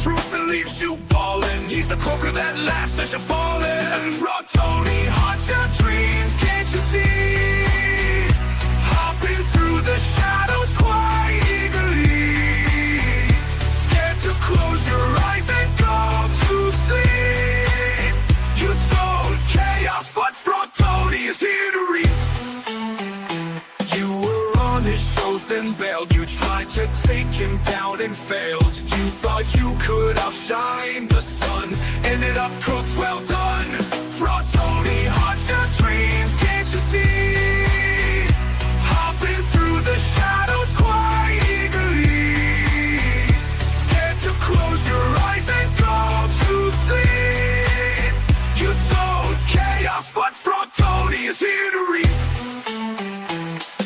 truth and leaves you ballin'. He's the cloaker that laughs as you're falling. Raw Tony haunts your dreams, can't you see? Hopping through the shadows quite eagerly. Scared to close your eyes and go to sleep. You sold chaos, but Raw Tony is here to reap. You were on his shows, then bailed. You tried to take him down and failed. You thought you could outshine the sun. Ended up cooked, well done. Raw Tony haunts your dreams, can't you see? Hopping through the shadows quite eagerly. Scared to close your eyes and go to sleep. You sowed chaos, but Raw Tony is here to reap.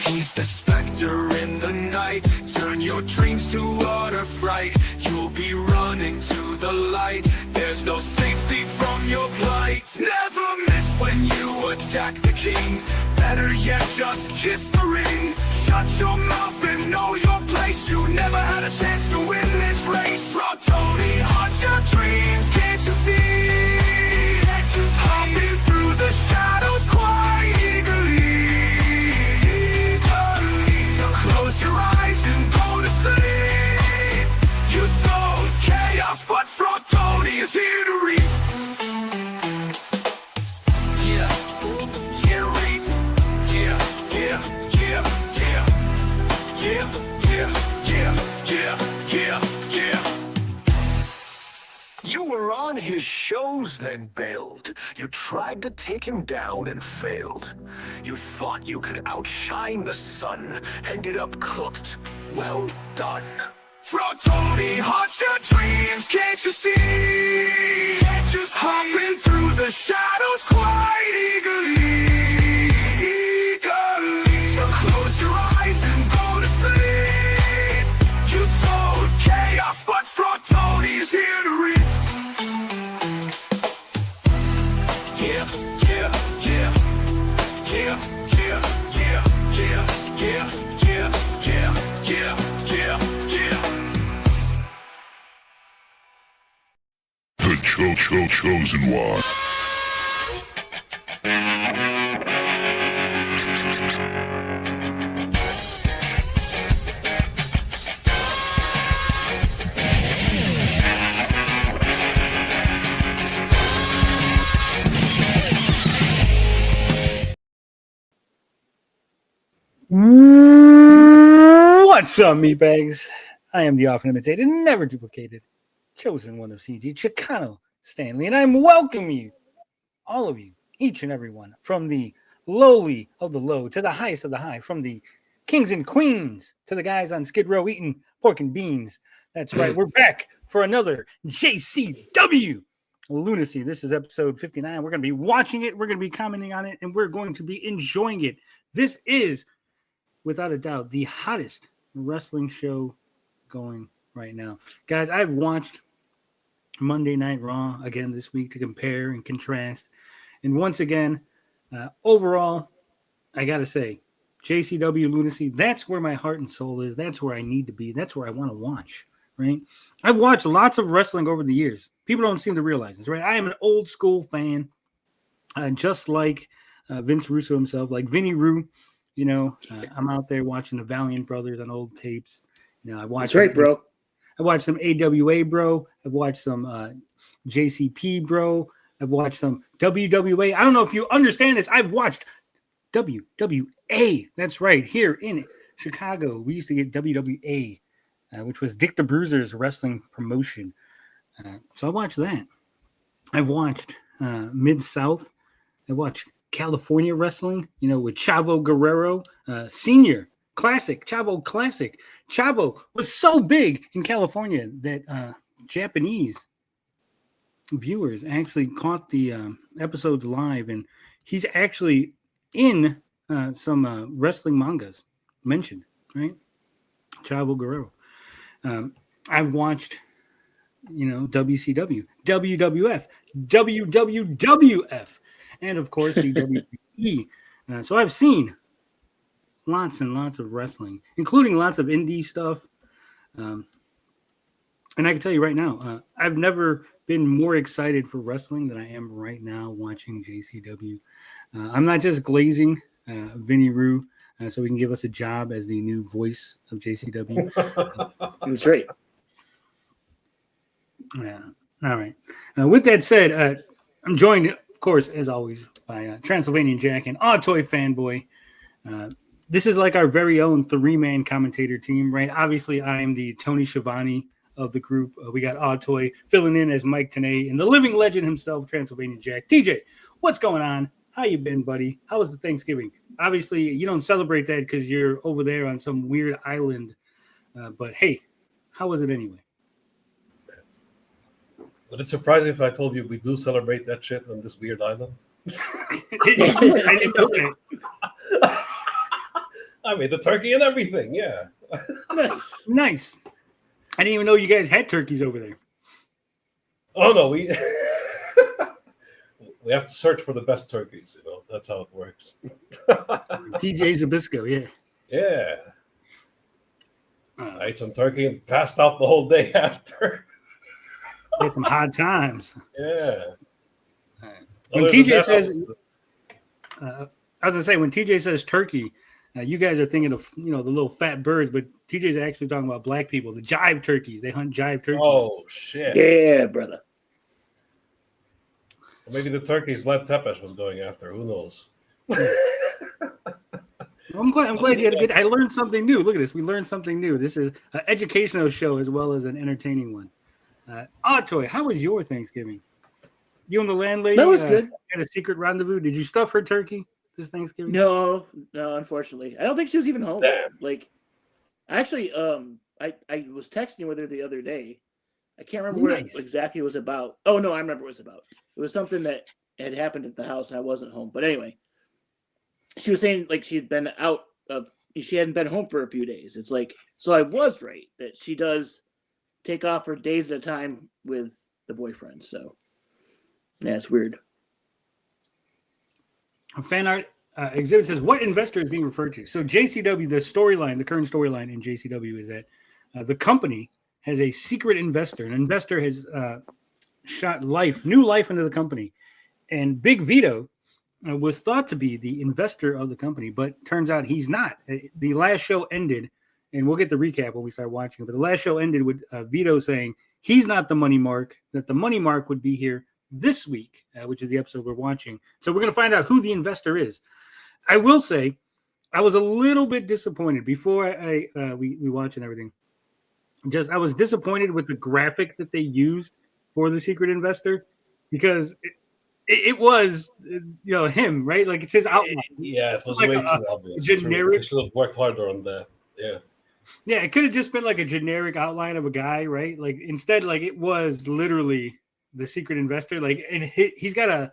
He's the specter in the night. Turn your dreams to utter fright. You'll be running to the light. There's no safety from your plight. Never miss when you attack the king. Better yet, just kiss the ring. Shut your mouth and know your place. You never had a chance to win this race. Raw Tony haunts your dreams, can't you see? Hopping through the shadows quite eagerly. So close your eyes and go to sleep. You sowed chaos, but Raw Tony is here to reap. Yeah, yeah, reap. Yeah, yeah, yeah, yeah. Yeah, yeah, yeah, yeah, yeah, yeah. You were on his shows, then bailed. You tried to take him down and failed. You thought you could outshine the sun. Ended up cooked. Well done. Raw Tony haunts your dreams, can't you see? Can't you see? Hopping through the shadows quite eagerly. So close your eyes and go to sleep. You sowed chaos, but Raw Tony is here to reap. Yeah, yeah, yeah. Yeah, yeah, yeah, yeah, yeah, yeah, yeah, yeah, yeah, yeah. The chosen one. What's up, meatbags? I am the often imitated, never duplicated, chosen one of CG, Chicano Stanley, and I'm welcoming you, all of you, each and every one, from the lowly of the low to the highest of the high, from the kings and queens to the guys on Skid Row eating pork and beans. That's right, we're back for another JCW Lunacy. This is episode 59. We're going to be watching it, we're going to be commenting on it, and we're going to be enjoying it. This is, without a doubt, the hottest wrestling show going right now. Guys, I've watched Monday Night Raw again this week to compare and contrast. And once again, overall, I got to say, JCW Lunacy, that's where my heart and soul is. That's where I need to be. That's where I want to watch, right? I've watched lots of wrestling over the years. People don't seem to realize this, right? I am an old school fan, just like Vince Russo himself, like Vinny Roo. You know, I'm out there watching the Valiant Brothers on old tapes. You know, I watched. That's right, bro. I watched some AWA, bro. I've watched some JCP, bro. I've watched some WWA. I don't know if you understand this. I've watched WWA. That's right, here in Chicago. We used to get WWA, which was Dick the Bruiser's wrestling promotion. So I watched that. I've watched Mid-South. I've watched California wrestling, you know, with Chavo Guerrero, Senior, Classic, Chavo Classic. Chavo was so big in California that Japanese viewers actually caught the episodes live, and he's actually in some wrestling mangas mentioned, right? Chavo Guerrero. I've watched, you know, WCW, WWF, WWF, and of course the WWE. So I've seen lots and lots of wrestling, including lots of indie stuff. And I can tell you right now, I've never been more excited for wrestling than I am right now watching JCW. I'm not just glazing Vinny Rue so he can give us a job as the new voice of JCW. That's right. Yeah. All right. With that said, I'm joined, of course, as always, by Transylvanian Jack and Autoy Fanboy. This is like our very own three-man commentator team, right? Obviously, I am the Tony Schiavone of the group. We got Autoy filling in as Mike Tenay and the living legend himself, Transylvanian Jack. TJ, what's going on? How you been, buddy? How was the Thanksgiving? Obviously, you don't celebrate that because you're over there on some weird island. But hey, how was it anyway? Would it surprise you if I told you we do celebrate that shit on this weird island? I didn't know that. I made the turkey and everything, yeah. Nice. I didn't even know you guys had turkeys over there. Oh, no, we we have to search for the best turkeys, you know. That's how it works. TJ Zabisco, yeah. Yeah. I ate some turkey and passed out the whole day after. Had some hard times. Yeah. When Other TJ than that, says, I was gonna say, when TJ says turkey, you guys are thinking of the little fat birds, but TJ's actually talking about black people, the jive turkeys. They hunt jive turkeys. Oh shit! Yeah, brother. Or maybe the turkeys Led Tepes was going after. Who knows? I'm glad you had a good. I learned something new. Look at this. We learned something new. This is an educational show as well as an entertaining one. Autoy, how was your Thanksgiving? You and the landlady That was good. Had a secret rendezvous. Did you stuff her turkey this Thanksgiving? No, unfortunately. I don't think she was even home. Damn. Like, actually, I was texting with her the other day. I can't remember what exactly it was about. Oh, no, I remember what it was about. It was something that had happened at the house and I wasn't home. But anyway, she was saying, like, she hadn't been home for a few days. It's like, so I was right that she does take off for days at a time with the boyfriend. So, yeah, it's weird. A fan art exhibit says, what investor is being referred to? So JCW, the current storyline in JCW is that the company has a secret investor. An investor has shot new life into the company. And Big Vito was thought to be the investor of the company, but turns out he's not. The last show ended, and we'll get the recap when we start watching it, but the last show ended with Vito saying he's not the money mark, that the money mark would be here this week, which is the episode we're watching. So we're going to find out who the investor is. I will say I was a little bit disappointed before we watch and everything. I was disappointed with the graphic that they used for the secret investor because it was him, right? Like it's his outline. Yeah, it was like way too obvious. Generic. They should have worked harder on that. Yeah. Yeah, it could have just been like a generic outline of a guy, right? Like instead, like it was literally the secret investor. Like, and he's got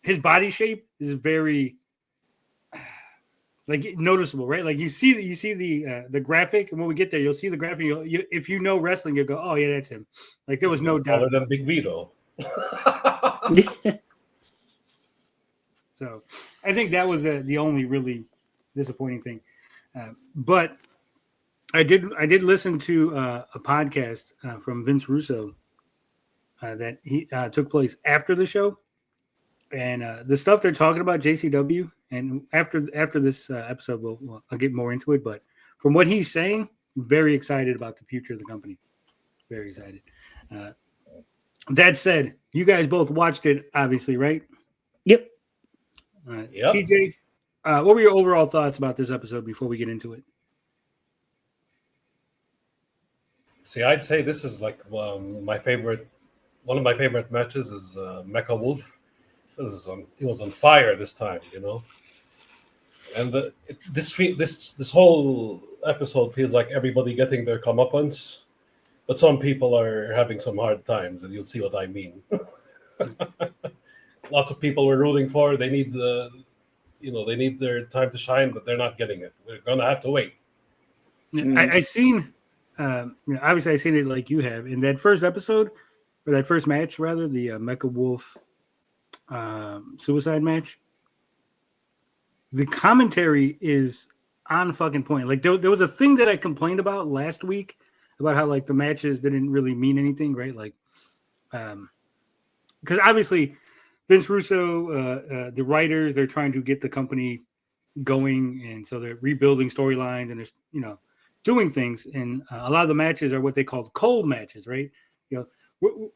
his body shape is very like noticeable, right? Like you see the graphic, and when we get there, you'll see the graphic. If you know wrestling, you'll go, "Oh yeah, that's him." Like there was no doubt. Other than Big Vito. So, I think that was the only really disappointing thing. But I did listen to a podcast from Vince Russo that he took place after the show, and the stuff they're talking about JCW. And after this episode, I'll get more into it. But from what he's saying, very excited about the future of the company. Very excited. That said, you guys both watched it, obviously, right? Yep. Yep. TJ, what were your overall thoughts about this episode before we get into it? See, I'd say this is like my favorite. One of my favorite matches is Mecha Wolf. He was on fire this time, you know. And this whole episode feels like everybody getting their comeuppance, but some people are having some hard times, and you'll see what I mean. Lots of people we're rooting for. They need they need their time to shine, but they're not getting it. We're gonna have to wait. I seen, obviously, I seen it like you have in that first episode, or that first match rather, the Mecha Wolf suicide match. The commentary is on fucking point. Like there was a thing that I complained about last week about how like the matches didn't really mean anything, right? Like, because obviously Vince Russo, the writers, they're trying to get the company going, and so they're rebuilding storylines and they're doing things. And a lot of the matches are what they call cold matches, right?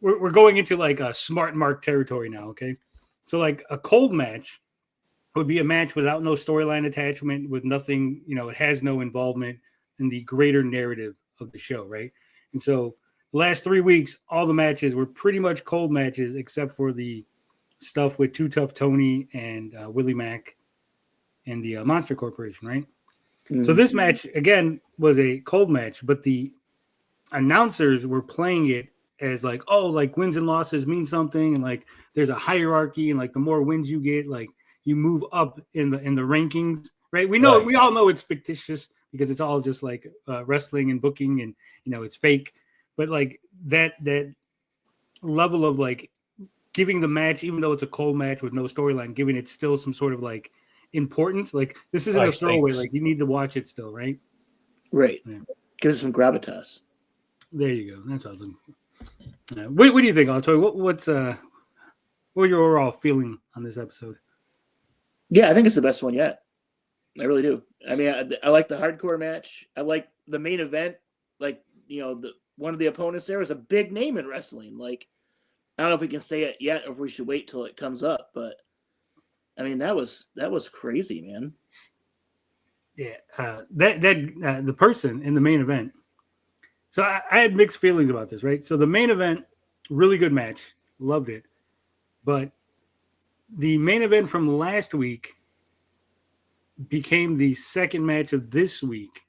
We're going into like a smart mark territory now. Okay, so like a cold match would be a match without no storyline attachment, with nothing, it has no involvement in the greater narrative of the show, right? And so the last 3 weeks, all the matches were pretty much cold matches, except for the stuff with Too Tough Tony and Willie Mack and the Monster Corporation, right? Mm-hmm. So this match, again, was a cold match, but the announcers were playing it as like, oh, like wins and losses mean something, and like there's a hierarchy, and like the more wins you get, like you move up in the rankings, right? We all know it's fictitious because it's all just like wrestling and booking, and it's fake. But like that level of like giving the match, even though it's a cold match with no storyline, giving it still some sort of like importance. Like this isn't a throwaway. Like you need to watch it still, right? Right. Yeah. Gives it some gravitas. There you go. That's what I was looking for. What do you think, Altoy? What's your overall feeling on this episode? Yeah, I think it's the best one yet. I really do. I mean, I like the hardcore match. I like the main event. Like, one of the opponents there was a big name in wrestling. Like, I don't know if we can say it yet or if we should wait till it comes up, but I mean, that was crazy, man. Yeah, the person in the main event. So I had mixed feelings about this, right? So the main event, really good match, loved it, but the main event from last week became the second match of this week,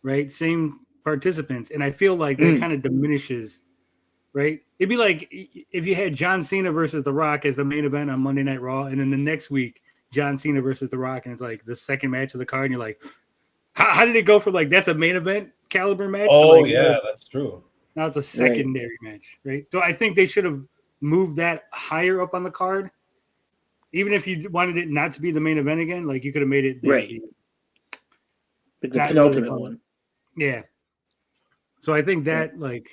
right? Same participants, and I feel like that kind of diminishes, right? It'd be like if you had John Cena versus The Rock as the main event on Monday Night Raw, and then the next week John Cena versus The Rock, and it's like the second match of the card, and you're like, how did it go from like that's a main event caliber match? Oh, like, yeah, that's true. Now it's a secondary match, right? So I think they should have moved that higher up on the card. Even if you wanted it not to be the main event again, like you could have made it the penultimate one. Yeah. So I think that like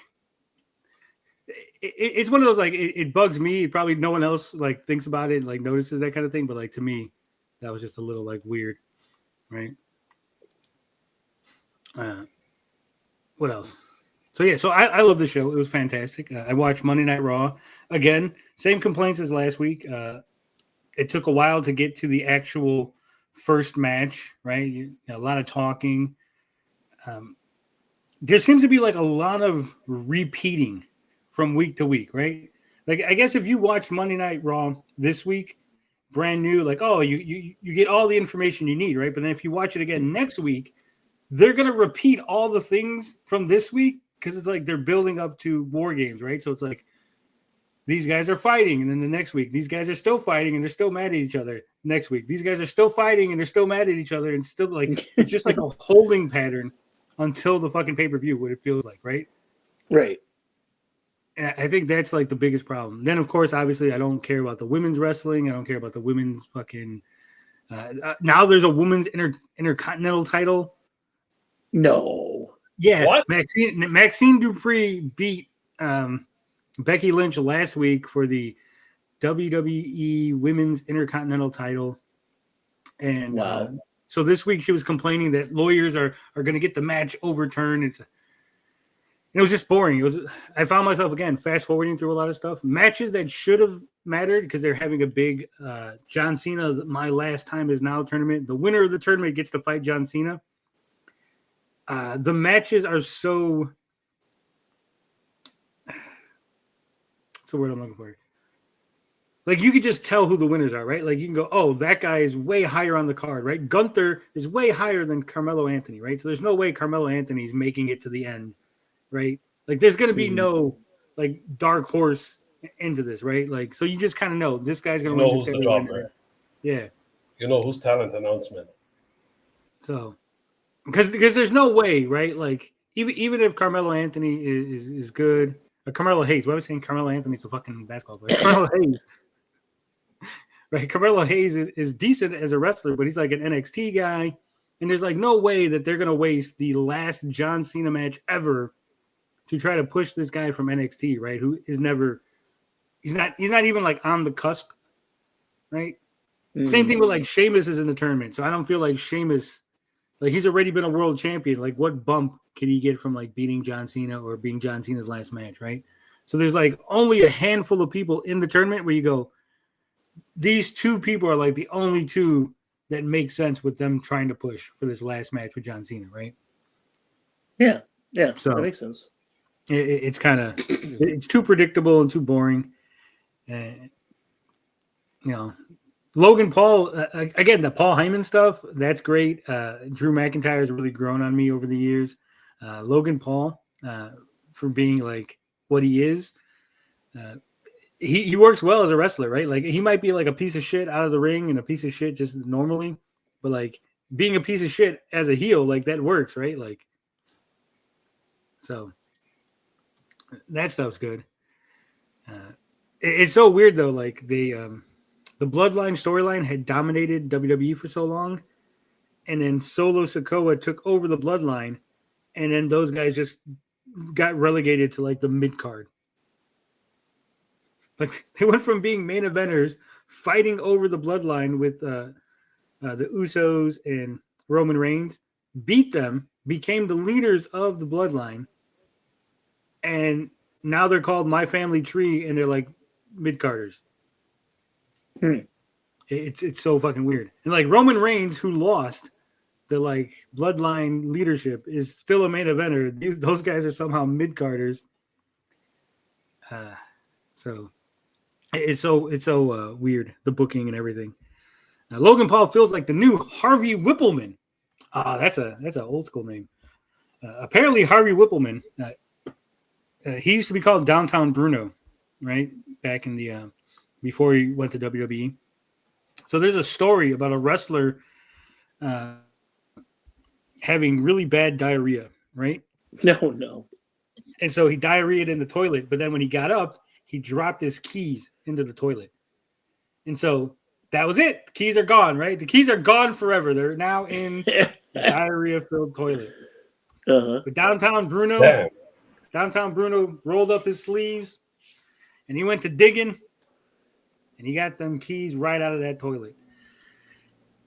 it's one of those like it bugs me. Probably no one else like thinks about it and like notices that kind of thing. But like to me, that was just a little like weird, right? What else? So yeah, so I love the show. It was fantastic. I watched Monday Night Raw again. Same complaints as last week. It took a while to get to the actual first match, right? A lot of talking. There seems to be like a lot of repeating from week to week, right? Like I guess if you watch Monday Night Raw this week, brand new, like you get all the information you need, right? But then if you watch it again next week, they're gonna repeat all the things from this week because it's like they're building up to War Games, right? So it's like these guys are fighting, and then the next week these guys are still fighting and they're still mad at each other. Next week these guys are still fighting and they're still mad at each other, and still like it's just like a holding pattern until the fucking pay-per-view, what it feels like, right? Right. And I think that's like the biggest problem. Then of course, obviously, I don't care about the women's wrestling. I don't care about the women's fucking. Now there's a women's intercontinental title. No. Yeah. What? Maxine Dupree beat Becky Lynch last week for the WWE Women's Intercontinental title. And wow. So this week she was complaining that lawyers are going to get the match overturned. It was just boring. I found myself again fast forwarding through a lot of stuff. Matches that should have mattered because they're having a big John Cena My Last Time Is Now tournament. The winner of the tournament gets to fight John Cena. The matches are so. What's the word I'm looking for? Like you could just tell who the winners are, right? Like you can go, oh, that guy is way higher on the card, right? Gunther is way higher than Carmelo Anthony, right? So there's no way Carmelo Anthony's making it to the end, right? Like there's going to be no like dark horse into this, right? Like so you just kind of know this guy's going to win. Who's the jobber? Yeah. You know who's talent announcement. So because there's no way, right? Like even if Carmelo Anthony is good, or Carmelo Hayes. Why was I saying Carmelo Anthony's a fucking basketball player? Carmelo Hayes. Right, Carmelo Hayes is decent as a wrestler, but he's like an NXT guy, and there's like no way that they're gonna waste the last John Cena match ever to try to push this guy from NXT, right? Who is never, he's not even like on the cusp, right? Same thing with like Sheamus is in the tournament, so I don't feel like Sheamus, like he's already been a world champion. Like what bump can he get from like beating John Cena or being John Cena's last match, right? So there's like only a handful of people in the tournament where you go, these two people are like the only two that make sense with them trying to push for this last match with John Cena, right? Yeah, So that makes sense. It's kind of it's too predictable and too boring. You know, Logan Paul again, the Paul Heyman stuff, that's great. Drew McIntyre has really grown on me over the years. Logan Paul, for being like what he is, he works well as a wrestler, right? Like he might be like a piece of shit out of the ring and a piece of shit just normally, but like being a piece of shit as a heel, like that works, right? Like, so that stuff's good. It's so weird though. Like the Bloodline storyline had dominated WWE for so long, and then Solo Sikoa took over the Bloodline, and then those guys just got relegated to like the mid card. Like they went from being main eventers fighting over the Bloodline with the Usos and Roman Reigns, beat them, became the leaders of the Bloodline, and now they're called My Family Tree, and they're like mid-carders. It's so fucking weird. And like Roman Reigns, who lost the like Bloodline leadership, is still a main eventer. Those guys are somehow mid-carders. So it's so weird, the booking and everything. Logan Paul feels like the new Harvey Whippleman. That's an old school name. Apparently Harvey Whippleman, he used to be called Downtown Bruno, right? Back in the before he went to WWE. So there's a story about a wrestler having really bad diarrhea, right? No. And so he diarrheaed in the toilet, but then when he got up, he dropped his keys into the toilet. And so that was it. The keys are gone, right? The keys are gone forever. They're now in the diarrhea-filled toilet. But Downtown Bruno rolled up his sleeves, and he went to digging, and he got them keys right out of that toilet.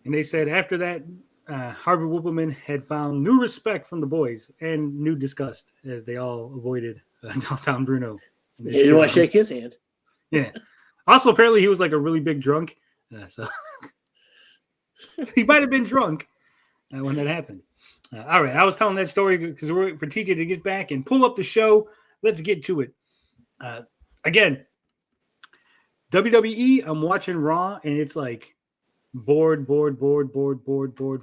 And they said after that, Harvey Whippleman had found new respect from the boys and new disgust as they all avoided Downtown Bruno. They didn't want to shake his hand. Yeah. Also, apparently, he was like a really big drunk. So he might have been drunk when that happened. All right. I was telling that story because we're waiting for TJ to get back and pull up the show. Let's get to it. Again, WWE, I'm watching Raw, and it's like board,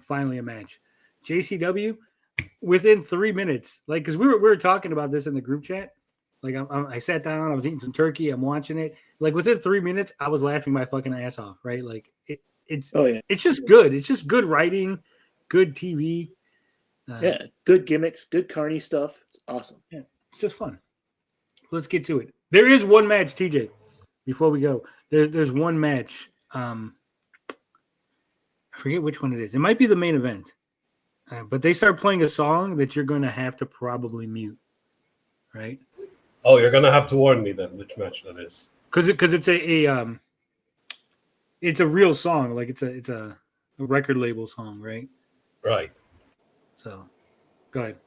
finally a match. JCW, within 3 minutes, like, because we were talking about this in the group chat. Like, I sat down, I was eating some turkey, I'm watching it. Like, within 3 minutes, I was laughing my fucking ass off, right? Like, it's just good. It's just good writing, good TV. Good gimmicks, good carny stuff. It's awesome. Yeah, it's just fun. Let's get to it. There is one match, TJ, before we go. There's one match. I forget which one it is. It might be the main event. But they start playing a song that you're going to have to probably mute, right? Oh, you're gonna have to warn me then which match that is. Because it's a real song, like it's a record label song, right? Right. So, go ahead.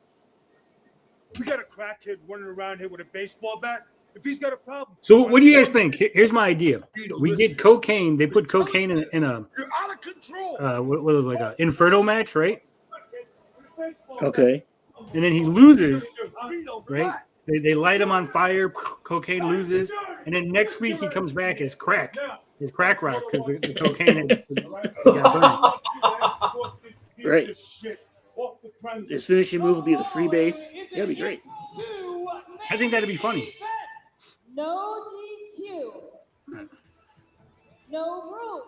We got a crackhead running around here with a baseball bat. If he's got a problem. So, what do you guys think? Here's my idea. We get cocaine. They put cocaine in a You're out of control. what was like a Inferno match, right? Okay. And then he loses, right? They light him on fire. Cocaine loses, and then next week he comes back as crack rock because the cocaine got burned. Right. His finishing move will be the free base. That'd be great. I think that'd be funny. No DQ. No rules.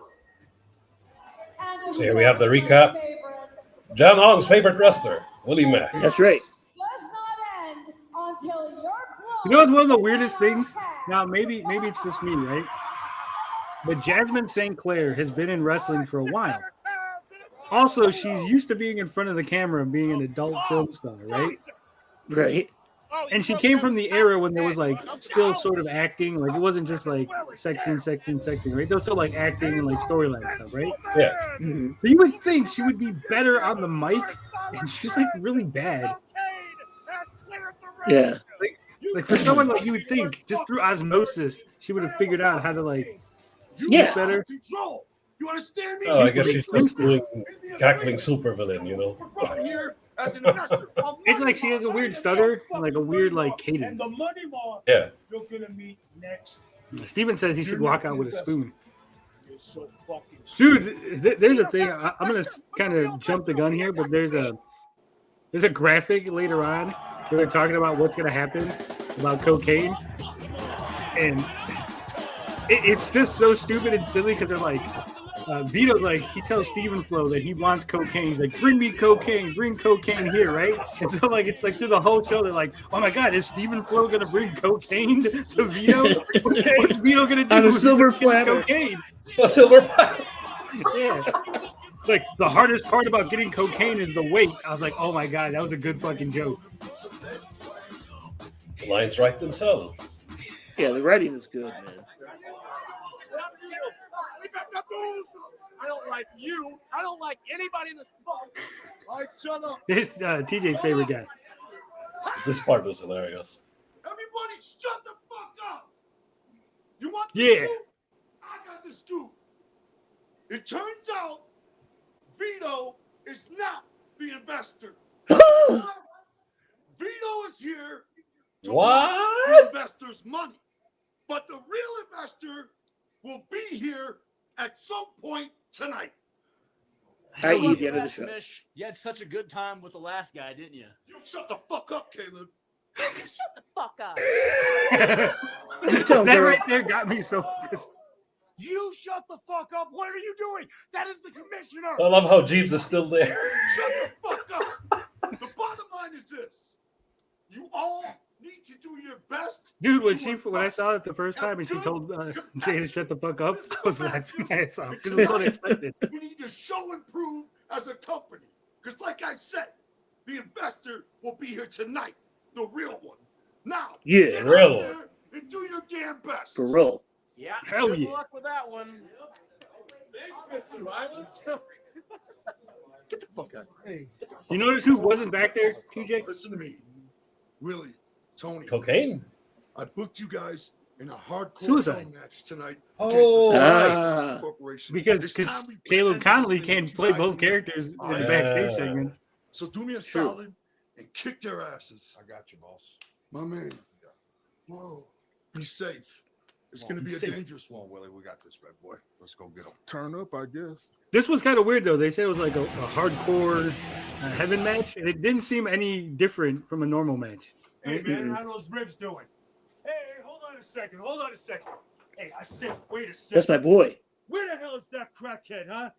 So here we have the recap. John Ong's favorite wrestler, Willie Mack. That's right. Does not end until your You know what's one of the weirdest things? Now, maybe it's just me, right? But Jasmine St. Clair has been in wrestling for a while. Also, she's used to being in front of the camera and being an adult film star, right? Right. And she came from the era when there was like still sort of acting, like it wasn't just like sexy, right? There was still like acting and like storyline stuff, right? Yeah. Mhm. So you would think she would be better on the mic, and she's like really bad. Yeah. Like for someone like you would think, just through osmosis, she would have figured out how to like speak Yeah. better. Control. You understand me? Oh, I She's guess the she's big just gangster. doing cackling supervillain, you know. We're from here as an investor. It's like she has a weird stutter and like a weird like And cadence. the money mark Yeah. you're gonna meet next. Steven says he should walk out with a spoon. You're so fucking Dude, there's a thing. I'm gonna kind of jump the gun here, but there's a graphic later on where they're talking about what's gonna happen about cocaine, and it's just so stupid and silly because they're like, Vito, like he tells Steven Flo that he wants cocaine. He's like, bring me cocaine, bring cocaine here, right? And so like it's like through the whole show they're like, oh my god, is Steven Flo gonna bring cocaine to Vito? What's Vito gonna do On a with silver his platter. cocaine? A silver platter. Yeah. Like the hardest part about getting cocaine is the weight. I was like, oh my god, that was a good fucking joke. The lines write themselves. Yeah, the writing is good, man. I don't like you. I don't like anybody in this phone. All right, shut up. This TJ's favorite guy. This part was hilarious. Everybody shut the fuck up. You want the Yeah. scoop? I got the scoop. It turns out Vito is not the investor. Vito is here to What? watch the investor's money. But the real investor will be here at some point tonight. I.e. the end of the show. You had such a good time with the last guy, didn't you? You shut the fuck up, Caleb. Shut the fuck up. Tell him, That girl. right there got me so pissed. You shut the fuck up. What are you doing? That is the commissioner. I love how Jeeves is still there. Shut the fuck up. The bottom line is this. You all need to do your best. Dude, when I saw it the first time and she told Jay to shut the fuck up, I was laughing my ass off because it was unexpected. We need to show and prove as a company. Because like I said, the investor will be here tonight. The real one. Now, Yeah, get real out one. there and do your damn best. For real. Yeah. Hell good yeah. luck with that one. Thanks, Mr. Ryland. Get the fuck out. Hey, You notice who wasn't back there, TJ? listen to me. Willie, Tony, Cocaine? I booked you guys in a hardcore Suicide. film match tonight. Oh, Ah. Corporation. Because This time we Caleb plan Connolly to can't you play guys both in. characters in the Yeah. backstage segments. So do me a True. solid and kick their asses. I got you, boss. My man. Whoa. Be safe. It's Well, going to be a safe. dangerous one. Well, Willie, we got this, bad boy. Let's go get him. Turn up, I guess. This was kind of weird though. They said it was like a hardcore heaven match, and it didn't seem any different from a normal match. Hey, Right? man, how are those ribs doing? Hey, hold on a second. Hey, I said, wait a second. That's my boy. Where the hell is that crackhead, huh?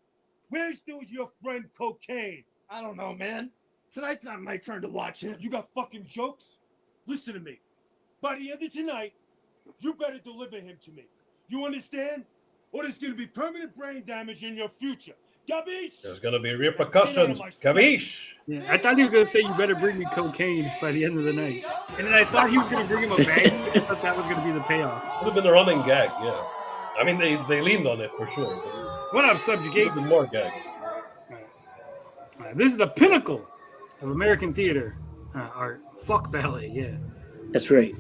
Where's your friend Cocaine? I don't know, man. Tonight's not my turn to watch him. You got fucking jokes? Listen to me. By the end of tonight, you better deliver him to me. You understand? Or there's going to be permanent brain damage in your future. Gabish? there's gonna be repercussions. Kavish. Yeah, I thought he was gonna say you better bring me cocaine by the end of the night, and then I thought he was gonna bring him a bag. I thought that was gonna be the payoff. Would have been a running gag, yeah. I mean, they leaned on it for sure. But What up, Subjugate? even more gags. This is the pinnacle of American theater art. Fuck ballet, yeah. That's right.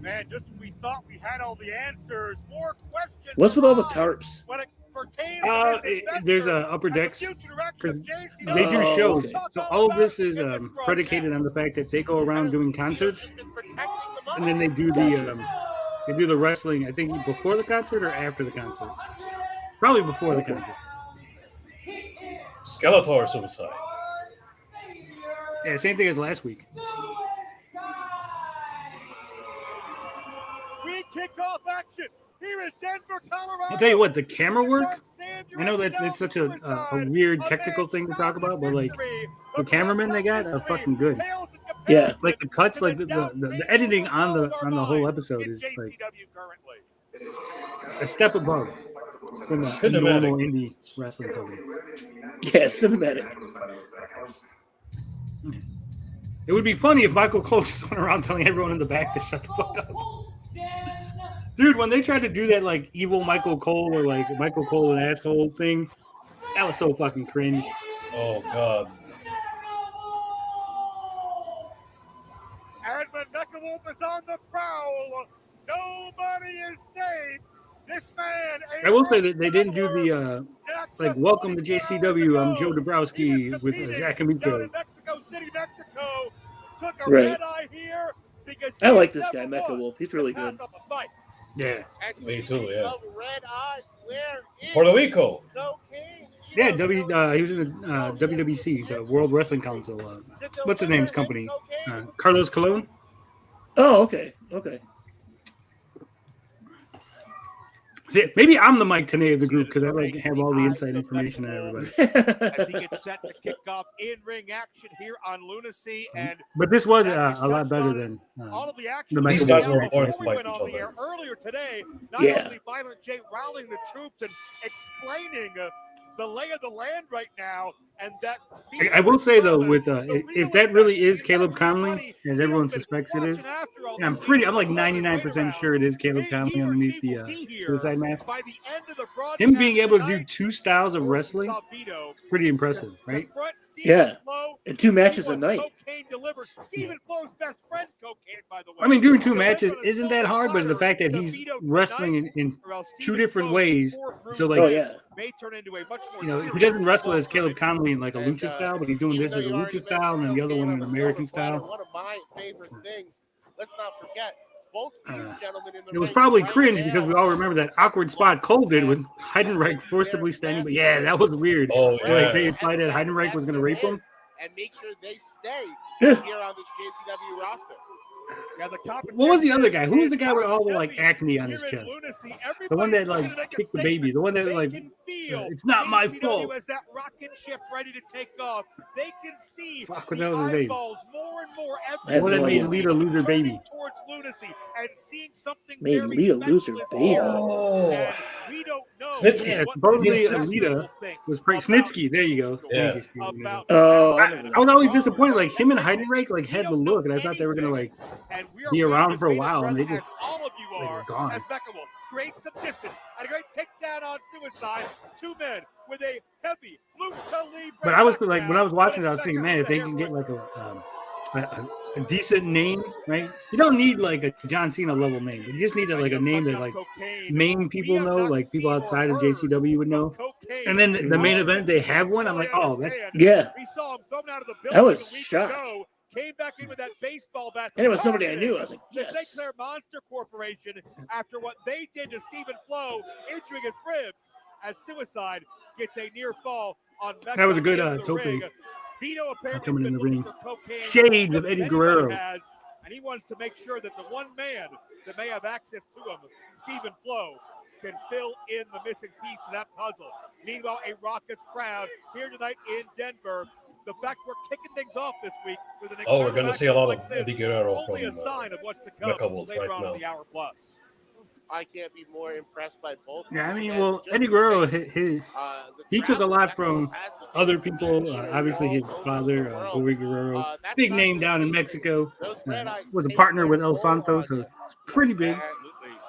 Man, just when we thought we had all the answers, more questions. What's with all the arise tarps? When it pertains to this There's investor Upper as the Decks, future director because of JCW. they do Oh, shows. okay. So all of this is predicated on the fact that they go around doing concerts, and then they do the wrestling. I think before the concert or after the concert. Probably before the concert. Skeletor suicide. Yeah, same thing as last week. We kick off action. Here is Denver, Colorado. I'll tell you what, the camera work. I know that's it's such a weird technical thing to talk about, but like the cameramen they got are fucking good. Yeah. Like the cuts, like the editing on the whole episode is like a step above from a normal indie wrestling company. Yeah, cinematic. It would be funny if Michael Cole just went around telling everyone in the back to shut the fuck up. Dude, when they tried to do that like evil Michael Cole or like Michael Cole an asshole thing, that was so fucking cringe. Oh God. And when Mecha Wolf is on the prowl, nobody is safe. This man. I will say that they didn't do the like welcome to JCW. I'm Joe Dabrowski with Zach Amico. Mexico City, Mexico. Took a Right. red eye here because I like this guy, Mecha Wolf. He's really good. Yeah. Me too, yeah. Red eye, where is Puerto Rico. cocaine? Yeah, he was in the WWC, the World Wrestling Council. What's his name's company? Carlos Colon. Oh, okay. Okay. See, maybe I'm the Mike Tenay of the group because I like have all the inside information on everybody. As he gets set to kick off in-ring action here on Lunacy, and But this was a lot better than all of the action. the These Michael guys were Wolf. born to Before we fight went each on the other. air earlier today, not Yeah. only Violent J rallying the troops and explaining the lay of the land right now, and that I will say though, with if that really is Caleb Conley, as everyone suspects it is, I'm like 99% sure it is Caleb Conley underneath the suicide mask. By the end of the broadcast Him being able to do tonight, two styles of wrestling, it's pretty impressive, right? Yeah. And 2 matches a night. Stephen Flow's best friend, cocaine, by the way. I mean, doing 2 matches isn't that hard, but the fact that he's wrestling in 2 different ways, so like, Oh, yeah. May turn into a much more you know, he doesn't wrestle as Caleb Conley in like a lucha style, but he's doing this as a lucha style, and then the other one an American style. One of my favorite things. Let's not forget, both these gentlemen in the It was ring probably right cringe now because we all remember that awkward spot Cole did with Heidenreich forcibly standing, but yeah, that was weird. Oh, Like yeah. they implied that Heidenreich was going to rape him. and make sure they stay here on this JCW roster. Yeah, the What was the other guy? Who was the is guy with all the not like heavy. acne on his Here in chest? Lunacy, The one that everybody's like gonna make a kicked the baby. statement. The one that They like can feel it's not my JCW fault. as that rocket ship ready to take off. They can see Fuck, the what was his name? eyeballs more and more That's The one that the made one. Lita lose her baby. towards Lunacy and seeing something Made very Lita lose her special baby. here. Oh. And we don't know Snitsky. Yeah, what supposedly the rest Alita will think was pregnant. about Snitsky, there you go. Yeah. Thank you, Steve. about Oh, I was always disappointed. Like him and Heidenreich like had the look, and I thought they were gonna like and we are be waiting around to for a see while, the and they breath just, as all of you like, are were gone. as Beckham will create some distance and a great takedown on Suicide. 2 men with a heavy lucha libre. But I was like, knockdown. when I was watching it, I was But thinking, Beckham man, if with they a can hair get like a decent name, right? You don't need like a John Cena level name. You just need like a name that like main people know, like people outside of JCW would know. And then the main event, they have one. I'm like, oh, that's Yeah. We saw him thrown out of the I building was a week shocked. ago. Came back in with that baseball bat. And it was somebody I knew. I was like, The yes. St. Clair Monster Corporation, after what they did to Stephen Flo, injuring his ribs, as Suicide gets a near fall on Mecca. That was a good, in the tope ring. Vito apparently coming in has the been ring. looking for cocaine Shades just of Eddie as Guerrero. anybody has, and he wants to make sure that the one man that may have access to him, Stephen Flo, can fill in the missing piece to that puzzle. Meanwhile, a raucous crowd here tonight in Denver. The fact we're kicking things off this week with an Oh, we're going to see a lot like of this, Eddie Guerrero only a from sign of what's to come Mecha Wolf later right on now. in the hour plus. I can't be more impressed by both. yeah. I these mean, guys. well, Just Eddie the Guerrero, fact, he the took a travel lot Beckham from has to other take people. either Obviously, his all over father, the world. Corey Guerrero, That's big not name the down in thing. Mexico. Those red eyes Was a take partner their with El toll Santo, on so you. it's pretty big. Absolutely.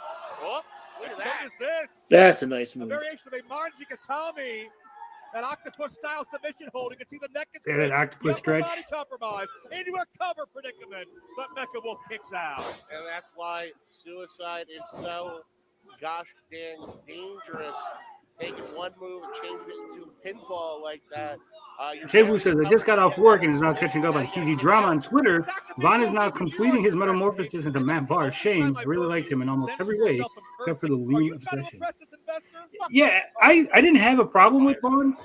Oh, look at And so that. does this. That's a nice A move. variation of a Manji Katami. An octopus-style submission hold. You can see the neck is Yeah, gripped, that octopus the upper stretch. body compromised into a cover predicament, but Mecha Wolf kicks out. And that's why Suicide is so gosh dang dangerous. Taking one move and changing it into pinfall like that. Shebu says, I just got off work and is now catching up on CG Drama on Twitter. Vaughn is now completing his metamorphosis into Matt Barr. Shame. I really liked him in almost every way, except for the lean obsession. Yeah, I didn't have a problem with Vaughn.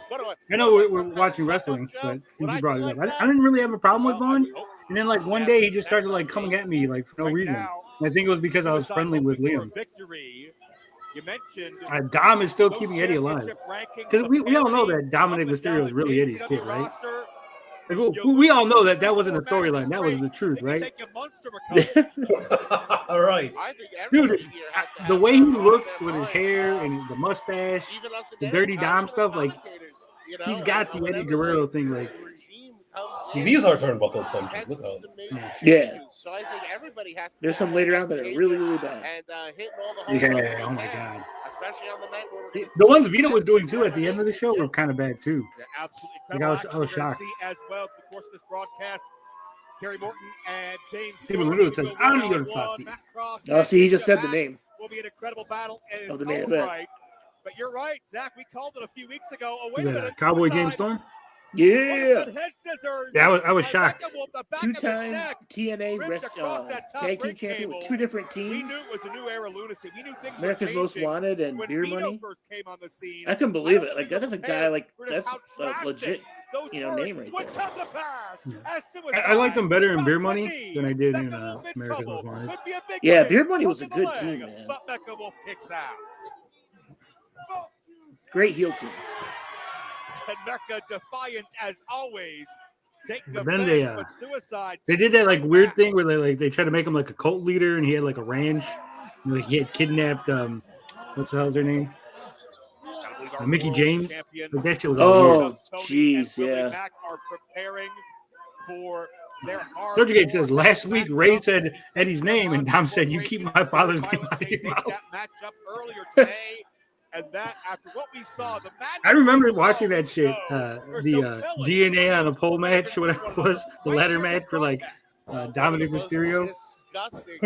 I know we're watching wrestling, but since you brought it up, I didn't really have a problem with Vaughn. And then, like, one day he just started, like, coming at me, like, for no reason. And I think it was because I was friendly with Liam. You mentioned Dom is still keeping Eddie alive. Because we all know that Dominic Mysterio is really Eddie's kid, right? Like, we all know that that wasn't a storyline. That was the truth, right? All right. I think Dude, everybody here has to the have way he something on looks their with his mind. hair and the mustache, Even us the in Dirty there, Dom us stuff, like, commentators, you know, he's got the Eddie whenever Guerrero the thing, like, regime comes See, in, these are turnbuckle punches. tends Look to how submit Yeah. changes. So I think everybody has to. There's some later on that are really, really bad. And hitting all the home runs they Yeah, oh my can, god. especially on the night where we're going to The ones Vito was doing too at the end of the show were kind of bad too. Yeah, absolutely Like, incredible. I was action we're gonna shocked. see as well through the course of this broadcast. Kerry Morton and James Steven Storm Little says, will "I'm go your one-on-one. puppy." Matt Cross Oh, and see, he just Big said the Mac name. will be an incredible battle in its Of the main own event. right. But you're right, Zach. We called it a few weeks ago. Oh, wait Who's a that, minute. Cowboy Suicide. James Storm? Yeah. Head scissors. Yeah, I was by shocked. Beckham with the back of his Two-time neck. TNA Ripped across that top tag team ring champion with cable. 2 different We teams. knew it was a new era lunacy. We knew things America's were Most changing Wanted and when Beer Vito Money. first came on the scene. I couldn't believe it. Like, that is a guy, like, that's how a drastic legit, those name right would there. come to pass. Yeah. As I liked them better in Suicide Beer comes Money the knee. than I did in Beckham Wolf in America's trouble. Most Wanted. Could be a big Yeah, win. Beer Money was a Hook in the good leg, team, man. But Beckham Wolf kicks out. Great heel team. And Mecca defiant as always. Take the But then they, bench, but Suicide. They did that like weird thing where they tried to make him like a cult leader, and he had like a ranch. Like he had kidnapped what's the hell's her name? Mickey James. Like, that shit was all weird. Oh, jeez, yeah. Mac are preparing for their hard Sergio Gate says war. last week Ray said Eddie's name, and Dom said you keep my father's name out of your mouth. That matchup earlier today, and that after what we saw, the I remember madness we watching saw that shit, there's the no telling DNA on a pole match, or whatever it was, the ladder match for like Dominic Mysterio. Disgusting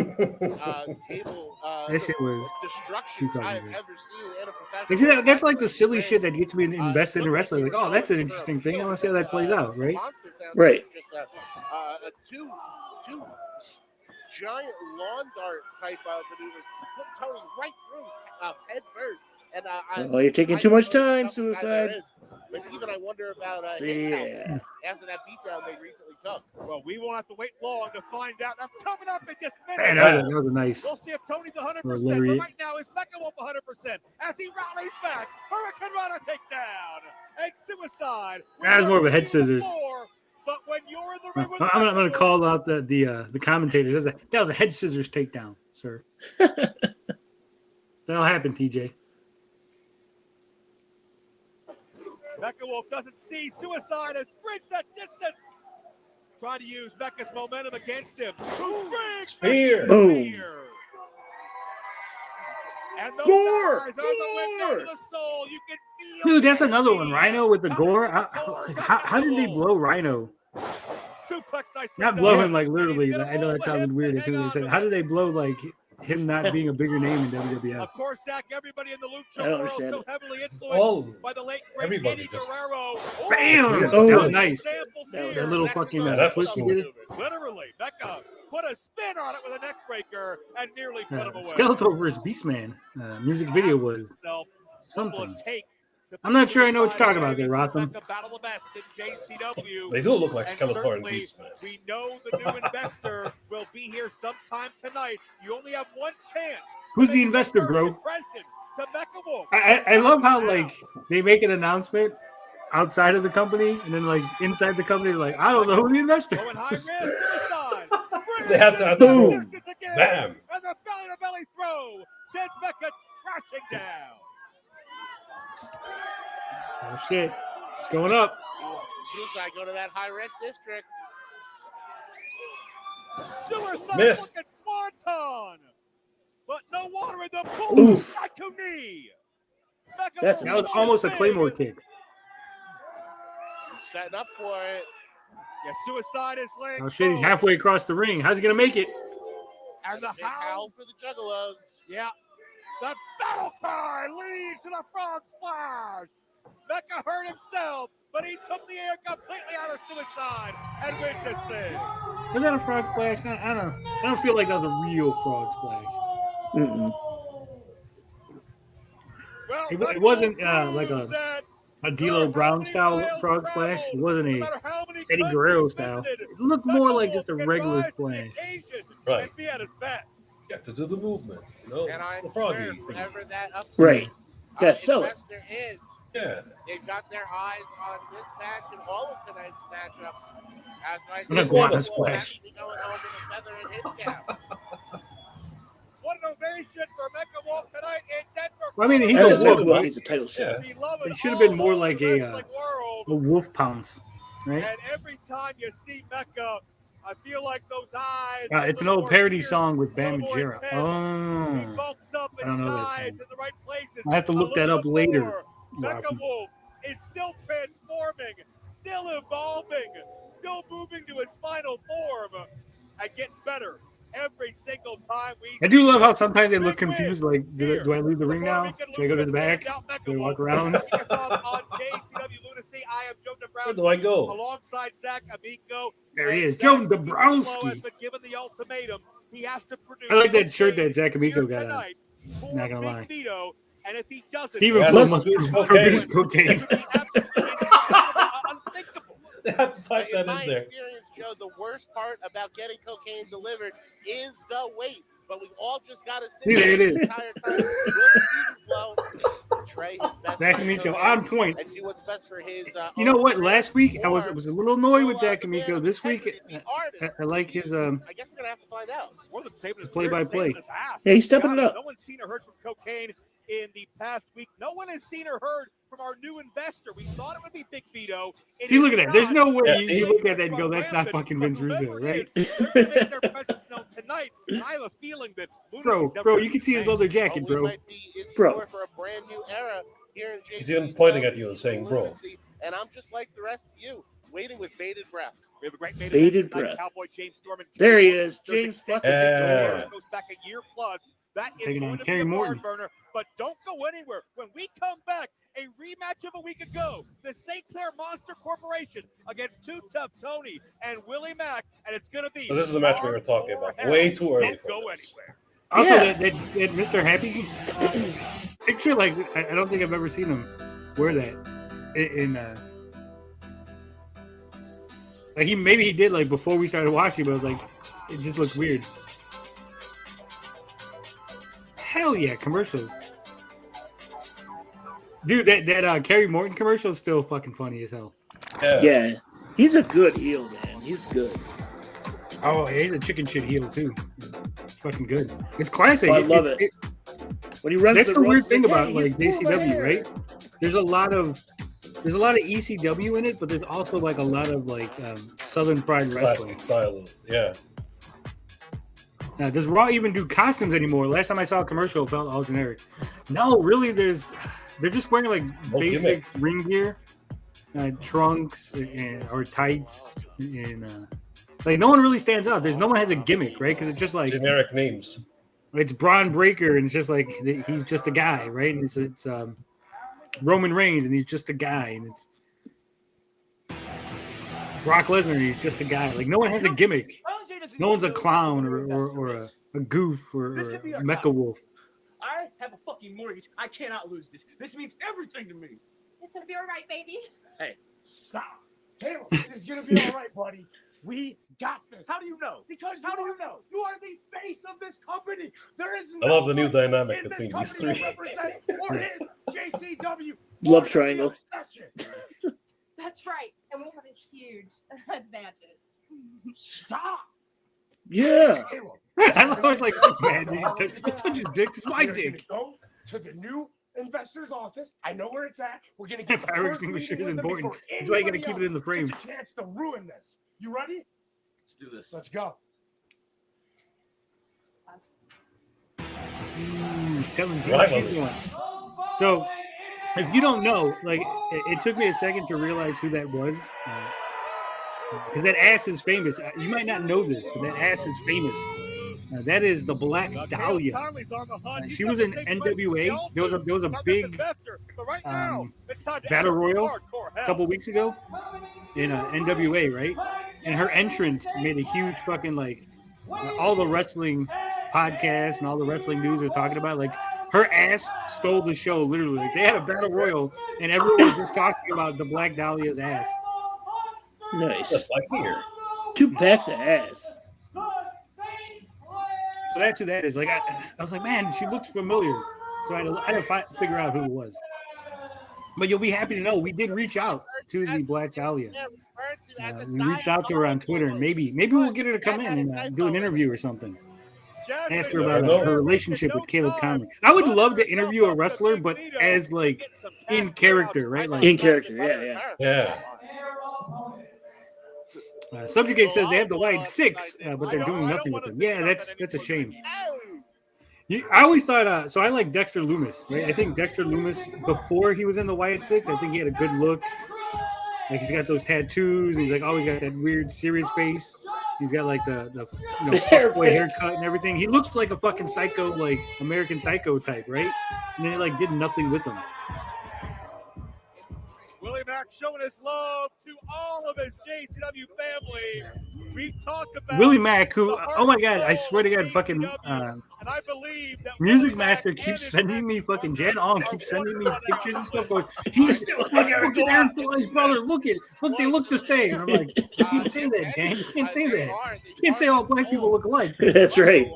table That shit was destruction too I've tough. ever seen in a You professional. see that's like the silly shit that gets me invested in wrestling. Like, oh, that's an interesting thing. I want to see how that plays out, right? Right. Just two giant lawn dart type of maneuvers, put Tony right through head first. And Oh, you're taking too much time, something that Suicide. there is. But even I wonder about See, his yeah. health after that beatdown they recently took. Well, we won't have to wait long to find out. That's coming up in just Man, minutes. that was a nice. We'll see if Tony's 100%. But lariat. right now, is Beckham Wolf 100% as he rallies back. Hurricane Runner takedown. And Suicide. That was more of a head scissors. But when you're in the ring with I'm gonna Beckham call out the commentators. That was a head scissors takedown, sir. That'll happen, TJ. Becca Wolf doesn't see Suicide has bridged that distance. Trying to use Becca's momentum against him. Spear. Boom. And those Gore! eyes are the window to Gore! the soul. You can feel Dude, that's the another one. energy Rhino with the coming gore. from the doors How of did they Becca blow Rhino? Suplex nicely Not done. blow him like And literally. he's gonna I know roll that the sounded hips weird and as soon as hang they said. on How to did they blow like him not being a bigger name in WWF? Of course, Zach, everybody in the I Lucha don't world understand so it. heavily influenced Oh, by the late great everybody Eddie just- Guerrero. Bam! Oh. That was nice. Samples That was here. That little That's fucking the that's twist he cool. did. Literally, Becca put a spin on it with a neck breaker and nearly put him away. Skeletor versus Beastman music video was Himself, what will something. it take to I'm not put sure I know what you're Suicide talking about there, away? Rotham. Becca battle the best in JCW. They do look like And Skeletor and certainly, Beastman. we know the new investor will be here sometime tonight. You only have one chance. to Who's the make your investor, first bro? impression to Becca Wolf. I love how Now, like they make an announcement outside of the company, and then like inside the company, they're like, I don't know who the investor going high is. risk, Suicide. They have to have Boom. Distance again. Bam. And the belly-to-belly throw sends Becca crashing down. Oh shit, it's going up. Suicide go to that high rent district. Suicide Miss. looking swanton. But no water in the pool. Oof. Psycho knee. Becca That's- That was almost a Claymore kick. Setting up for it. Yeah, Suicide is laying Oh shit, he's low. halfway across the ring. How's he gonna make it? And the Big howl. howl for the Juggalos. Yeah. The battle cry leads to the frog splash. Becca hurt himself, but he took the air completely out of Suicide and wins this thing. Was that a frog splash? I don't feel like that was a real frog splash. Mm-mm. Well, It wasn't like a D'Lo Brown style frog splash. It wasn't a Eddie Guerrero style. It looked more like just a regular splash. Right. And be at his best. You have to do the movement. You know, And I the swear, froggy thing. whenever that up Right. Yeah, sell it. investor is, Yeah. they've got their eyes on this match and all of tonight's matchup. As I An iguana splash. Going over the feather in his cap. What an ovation for Becca Wolf tonight in Denver. Well, I mean, he's That a was wolf, exactly what right? needs a title shot. Yeah. Beloved It should have been all more over like the a wrestling world. wolf pounce. right? And every time you see Mecca, I feel like those eyes. It's an old parody song with Bam Margera. He Oh, bulks up I in don't know that size song. in the right places. I have to look that up later. Mecca Wolf is still transforming, still evolving, still moving to his final form, and getting better every single time we. I do love how sometimes they look confused. Like, do I leave the ring now? Should I go to the back? Do I walk around? On JCW Lunacy, I am Joe Where Dabrowski. do I go? Alongside Zach Amico. There he is, And Joe Zach Stephen Flo Dabrowski. has been given the ultimatum. He has to produce. I like that shirt that Zach Amico here got on. tonight for Not gonna Big lie. Vito, and if he doesn't, Stephen Yeah, Flo let's must do produce cocaine. cocaine. it would be absolutely unthinkable. They have to type In that my in there. experience, Joe, the worst part about getting cocaine delivered is the wait. But we've all just got to sit See, there it the is. entire time. Will Stephen Flo Trey his best Zach for his Amico cocaine on point. and do what's best for his. You know what? career, Last week I was or a little annoyed with will, Zach the man Amico. of This week integrity, the artist, I like his I guess we're gonna have to find out. More than saving his play-by-play. career, saving his ass. Yeah, he's stepping it up. No one's seen or heard from cocaine in the past week. No one has seen or heard from our new investor. We thought it would be Big Vito. It See, is look at that. There's no way Yeah, you look at that and go, "That's not fucking Vince Russo," right? They're gonna make their presence known tonight, and I have a feeling that Bro, you can see his leather jacket, We bro. might be in Bro. store for a brand new era here in JCW. He's even pointing at you and saying, bro. Lunacy, and I'm just like the rest of you, waiting with bated breath. We have a great main Bated event tonight. breath. Cowboy James Storm and There he King is, Storm. James There's fucking extensive Storm. story that goes back a year plus. That is Taking on going to Kerry be a barn Morton. burner, but don't go anywhere. When we come back, a rematch of a week ago, the St. Clair Monster Corporation against Two Tough Tony and Willie Mack, and it's going to be. So this is the match we were talking about. hardcore Way too early Don't for go this. anywhere. Also, Yeah. that Mr. Happy picture, like I don't think I've ever seen him wear that in like maybe he did like before we started watching, but I was like, it just looked weird. Hell yeah, commercials. Dude, that Kerry Morton commercial is still fucking funny as hell. Yeah, he's a good heel, man. He's good. Oh, yeah, he's a chicken shit heel too. It's fucking good. It's classic. Oh, I love it. When he runs That's the weird ropes, thing like, about "Hey, like you pull my JCW, hair." right? There's a lot of ECW in it, but there's also like a lot of like Southern Pride wrestling. Classic style. Yeah. Now, does Raw even do costumes anymore? Last time I saw a commercial, it felt all generic. No, really, they're just wearing like No basic gimmick. ring gear, trunks or tights, and like no one really stands out. No one has a gimmick, right? Because it's just like Generic names. it's Braun Breaker, and it's just like he's just a guy, right? And it's Roman Reigns, and he's just a guy, and it's Brock Lesnar, and he's just a guy. Like no one has a gimmick. No one's a clown or a goof or a mecha wolf. I have a fucking mortgage. I cannot lose this. This means everything to me. It's gonna be all right, baby. Stop. Caleb, it's gonna be all right, buddy. We got this. How do you know? Because how do you know? You are the face of this company. There is I no love the new one dynamic in between this these company three. that represents or is JCW. Love or the triangle. obsession. That's right. And we have a huge advantage. Stop. Yeah. Caleb. I was like, man, touch his dick. This is my We're dick. gonna go to the new investor's office. I know where it's at. We're gonna get the Fire first extinguisher meeting is with them important. before That's why you gotta anybody keep it in the else frame. gets a chance to ruin this. You ready? Let's do this. Let's go. Telling Gina Right, she's buddy. going. So, if you don't know, like, it took me a second to realize who that was. Because that ass is famous. You might not know this, but that ass is famous. That is the Black Dahlia. Conley's on the hunt. He's She got was the in same place NWA. we all There was a do. Not this big investor, but right now, it's time to battle enter royal hardcore a hell. couple weeks ago in NWA, right? And her entrance made a huge fucking like all the wrestling podcasts and all the wrestling news are talking about like her ass stole the show literally. Like, they had a battle royal and everyone was just talking about the Black Dahlia's ass. Nice. Just like here. 2 packs of ass. So that's who that is. Like I was like, man, she looks familiar. So I had to figure out who it was. But you'll be happy to know we did reach out to the Black Dahlia. We reached out to her on Twitter, and maybe we'll get her to come in and do an interview or something. Ask her about her relationship with Caleb Conley. I would love to interview a wrestler, but as like in character, right? Like In character, yeah. Yeah. Subjugate says they have the White Six, but they're doing nothing with them. Yeah, that's a shame. I always thought, so I like Dexter Lumis, right? I think Dexter Lumis, before he was in the White Six, I think he had a good look. Like, he's got those tattoos, and he's like always got that weird serious face. He's got like the fuckboy haircut and everything. He looks like a fucking psycho, like American Psycho type, right? And then he like did nothing with him. Willie Mack showing his love to all of his JCW family. We talked about Willie Mack, who, oh my God, I swear to God, fucking and I believe that Music Master keeps sending me fucking Jan On keeps sending me pictures and stuff. Going, he's like Aaron Flores' brother. Look, they look the same. And I'm like, you can't say that, Jan. You can't say that. You can't say all black people look alike. That's right.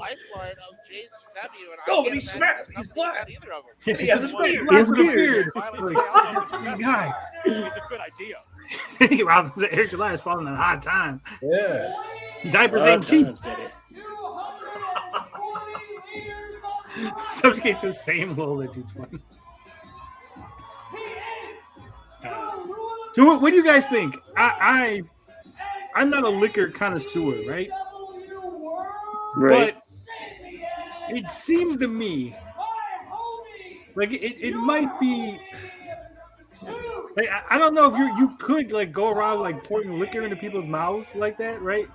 Oh, but he's smart. He's black. He has a beard. Guy. It's a good idea. Wow, Eric July is falling on a hard time. Yeah. Diapers ain't cheap. Subjugate's the same low that dude's funny. So what do you guys think? I'm not a liquor connoisseur, right? Right. But it seems to me like it might be like I don't know if you could like go around like pouring liquor into people's mouths like that, right?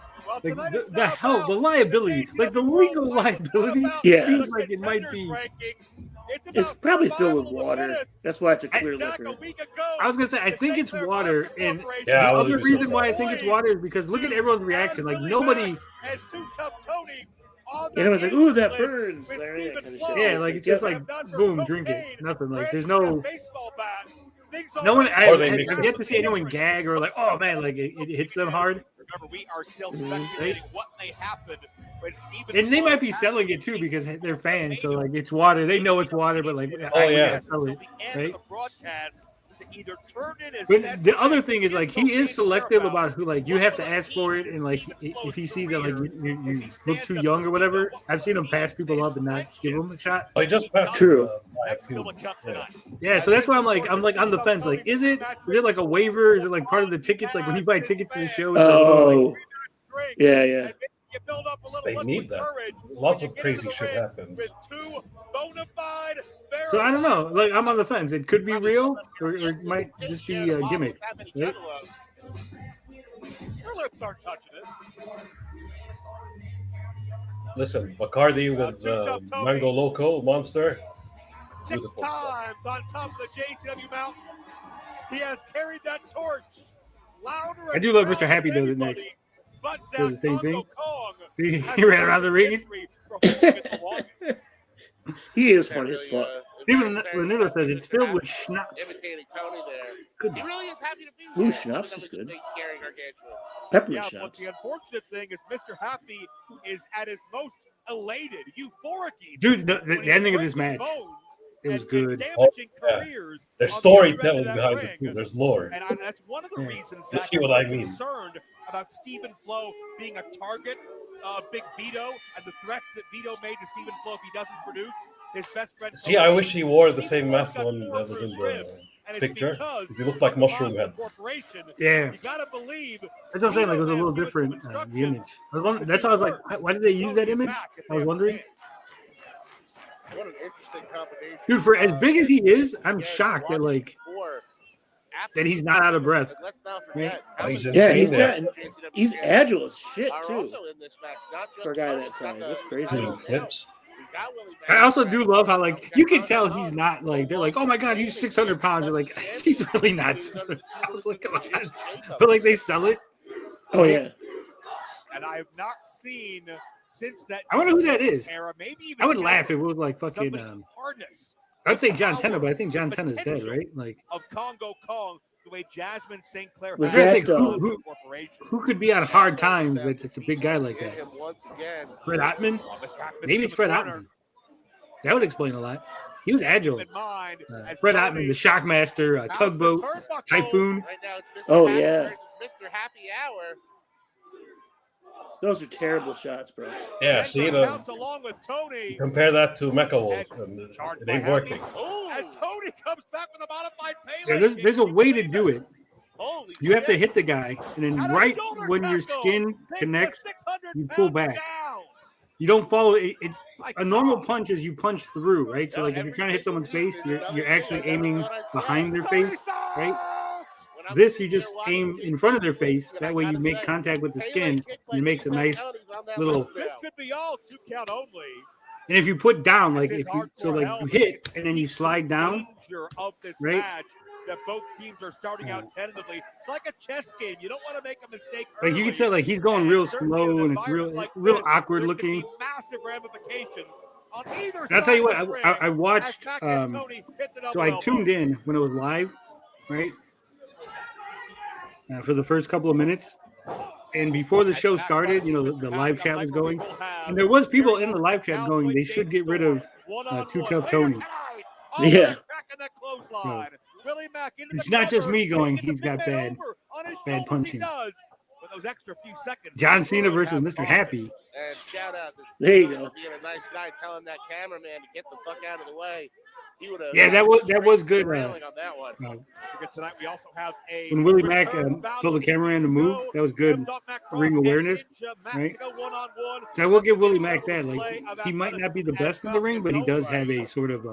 Like the liability, like the legal liability, seems like it might be. It's probably filled with water. That's why it's a clear liquor. I was gonna say I think it's water, and the other reason why I think it's water is because look at everyone's reaction. Like nobody. Everyone's like, "Ooh, that burns!" Yeah, like it's just like boom, drink it. Nothing. Like there's no. No one. I've yet to see anyone gag or like, oh man, like it hits them hard. Remember, we are still speculating what may happen when Stephen. And they might be selling it too because they're fans, so like it's water. They know it's water, but like, sell it, right? But the other thing is like he is selective about who like you have to ask for it, and like if he sees that like you look too young or whatever, I've seen him pass people up and not give them a shot. Oh, he just passed. True. Yeah, so that's why I'm like on the fence. Like, is it like a waiver? Is it like part of the tickets? Like when you buy tickets to the show? Oh, yeah. They need that. Lots of crazy shit happens. So I don't know. Like I'm on the fence. It could be real, or it might just be a gimmick. Right? Your lips aren't touching it. Listen, Bacardi with Mango Loco Monster. 6 times on top of the JCW mountain. He has carried that torch louder. I do love Mr. Happy does it next. Does the same thing. See, he ran around the ring. He is funny as fuck. Steven Lanillo says it's filled with schnapps. He really is happy to be here. Ooh, schnapps is good. Scary gargantuan. Pepper Yeah, but schnapps. the unfortunate thing is Mr. Happy is at his most elated, euphoric. Dude, the ending of this match, it was good. There's storytelling behind it too. There's lore. And that's one of the reasons You see what I mean? Concerned about Stephen Flo being a target of Big Vito and the threats that Vito made to Stephen Flo if he doesn't produce. His best friend. See, I wish he wore the same mask one that was in the picture. Because he looked like Mushroom Head. Yeah. You gotta believe. That's what I'm saying. Like it was a little different, the image. That's why I was like, why did they use that image? I was wondering. What an interesting combination. Dude, for as big as he is, I'm shocked that like that he's not out of breath. Let's not forget. Oh, he's he's agile as shit too. Also in this match, not just For a guy that size, that's crazy. Flips. I also do love how like you can tell he's not like they're like, oh my god, he's 600 pounds. They're like, he's really not 600 pounds. Like, come on. But like they sell it. Oh yeah. And I have not seen since that. I wonder who that is. Era, maybe even I would laugh if it was like fucking. I'd say John Tenna, but I think John Tenna's dead, right? Like of Congo Kong, the way Jasmine St. Clair. Was that, who who could be on hard times, but it's a big guy like that? Fred Ottman? Maybe it's Fred Ottman. That would explain a lot. He was agile. Fred Ottman, the Shockmaster, Tugboat, Typhoon. Right now it's Mr. Oh, Happy yeah. versus Mr. Happy Hour. Those are terrible shots, bro. Yeah, see, compare that to Mecha Wolf. It ain't working. And Tony comes back with a modified Yeah, there's a way to do it. Holy You have to shit. hit the guy, and then And a right shoulder when your tackle skin takes the connects, 600 you pull pounder back. down. You don't follow it. It's My a normal God. punch is you punch through, right? So No, like if you're every trying to hit single someone's week face, there's you're another actually thing I never aiming thought I'd say. behind their Tony face, right? Stark! When I'm This sitting you here just watching aim in front of their JCW, face. and That I way you gotta make say, contact with the Pele skin, kicked and it like makes a 2 nice fatalities on that little. list This now. could be all 2 count only. And if you put down, This like is if you so hardcore like hell, you but I hit can and then you speak to the slide down, danger of this right? match that both teams are starting out tentatively. It's like a chess game. You don't want to make a mistake Like early. you can tell, like he's going And real certainly in an slow and it's environment real, like real this, awkward there could looking. be massive ramifications on either And side I'll tell you of what, this ring. I watched. As Mac and Tony hit the So double I elbow. tuned in when it was live, right? For the first couple of minutes, and before the show started, you know, the live chat was going, and there was people in the live chat going, they should get rid of Too Tough Tony. Yeah. So it's not just me going, he's got bad punching. Those extra few seconds. John Cena versus Mr. Happy. And shout out to There you for go. being a nice guy, telling that cameraman to get the fuck out of the way. He would have. Yeah, that was good. Railing on that one. Tonight we also have a When Willie Mack return told the cameraman to move, that was battle. good Doc Mac ring Cross awareness, and Mac right? to go one-on-one. So I will give Willie Mack that. Like he might not be the best in the ring, but he does have a sort of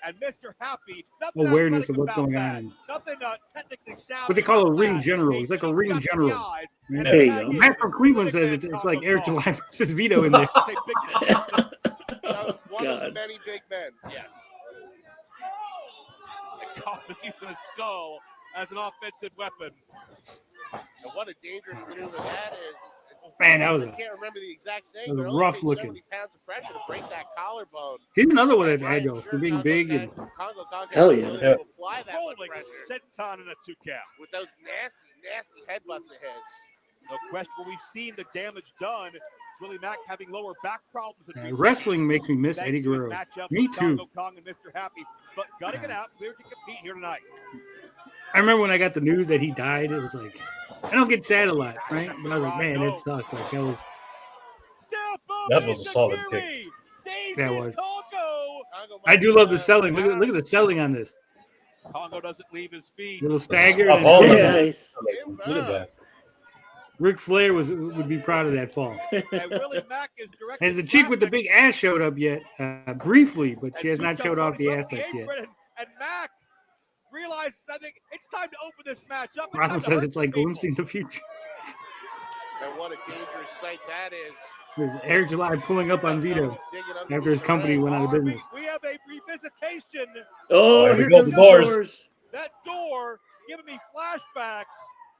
And Mr. Happy, nothing awareness of athletic what's about going that. on. Nothing technically savvy What they call a about ring that. general. He's like a ring cheap shot to general. the eyes Right? and There you tag go. in Matt from Cleveland with a says big it's man like Eric Congo July versus Vito in there. Cross. Say big man. One of the God. many big men. Yes. And God is using a skull as an offensive weapon. And what a dangerous maneuver that is. Man, that was I can't remember the exact saying, that was but it only rough takes looking. so many pounds of pressure to break that collarbone. He's another one that's Ryan agile for Sure being Congo big Con- and Congo Congo Hell was yeah. able Yeah. to apply that much Rolling pressure senton in a 2 count. with those nasty headbutts of his. No question. When we've seen the damage done, Willie Mack having lower back problems. in recent wrestling weeks. makes me miss Thanks Eddie to his Guerrero. matchup Me with too. Congo Kong and Mr. Happy, but gutting it out, clear to compete here tonight. I remember when I got the news that he died, it was like I don't get sad a lot, right? But I was like, man, it sucked. Like that was That was a solid kick. that was. Congo. Congo I might do be, love the selling. Look at the selling on this. Congo doesn't leave his feet. Little stagger. Stop And all of Yeah, that. nice. Look at that. Ric Flair would be proud of that fall. And Willie Mack is directing Has the chick with the traffic. big ass showed up yet? Briefly, but she has And not Two showed Tough off the Tony's ass on yet. apron, And Mack realizes, I think, it's time to open this match up. It's Roswell time to says hurt it's some like people. glimpsing the future. And what a dangerous sight that is. There's Eric July pulling up on Vito Digging after his underneath the company ring. went out of business. We have a revisitation. Oh, There we here go, comes the the doors. doors. That door giving me flashbacks.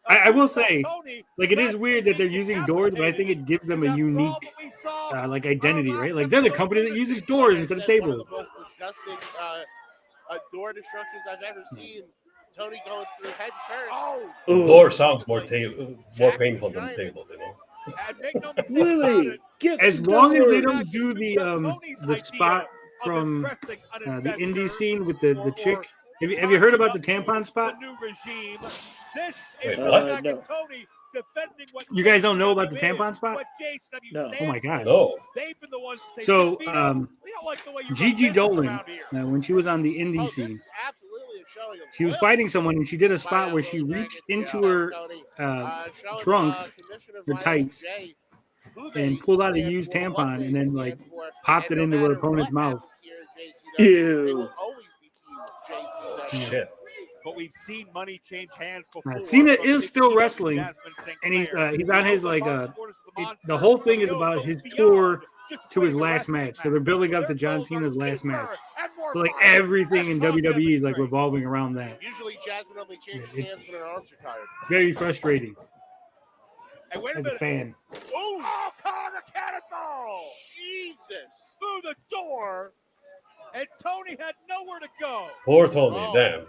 I will of say, Tony like it is Mack weird that they're being using doors, but I think it gives them a unique like identity, right? Like they're the company that uses doors instead of One of tables. the most disgusting door destructions I've ever seen. Tony going through head first. Oh, The Ooh. door sounds more painful than the table, you know. and make no mistake about Willie, it. get As the long as they doors. don't do the spot from the indie scene with the chick. Have you heard about the tampon spot? The new regime. This is Wait, Willie what? Mack No. and Tony defending what You guys don't know about the JCW tampon is, spot? what JCW No. stands Oh my god! for. No. They've been the ones to say, So, "Vito, we don't like the way you run Gigi business Dolan, around here." when she was on the indie This scene, is absolutely a showing of she was will fighting someone and she did a by, spot where she Willie reached Mack and into her Tony. Showing, trunks, Commissioner her Violet tights, J, who they and pulled out a stand used for, what tampon they and then stand like for, popped and it into no her matter opponent's what mouth. happens here at JCW, they Ew. will always be team JCW. Shit. But we've seen money change hands before. Cena from is Big still Vito to wrestling, Jasmine St. and he's Clair. on his The like March Orders of the the Monster whole thing is Show about goes his beyond tour just to his winning a last wrestling match. So they're building up Their to John goals are Cena's last deeper match. and more So like violent. everything in That's WWE is like demonstrates. revolving around that. Usually Jasmine only changes It's- hands when her arms are tired. Very frustrating And wait a as a minute. fan. Oh, Conor cannonball Jesus. through the door, and Tony had nowhere to go. Poor Tony, Oh. damn.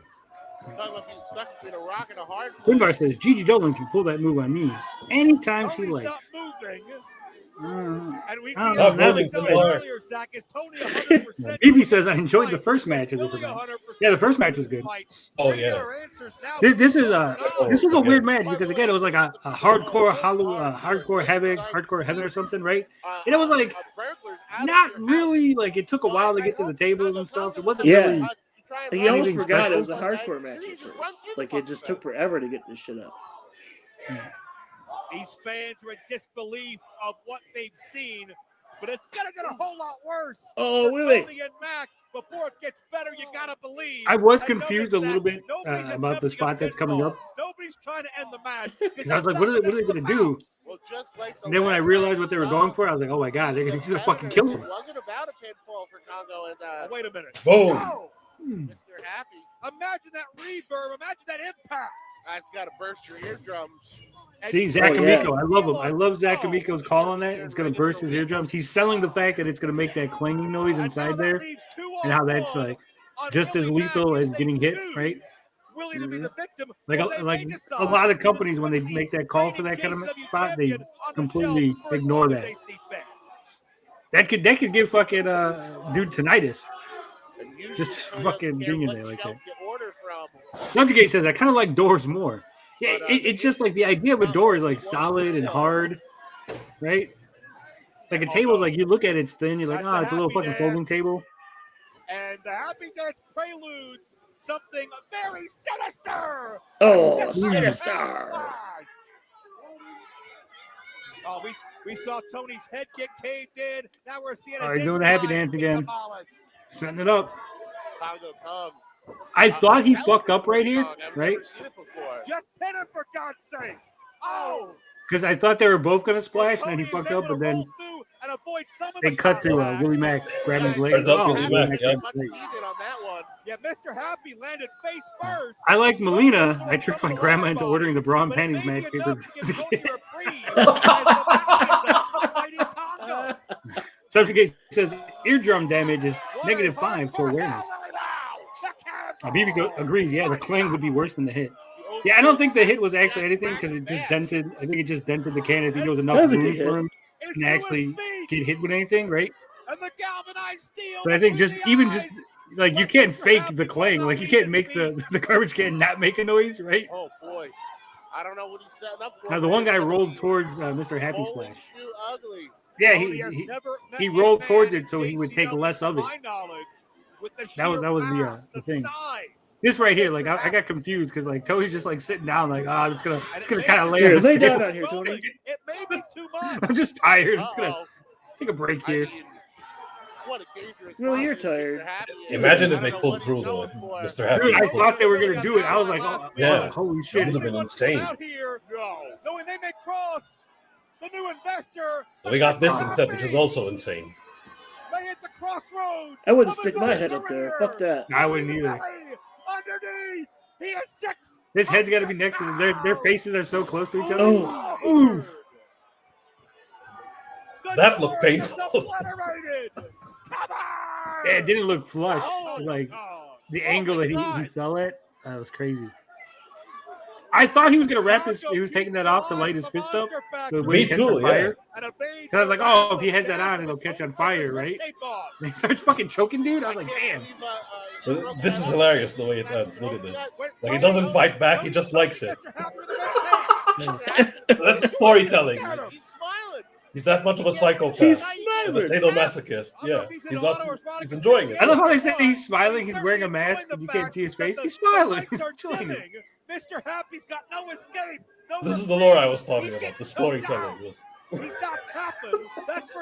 Talking about being stuck between a rock and a hard Winbar place. says Gigi Dolan can pull that move on me anytime she Tony's likes. not moving. Uh, And we Oh, Stop no, running, said Kumar. earlier, Zach, is Tony 100% BB says I enjoyed the first match of this Willie event. 100% Yeah, the first match was good. fight. Oh, We're gonna get yeah. our answers now. This is Oh, this was a okay. weird match because again it was like a hardcore hardcore heaven or something, right? And it was like burglar's out of not your house. really like it took a while to get to the tables and stuff. It wasn't Yeah. really try and Like, you run almost Anything forgot it was a special? hardcore match He at just first. runs through the Like, it fucking just took fence. forever to get this shit up. These fans are in disbelief of what they've seen, but it's gonna get a whole lot worse. Oh, for wait. Tony and Mac. Before it gets better, you gotta believe. I was And confused notice a little that bit nobody's about the attempting a spot that's coming pinfall. up. Nobody's trying to end the match. Because I was like, what are they going to do? Well, just like the And then when I last realized time what they we were saw going for, I was like, oh my God, they're going to fucking kill him. It wasn't about a pinfall for Congo and Oh, wait a minute. Boom. Oh, Mr. Happy. imagine that reverb. Imagine that impact. That's got to burst your eardrums. And See, Zach Oh, yeah. Amico, I love him. I love Zach Amico's call on that. It's going to burst his eardrums. He's selling the fact that it's going to make that clanging noise inside there, and how that's like just as lethal as getting hit, right? Willing to be the victim. Like a lot of companies, when they make that call for that kind of spot, they completely ignore that. That could give fucking dude tinnitus. Just fucking being in there like that. Subjugate says I kind of like doors more. Yeah, it's just like the idea of a door is like solid and hard, right? Like a table's like you look at it, it's thin. You're like, oh, it's a little fucking folding table. And the Happy Dance preludes something very sinister. Oh, sinister. Oh, we saw Tony's head get caved in. Now we're seeing All his right, doing the Happy insides Dance get again. demolished. Setting it up. Congo Kong. I thought he fucked up right here, right? Just pin him for God's sakes. Oh. Because I thought they were both going to splash, and then he fucked up, but then they cut to Willie Mack grabbing Blade. Turns out Willie Mack, yeah. Yeah, Mr. Happy landed face first. I like Melina. I tricked my grandma into ordering the bra and panties match paper. Subjugate says eardrum damage is -5 to awareness. BB agrees. Yeah, the clang would be worse than the hit. Yeah, I don't think the hit was actually anything because it just dented. I think it just dented the can. I think there was enough room for him to actually get hit with anything, right? But I think just like you can't fake the clang. Like you can't make the garbage can not make a noise, right? Oh boy, I don't know what he's setting up for. Now the one guy rolled towards Mr. Happy Holy Splash. shoot, ugly. Yeah, he rolled towards it so he would take less of it. That was the thing. This right here, like I got confused because like Tony's just like sitting down, like it's gonna kind of lay on Here, this lay table. down on here, Tony. It may be too much. I'm just tired. I'm just gonna take a break here. What a dangerous Well, you're prospect, Mr. tired. Happy. Imagine I if they don't know pulled what through he's though, going for. Mr. Happy. Dude, I thought they were gonna do it. I was like, Yeah. holy shit! Would have been insane. Out here, knowing they may cross the new investor. We got this instead, which is also insane. They hit the crossroads. I wouldn't stick my head up there. Fuck that. I wouldn't either. Underneath, he is 6. His head's got to be next to them. Their faces are so close to each other. Oh. Ooh. That looked painful. Yeah, it didn't look flush. Like the angle that he fell at, that was crazy. I thought he was gonna wrap he was taking that off to light his fist up. So when Me he catch too, on fire. Yeah. Because I was like, oh, if he has that on, it'll catch on fire, right? And he starts fucking choking, dude. I was like, damn. This is hilarious the way it ends. Look at this. Like he doesn't fight back, he just likes it. That's storytelling. He's smiling. He's that much of a psychopath. He's A smiling. sadomasochist. Yeah. He's enjoying it. I love how they say he's smiling. He's wearing a mask and you can't see his face. He's smiling. He's enjoying it. Mr. Happy's got no escape. No This is the lore I was talking about, the storytelling. He's not tapping.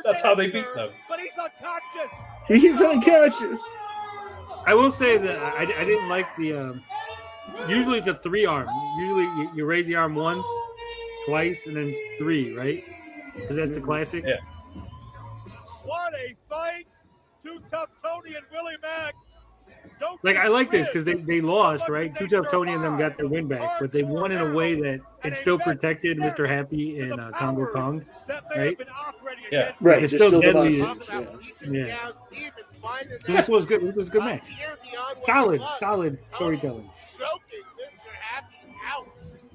That's how they beat them. But he's unconscious. He's unconscious. I will say that I didn't like the. Usually it's a 3-arm. Usually you raise the arm once, twice, and then it's 3, right? Because that's the classic. Yeah. What a fight! Too Tough Tony and Willie Mack. Like I like this because they lost, right? Too Tough Tony and them got their win back, but they won in a way that it still protected Mr. Happy and Congo Kong, right? Yeah. Right. It's They're still still the deadly. monsters, Yeah. This was good. It was a good match. Solid storytelling. Choking Mr. Happy out.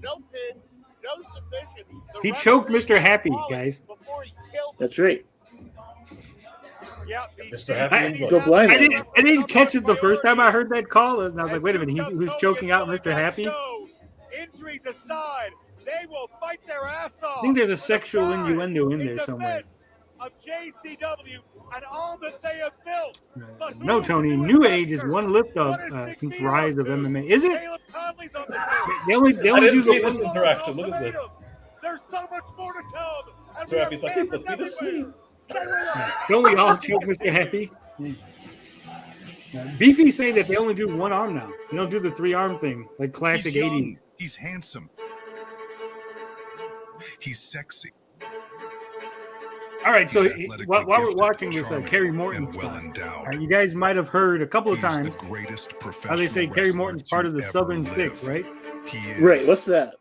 No pin, no submission. He choked Mr. Happy, guys. That's right. Mr. Happy. Go blind. I didn't catch it the first time I heard that call, and I was like, wait a minute, he was choking out Mr. Happy. Injuries aside, they will fight their ass off. I think there's a sexual innuendo in there somewhere. Of JCW and all that they have built. But who No, is the Tony. new New Age is investor? one lift up What is Big since Vito rise up of to? MMA. Is it? Caleb Conley's on the stage. They only I do didn't see the this one. interaction. Look at this. There's so much more to come. And So we happy. have He's like, cameras "Feed us everywhere. Stay with us. Don't we all choke Mr. Happy? Beefy saying that they only do one arm now. They don't do the 3-arm thing like classic He's young. 80s. He's handsome. He's sexy. All right, so He's athletically while we're gifted, watching this charming, Kerry Morton and well spot, endowed. you guys might have heard a couple of He's times the greatest how professional they say Kerry wrestler Morton's part of the to Southern ever Six, live. right? He is. Right. What's that?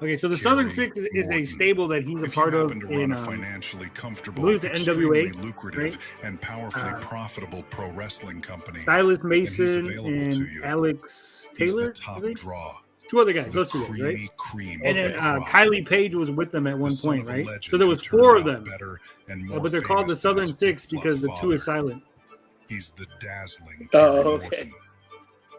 Okay, so the Southern Kerry Six is a Morton. stable that he's a If part you of happen to run in a financially comfortable, believe it's extremely NWA, lucrative, right? and powerfully profitable pro wrestling company, Silas then he's Mason available and to you. Alex He's Taylor. the top I think? draw, 2 other guys, the those 2 guys, right? creamy cream And of then the crop. Kylie Page was with them at The one son point, of a right? legend So there who was turned 4 of out them, better and more but they're called the famous than his Southern Six flip-flop because the 2 is father. silent. He's the dazzling Oh, Kerry okay. Morton.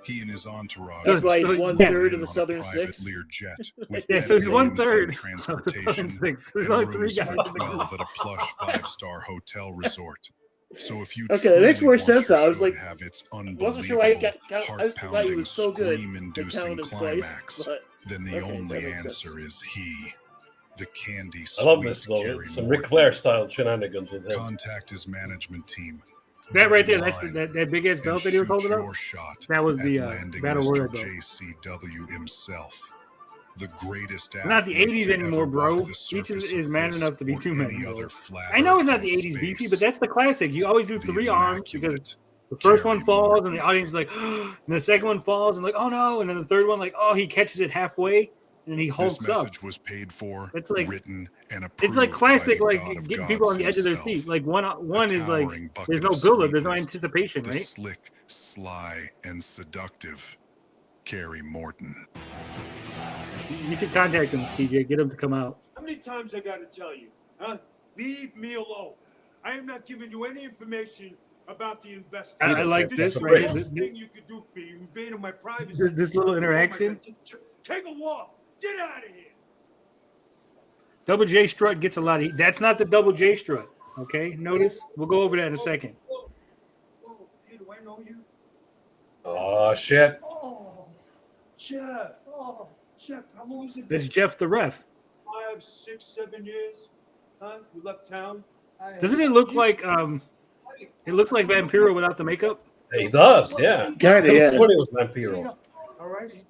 He and his entourage That's why he's So- 1/3 of on the a Southern private Six. Lear jet with Yeah, so he's Bentley 1/3 limousine of the Southern transportation Six. There's and only 3 rooms guys for in the group. 12 at a plush 5-star hotel resort. So if you Okay, that makes truly more want sense your now. I was show like, to have its wasn't sure why he unbelievable, got. I just thought he heart-pounding, was so good. They scream-inducing counted twice, climax, but then the okay, only that makes answer sense. is he, the candy I love sweet this though. Kerry Some Morton. Ric Flair style shenanigans with him. Contact his management team. That right Get in there, that's line that big ass and belt that he was shoot holding up. your shot That was at the landing Battle Mr. Royal belt. JCW himself, the greatest Not the athlete 80s to anymore, ever bro. walk the Each surface is of man this enough to be or 2 men. any Bro. other flat I know it's earth not the in 80s beefy, space. but that's the classic. You always do The 3 arms because immaculate the first one Kerry falls and Morton. the audience is like, and the second one falls and like, oh no, and then the third one like, oh, he catches it halfway and then he This hulks up. message was paid for, It's like written, and approved it's like by classic, the like God of getting gods people on the edge of their himself. seat. Like one A is like towering bucket there's no of build up, there's no sweetness, anticipation, the right? slick, sly, and seductive Kerry Morton. You should contact him, TJ. Get him to come out. How many times I gotta tell you? Huh? Leave me alone. I am not giving you any information about the investor. I like This is this the right worst here. thing you could do for me. You invaded my privacy. This little Oh my interaction. God. Take a walk. Get out of here. Double J strut gets a lot of heat. That's not the double J strut. Okay, notice. We'll go over that in a second. Oh, hey, do I know you? Oh shit! Oh, Jeff. Oh, Jeff, how long has it This is been? Jeff the ref. 5, 6, 7 years? Huh? You left town? Doesn't it look like it looks like Vampiro without the makeup? He does, yeah. Kinda, yeah. When he was Vampiro. All right.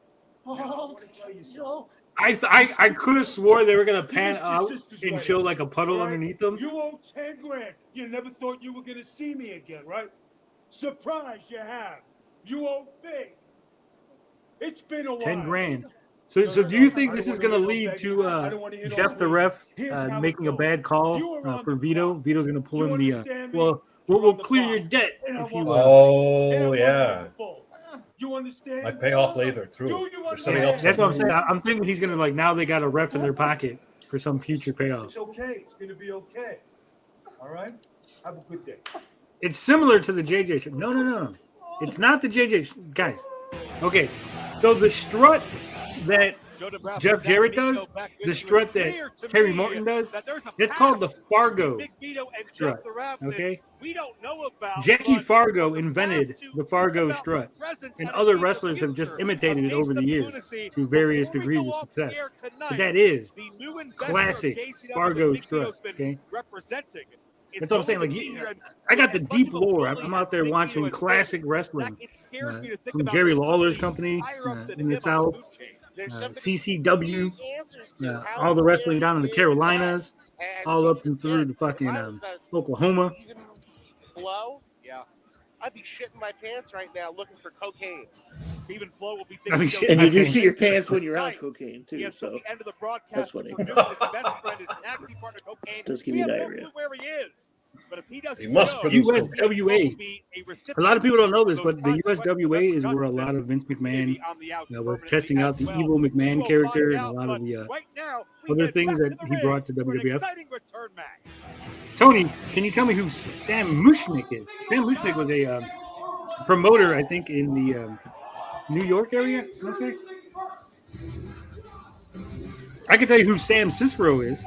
I want to tell you something. I could have swore they were gonna You pan missed your out sister's and wedding, show like a puddle all right? underneath them. You owe 10 grand. You never thought you were gonna see me again, right? Surprise, you have. You owe big. It's been a while. 10 grand. So do you think this is gonna lead to Jeff the ref making a bad call for Vito? Vito's gonna pull him the we'll clear your debt if you Oh yeah. You understand? Might pay off later through. They're setting up That's what I'm something. saying. I'm thinking he's gonna like now they got a ref in their pocket for some future payoff. It's okay. It's gonna be okay. All right? Have a good day. It's similar to the JJ show. No. It's not the JJ guys. Okay. So the strut that Jeff Jarrett does, the strut that Kerry Morton does, it's called the Fargo strut. Okay? We don't know about Jackie Fargo invented the Fargo strut, and other wrestlers have just imitated it over the years to various degrees of success. But that is classic Fargo strut. Okay? That's what I'm saying. Like, I got the deep lore. I'm out there watching classic wrestling from Jerry Lawler's company in the South, CCW, all the wrestling down in the Carolinas, all up and through the fucking Oklahoma. Flow? Yeah. I'd be shitting my pants right now looking for cocaine. Stephen Flo will be I mean, thinking shit, And you do Okay. shit your pants when you're on cocaine too. Yes, So the end of the broadcast. that's funny. His best friend is tag team partner cocaine. Does give We you have no diarrhea. clue where he is. But if he doesn't He must show, produce USWA. A lot of people don't know this, but the USWA is where a lot of Vince McMahon was testing out the evil McMahon character and a lot of the other things that he brought to WWF. Tony, can you tell me who Sam Mushnick is? Sam Mushnick was a promoter, I think, in the New York area. I can tell you who Sam Cicero is.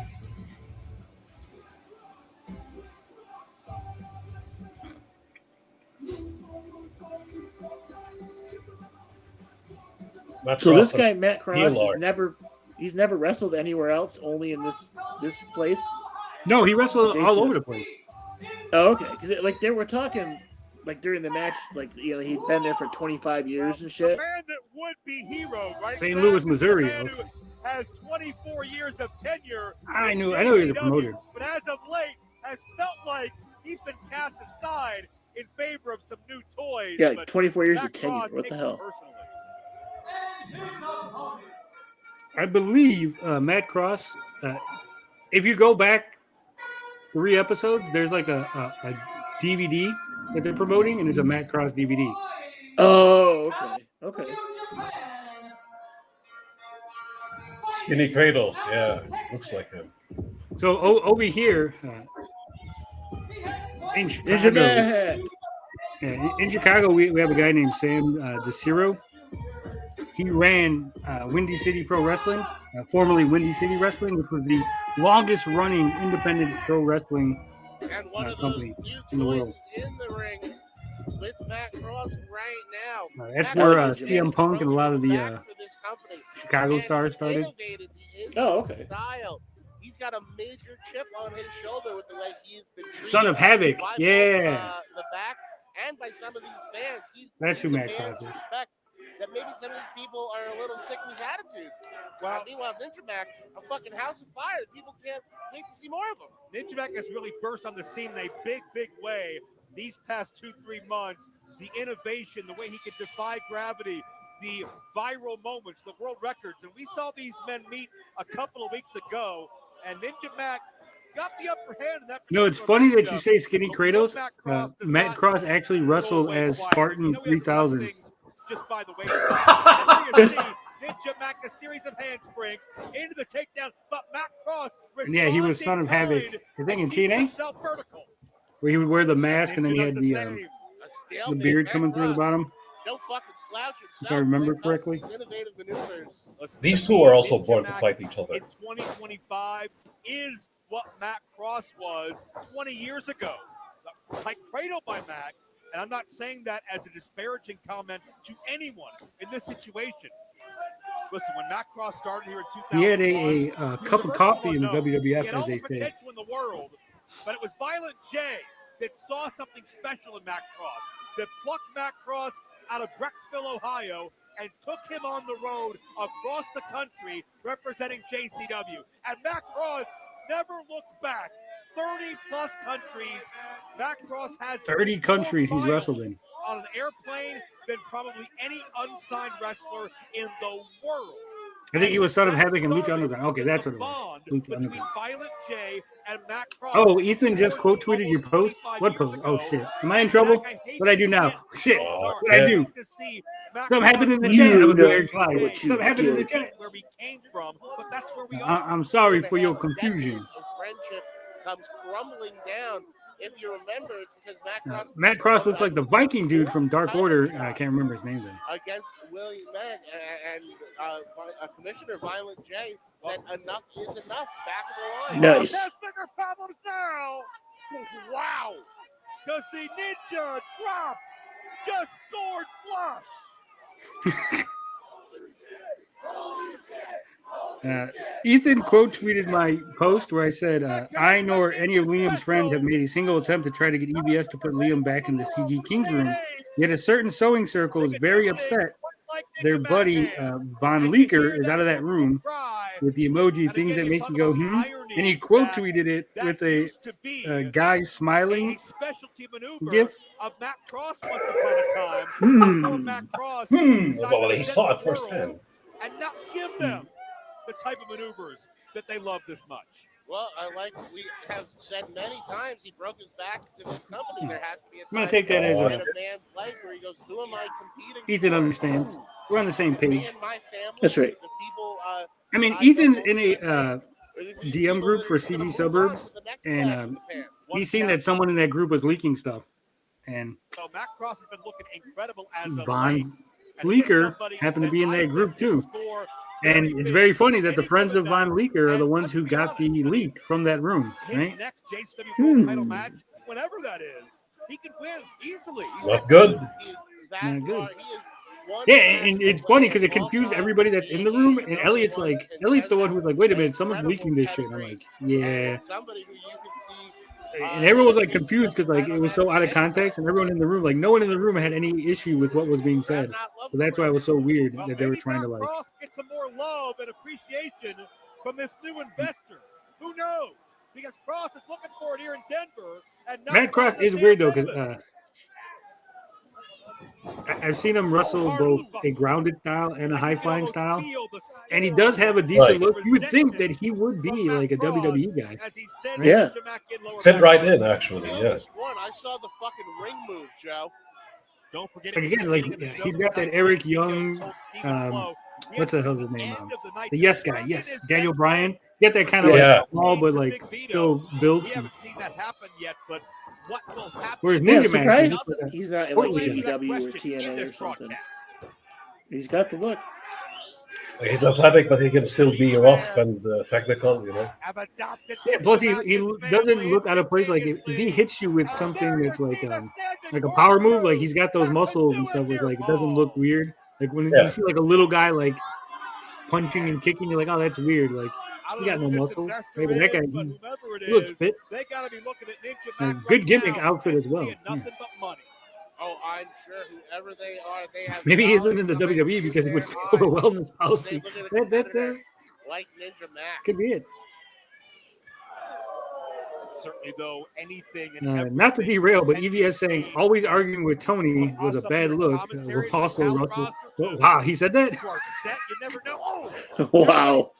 Matt So Cross this guy Matt Cross heel is he's never wrestled anywhere else, only in this place. No, he wrestled all JCW. over the place. Oh, okay, because like they were talking like during the match, like he'd been there for 25 years and The shit. man that would be hero, right? St. Zach? Louis, This is Missouri. the man who has 24 years of tenure. I in know he was a JCW, promoter. But as of late, has felt like he's been cast aside in favor of some new toys. Yeah, like but 24 years Matt of tenure. Cross What the takes it hell? personally. I believe Matt Cross. If you go back 3 episodes, there's like a DVD that they're promoting, and it's a Matt Cross DVD. Oh, okay. Skinny Kratos, yeah, looks like him. So over here in Chicago, in Chicago, we have a guy named Sam DeCiro. He ran Windy City Pro Wrestling, formerly Windy City Wrestling, which was the longest running independent pro wrestling And one of company those new in the world. toys in the ring with Matt Cross right now. That's Matt where Cross CM Punk and a lot of the back for this company Chicago and stars started. innovated the indie style. He's got a major chip on his shoulder with the way he's been treated Son of Havoc, by yeah. both, the back and by some of these fans. That's who Matt demands Cross is. respect. That maybe some of these people are a little sick of his attitude. Well, meanwhile, Ninja Mac, a fucking house of fire. People can't wait to see more of him. Ninja Mac has really burst on the scene in a big, big way these past 2-3 months. The innovation, the way he could defy gravity, the viral moments, the world records. And we saw these men meet a couple of weeks ago, and Ninja Mac got the upper hand in that. No, it's funny that you say Skinny Kratos. Matt Cross actually wrestled as Spartan 3000. Just by the way, you see Ninja Mac a series of handsprings into the takedown, but Matt Cross And yeah, he was Son of Havoc, I think in TNA, where he would wear the mask and then he had the beard coming through the bottom. No fucking slouch himself. If I remember correctly. These innovative maneuvers. These two are also born to fight each other. In 2025 is what Matt Cross was 20 years ago. Like cradled by Mac. And I'm not saying that as a disparaging comment to anyone in this situation. Listen, when Matt Cross started here in 2001, he had a cup of coffee in the WWF, as they say. Potential in the world, but it was Violent J that saw something special in Matt Cross, that plucked Matt Cross out of Brecksville, Ohio, and took him on the road across the country representing JCW. And Matt Cross never looked back. 30-plus countries. Matt Cross has 30 countries he's wrestled in. On an airplane than probably any unsigned wrestler in the world. I think he was Son of Havoc and Lucha Underground. Okay, that's what it was. Lucha Underground. Violent J and Matt Cross. Oh, Ethan just quote tweeted your post. What post? Oh shit! Am I in trouble? What I do now? Shit! What I do? Something happened in the chat. I was doing live. Something happened in the chat. Where we came from, but that's where we are. I'm sorry for your confusion. Friendship comes crumbling down. If you remember, it's because Matt Cross looks like the Viking dude from Dark Order. I can't remember his name then. Against Willie Mack and Commissioner Violent J said enough is enough. Back of the line. Nice. Has bigger problems now. Wow. Because the Ninja Drop just scored flush. Ethan quote tweeted my post where I said, I nor any of Liam's friends have made a single attempt to try to get EBS to put Liam back in the CG Kings room. Yet a certain sewing circle is very upset. Their buddy, Von Leaker, is out of that room with the emoji, things that make you go, And he quote tweeted it with a guy smiling gif. Of Matt Cross once upon a time. Matt Cross Well, he saw it firsthand. And not give them the type of maneuvers that they love this much. Well, like we have said many times, he broke his back to this company. There has to be a time I'm gonna take that as in a man's life where he goes, "Who am I competing?" Ethan understands. We're on the same page. Me and my family, that's right. The people, I mean, Ethan's in a DM group for CD Suburbs, and he's seen that someone in that group was leaking stuff. And so Matt Cross has been looking incredible as a Von Leaker happened to be in that group too. And it's very funny that the friends of Von Leaker are the ones who got the leak from that room, right? His next JCW title match, whenever that is, he can win easily. Not good. He is that good. He is one Yeah, match and it's away funny because it of all confused time everybody from that's in being the room, a and number Elliot's one like, Elliot's the one who's like, wait a minute, someone's incredible leaking this shit. And I'm pedigree, like, yeah. and somebody who you can see. And everyone was like being confused because just like it was so out of context, and everyone in the room, like no one in the room had any issue with what was being said. So that's why it was so weird Well, that they were maybe trying to Matt like. Cross get some more love and appreciation from this new investor. Who knows? Because Cross is looking for it here in Denver, and not Matt Cross from the is weird though damn because Minimum. I've seen him wrestle both a grounded style and a high flying style, and he does have a decent look. You would think that he would be like a WWE guy. Right? Yeah. Fit right in, actually. Yeah. I saw the fucking ring move, Joe. Don't forget Like again, like he's got that Eric Young. What's the hell's his name? The Yes guy. Yes, Daniel Bryan. He got that kind of like small but like still built. We haven't seen that happen yet, but what will happen? Whereas Yeah, Ninja I'm Mac surprised is just like he's not in like portly guy. AEW or TNA or something. He's got the look. He's athletic, but he can still be rough and technical, you know. Yeah, plus he doesn't look out of place. Like if he hits you with something that's like a power move, like he's got those muscles and stuff. With like it doesn't look weird. Like when you see like a little guy like punching and kicking, you're like, oh, that's weird. Like he's got no muscle. Maybe that guy he looks fit. They gotta be looking at Ninja Like, Mac good right gimmick now outfit and as well. seeing nothing but money. Oh, I'm sure whoever they are, they have. Maybe he's in the WWE because he would feel the wellness policy. That Like Ninja Mac. could be it. Certainly, though, anything and Not to derail, but EVS saying always arguing with Tony was a bad look. Also, Russell. Wow, he said that? you are set. You never know. Oh, Wow.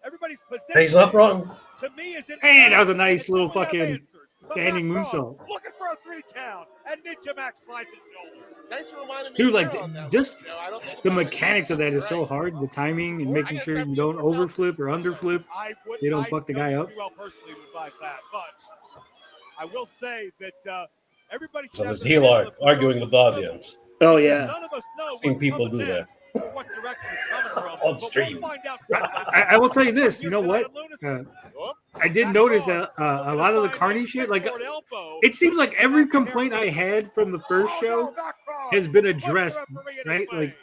everybody's Hey, he's not wrong. To me, is And that was a nice little fucking standing moonsault. Looking for a 3 count, and Ninja Mac slides his shoulder. Thanks for reminding me. Dude, like on that just one, Joe. I don't think the about it. mechanics of that is so hard. The timing and making sure you don't overflip or underflip. So you don't fuck the guy up. Well, personally, to advise that, but I will say that everybody. So there's heel arguing with the audience. Oh yeah. None of us know Seen people do that. what direction it's coming from. On but stream. We'll find out I will tell you this. You know what? I did notice that a lot of the Carney shit, like it seems like every complaint I had from the first show has been addressed, right? Like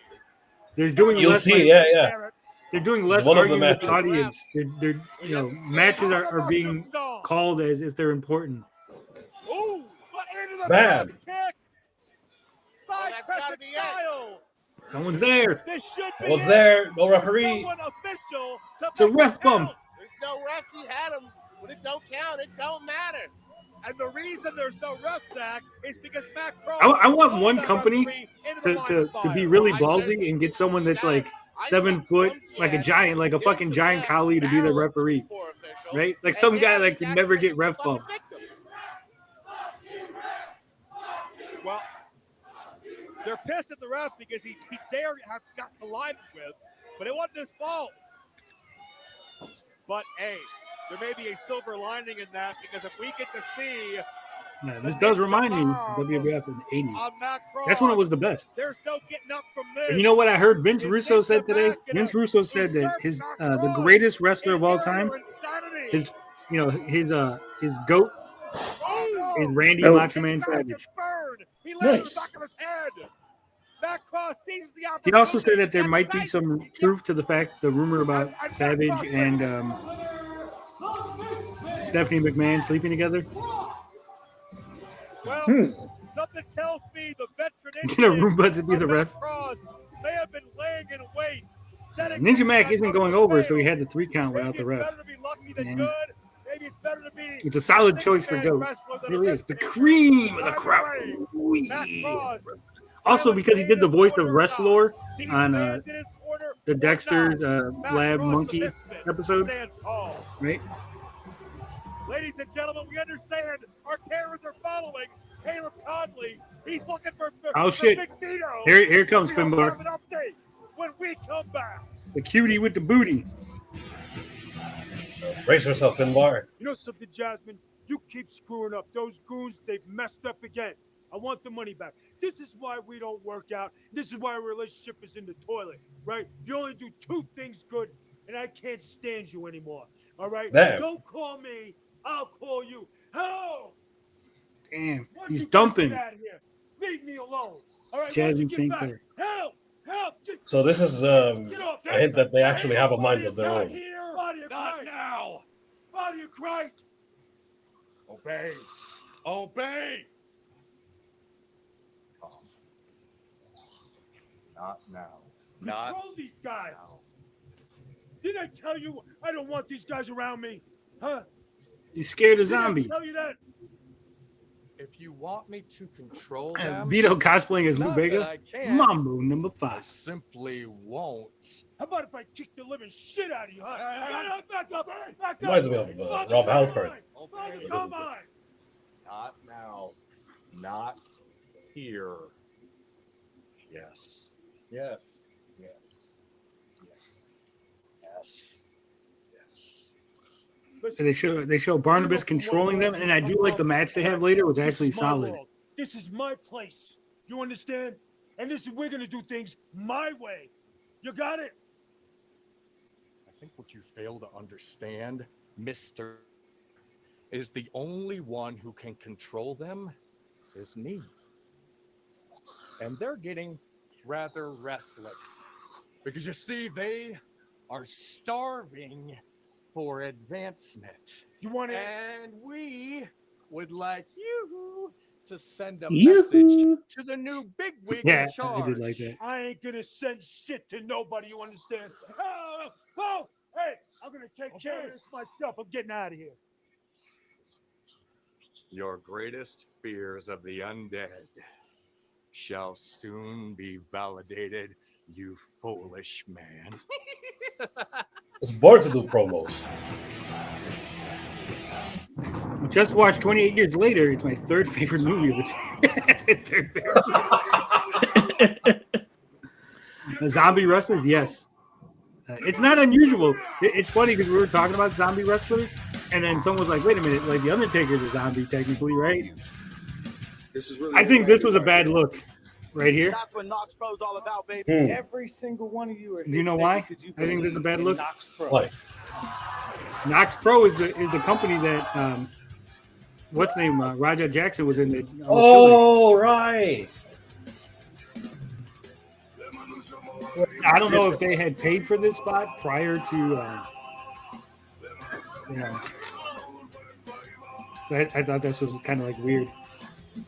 they're doing You'll less. see, like, yeah. They're doing less One of the arguing with the matches. audience. They're matches are being called as if they're important. Ooh, but into the Bad. kick. Side that's press gotta be it. style. No one's there. This should be What's it. there? No There's referee. no one official to It's a make ref it bump. count. There's no ref. He had him. When it don't count, it don't matter. And the reason there's no ref sack is because Matt Cross. I want pulled one that company referee into the line of to be fire. really I ballsy certainly and did get someone see that's that. like I 7 saw foot, clumsy like a ass giant, like a Ninja fucking giant Mac collie to be the barrel referee, for official. right? Like And some guy now that he's can actually never get the ref fucking bumped. victim. Well, they're pissed at the ref because he dared have got collided with, but it wasn't his fault. But hey, there may be a silver lining in that because if we get to see Yeah, this does remind me of WWF in the 80s. on Matt Cross, That's when it was the best. there's no getting up from this. And you know what I heard Vince Is Russo Ninja said today? Mac gonna Vince Russo said that insert his Mac the Cross greatest wrestler of all in time, aerial insanity? his goat Oh, is no. Randy Oh. Macho Man Back and Savage. burn. He landed on Nice. the back of his head. Matt Cross seizes the He opportunity. also said that there might be some truth to the rumor about Savage and Stephanie McMahon sleeping together. Well, something tells me the veteran Get a Roomba to be the of ref. Matt Cross may have been laying in wait. setting Ninja up Mac back isn't up going the over, so field. he had the 3 count without Maybe the it's ref. better to be lucky than And good. Maybe it's better to be it's a solid a choice for big GOAT. wrestler than It a really is. The wrestler. cream of the Either crowd. way, Wee. Matt Cross, Also, because he did the voice of Corner Wrestlor these on fans in his corner the or Dexter's not, Matt Lab Cross, the Monkey misfit, episode, stands tall. right? Ladies and gentlemen, we understand our cameras are following Caleb Conley. He's looking for Oh, shit. Big Vito. Here comes We'll Finbar. have an update when we come back. The cutie with the booty. Brace yourself, Finbar. You know something, Jasmine? You keep screwing up. Those goons, they've messed up again. I want the money back. This is why we don't work out. This is why our relationship is in the toilet, right? You only do 2 things good, and I can't stand you anymore, all right? Damn. Don't call me. I'll call you. Hello! Damn, Why don't he's you just dumping. Get out of here. Leave me alone. All right, Jazzy once you get St. back, Clair. help! So this is a hint that they actually have a mind of their own. Body of Not Christ! now. Body of Christ! Obey. Obey. Not now. Control these guys! Didn't I tell you I don't want these guys around me? Huh? He's scared of Didn't zombies. I tell you that? If you want me to control them, Vito cosplaying as Lou not that Bega. I can't, Mambo number I 5. simply won't. How about if I kick the living shit out of you, huh? Back up! Back up! Reminds me of Rob Halford. Come on! Not now. Not here. Yes. Yes. Yes. Yes. Yes. Yes. And they show Barnabas controlling them, and I do like the match they have later was actually This is my solid. world. This is my place. You understand? And this is we're gonna do things my way. You got it? I think what you fail to understand, Mister, is the only one who can control them is me. And they're getting rather restless. Because you see, they are starving for advancement. You want it? And we would like you to send a Yoo-hoo. message to the new bigwig Yeah, in charge. I did like that. I ain't gonna send shit to nobody, you understand? Oh, hey, I'm gonna take care of this myself. I'm getting out of here. Your greatest fears of the undead shall soon be validated, you foolish man. I was bored to do promos. Just watched 28 years later. It's my third favorite movie of this. That's it, third favorite. Zombie wrestlers, yes. It's not unusual. It's funny because we were talking about zombie wrestlers, and then someone was like, "Wait a minute, like the Undertaker's a zombie technically, right?" This is really I think this was a bad look right here. That's what Knox Pro's all about, baby. Every single one of you are. Do you know why? I think this is a bad look. Knox Pro. Why? Knox Pro is the company that what's the name? Raja Jackson was in it. Oh, right. I don't know if they had paid for this spot prior to, I thought this was kind of like weird,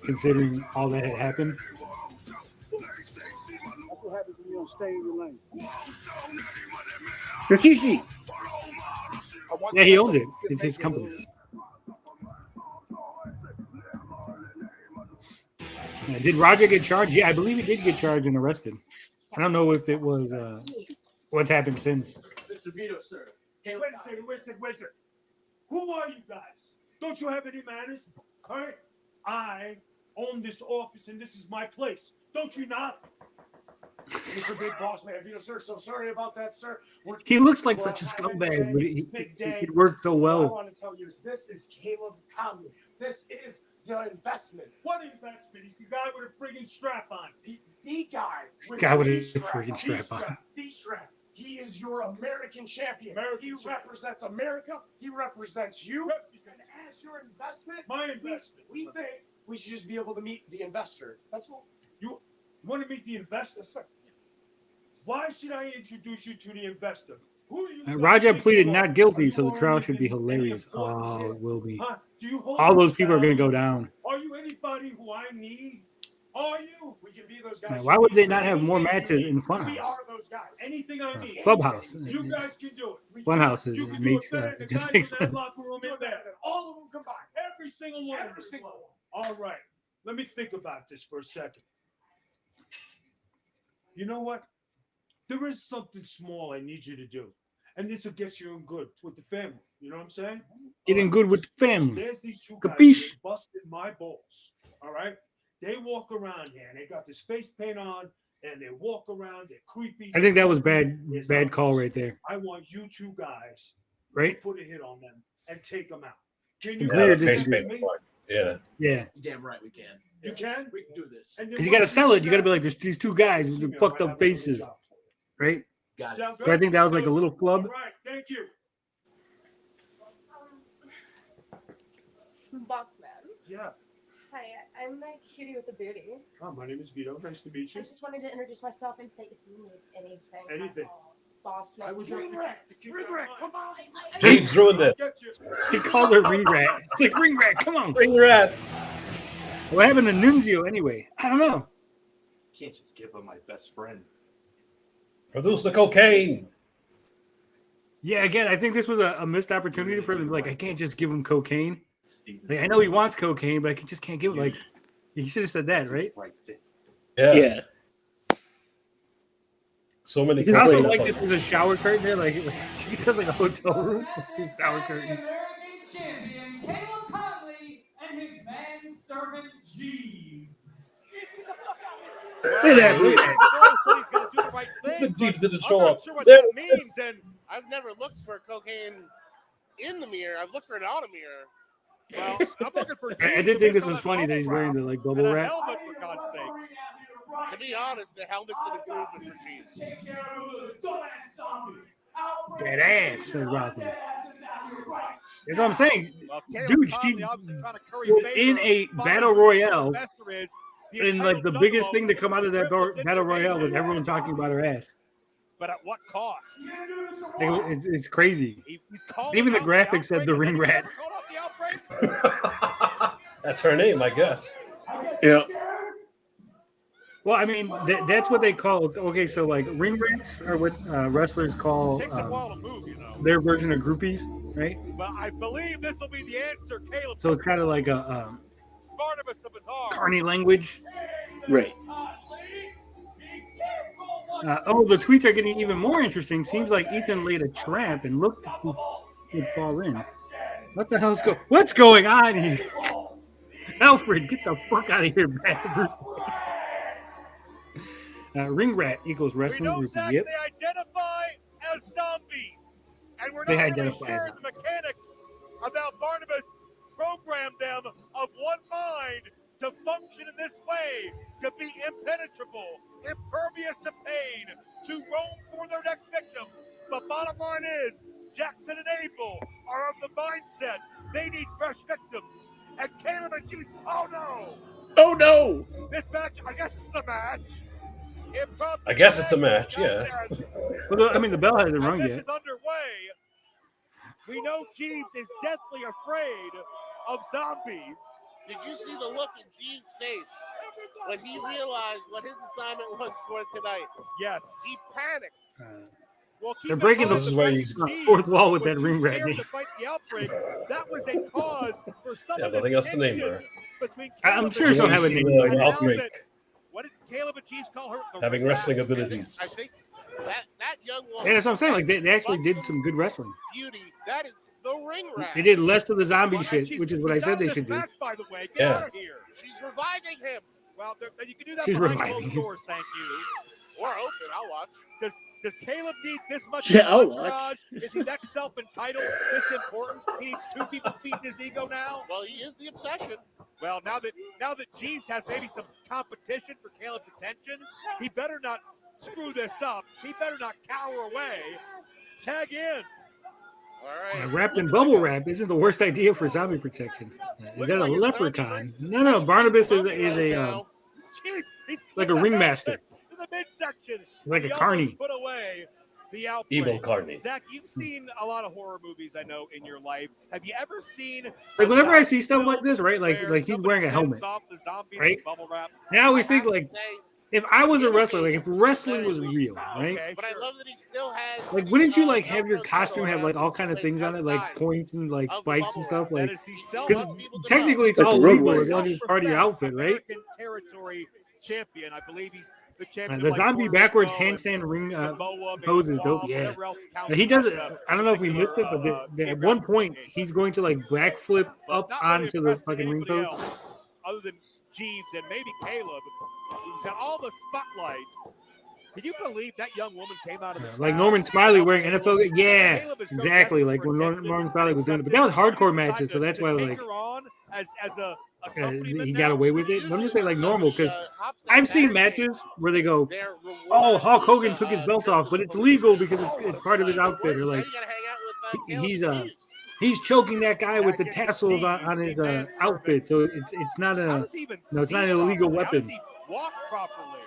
considering all that had happened. That's what happens when you don't stay in your lane. Rikishi. Yeah, he owns it. It's his company. Did Roger get charged? Yeah, I believe he did get charged and arrested. I don't know if it was what's happened since. Mr. Vito, sir. Hey, wait a second. Who are you guys? Don't you have any manners? All right? I own this office and this is my place. Don't you not? Mr. Big Boss Man Vito, sir. So sorry about that, sir. He looks like such a scumbag, but he worked so What I well. want to tell you is this is Caleb Conley. This is the investment. What investment? He's the guy with a friggin' strap on. He's the guy with Guy with the a friggin' strap on. The strap. He is your American champion. He represents America. He represents you. And as your investment, My investment. we think we should just be able to meet the investor. That's all. You want to meet the investor? Why should I introduce you to the investor? Who do you guys Raja think pleaded you are? not guilty, Are you so the more trial should be anything- any hilarious. importance Oh, here? it will be. Huh? Do you hold All those me people are going to down? go down. Are you anybody who I need? Are you? We can be those guys. Why would they not have more matches in We Funhouse? are those guys. Anything I need. Clubhouse. You guys can do it. Funhouse is You it can do makes it better than it the just guys makes in that sense. locker room in there. All of them combined. Every single one. Every single one. All right. Let me think about this for a second. You know what? There is something small I need you to do. And this will get you in good with the family. You know what I'm saying? Getting good with the family. There's these two guys Capiche? that busted my balls. All right? They walk around here and they got this face paint on and they walk around, they're creepy. I think that was bad call right there. I want you two guys Right? to put a hit on them and take them out. Can Yeah, you the guys face do paint me? part. Yeah. Yeah. Damn right we can. You can? We can do this. Because you got to sell it. You got to be like, there's these two guys with the fucked up faces. Right? Got it. Sounds So I think that was like a good? little flub. All right, thank you. Boss man. Yeah. Hi, I'm the cutie with the booty. Oh, my name is Vito. Nice to meet I you. just wanted to introduce myself and say if you need anything. Anything. Boss man. I would love to keep that come on. Jeeves ruined it. Get you. He called her Ring Rat. It's like Ring Rat, come on. Ring rat. What happened to Nunzio anyway? I don't know. Can't just give him my best friend. Produce the cocaine. Yeah, again, I think this was a missed opportunity for him. Like, I can't just give him cocaine. Like, I know he wants cocaine, but I just can't give it. Like, he should have said that, right? Yeah. So many. I also complaints like about that there's a shower curtain there. Like she does like a hotel room with a shower curtain. Champion Caleb Conley and his manservant Jeeves. Look at that. Look at that. Cole said he's going to do the right thing. The Jeeves but didn't I'm show not up. sure what There that it is. means. And I've never looked for cocaine in the mirror. I've looked for it on a mirror. well, I'm looking for. I did think this was funny that he's wearing the like and bubble a wrap. helmet, for God's sake. To be honest, the helmet's an improvement for Jeeves. That ass, said Rothman. That's what I'm saying. Well, Caleb Dude, Conley she obviously trying to curry was favor, in a finding battle who the royale, investor is. The and like the entitled biggest juggalo thing to come out of that tripled into battle a royale was major. everyone talking about her ass. But at what cost? It's crazy. He's calling Even the out graphic said the outbreak. ring Has rat. anyone ever called out the outbreak? That's her name, I guess. Yeah. Well, I mean, that's what they call. Okay, so like ring rats are what wrestlers call Takes a while to move, you know. their version of groupies, right? But I believe this will be the answer, Caleb. So it's kind of like a Barnabas the Bizarre. carny language. Right. The tweets are getting even more interesting. Seems like Ethan laid a trap and looked who would fall in. What the hell's What's going on here? Alfred, get the fuck out of here, bad Bruce. Ring rat equals We wrestling know, groupie. Zach, Yep. they identify as zombies. And we're They not really identify as sure the mechanics about Barnabas programmed them of one mind to function in this way, to be impenetrable, impervious to pain, to roam for their next victim. But bottom line is, Jackson and Abel are of the mindset they need fresh victims. And Caleb and Jude, oh no! Oh no! This match, I guess it's a match. I guess it's a match, yeah. Well, I mean, the bell hasn't rung This yet. is underway. We know Jeeves is deathly afraid of zombies. Did you see the look in Jeeves' face when he realized what his assignment was for tonight? Yes. He panicked. Well, keep They're in breaking mind This is the where fact you- that Jeeves Fourth wall with was that too ring rat scared name. to fight the outbreak. That was a cause for some Yeah, of this nothing else to name tension her. between I'm Caleb sure and she'll Jeeves have a You name. see and the now outbreak. that- What did Caleb and Jeeves call her? The Having ring wrestling rat? abilities. I think that young woman. Yeah, that's what I'm saying. Like they actually did some good wrestling. Beauty. That is the ring rat. They did less of the zombie Well, and shit, she's- which is what I she's said out they of should this do. match, by the way. Get Yeah. out of here. She's reviving him. Well, you can do that She's behind reviving closed him. doors, thank you. We're open. I'll watch. Does Caleb need this much Yeah, of I'll an watch. entourage? Is he that self-entitled, this important? He needs two people feeding his ego now? Well, he is the obsession. Well, now that Jeeves has maybe some competition for Caleb's attention, he better not screw this up. He better not cower away. Tag in. All right. Wrapped in bubble wrap isn't the worst idea for zombie protection. Is that a Like a leprechaun? zombie No, versus Barnabas is zombie a now. Jeez, he's Like put a the ringmaster. helmet in the midsection. Like and a he carny. almost put away the outbreak. Evil Carney. Zach, you've seen a lot of horror movies, I know, in your life. Have you ever seen Like a whenever I zombie see stuff like film this, right? Like where he's somebody wearing a rips helmet. off the zombies right? with bubble wrap? And I always I think have to like say, if I was a wrestler, like if wrestling was real, right? Okay, but I sure. love that he still has. Like the, wouldn't you like have your Velcro costume tunnel have like around all his kind of waist things on it, like outside points and like of the spikes bubble and stuff? wrap. Like That is the because people to technically it's Like all the road legal warrior. as long as it's part of your outfit, right? American territory champion. I believe he's the champion. The of, like, zombie Puerto backwards Rico and handstand ring Samoa, maybe pose is dope. Guam, Yeah, whatever else counts he does it. as a I don't know if we missed it, but particular, at one geographic point location. he's going to like backflip But up not really onto the impressed with fucking ring anybody post. else other than Jeeves and maybe Caleb, who's had all the spotlight. Can you believe that young woman came out of the Like crowd Norman Smiley and wearing Caleb? NFL. Yeah, Caleb is so exactly. desperate Like for when attention Norman Smiley was doing it, but and that was hardcore accepted, matches, he so that's why decided to like take her on as a accompaniment he now. got away with it. But I'm just saying like normal because hops that I've seen barricade, matches where they go, their "Oh, reward Hulk is, Hogan took his belt off, but it's legal because it's part of his like, outfit," or now like you gotta hang out with, Caleb he's Jeeves. He's choking that guy with the tassels on his outfit, so it's not an illegal weapon. How does he walk properly?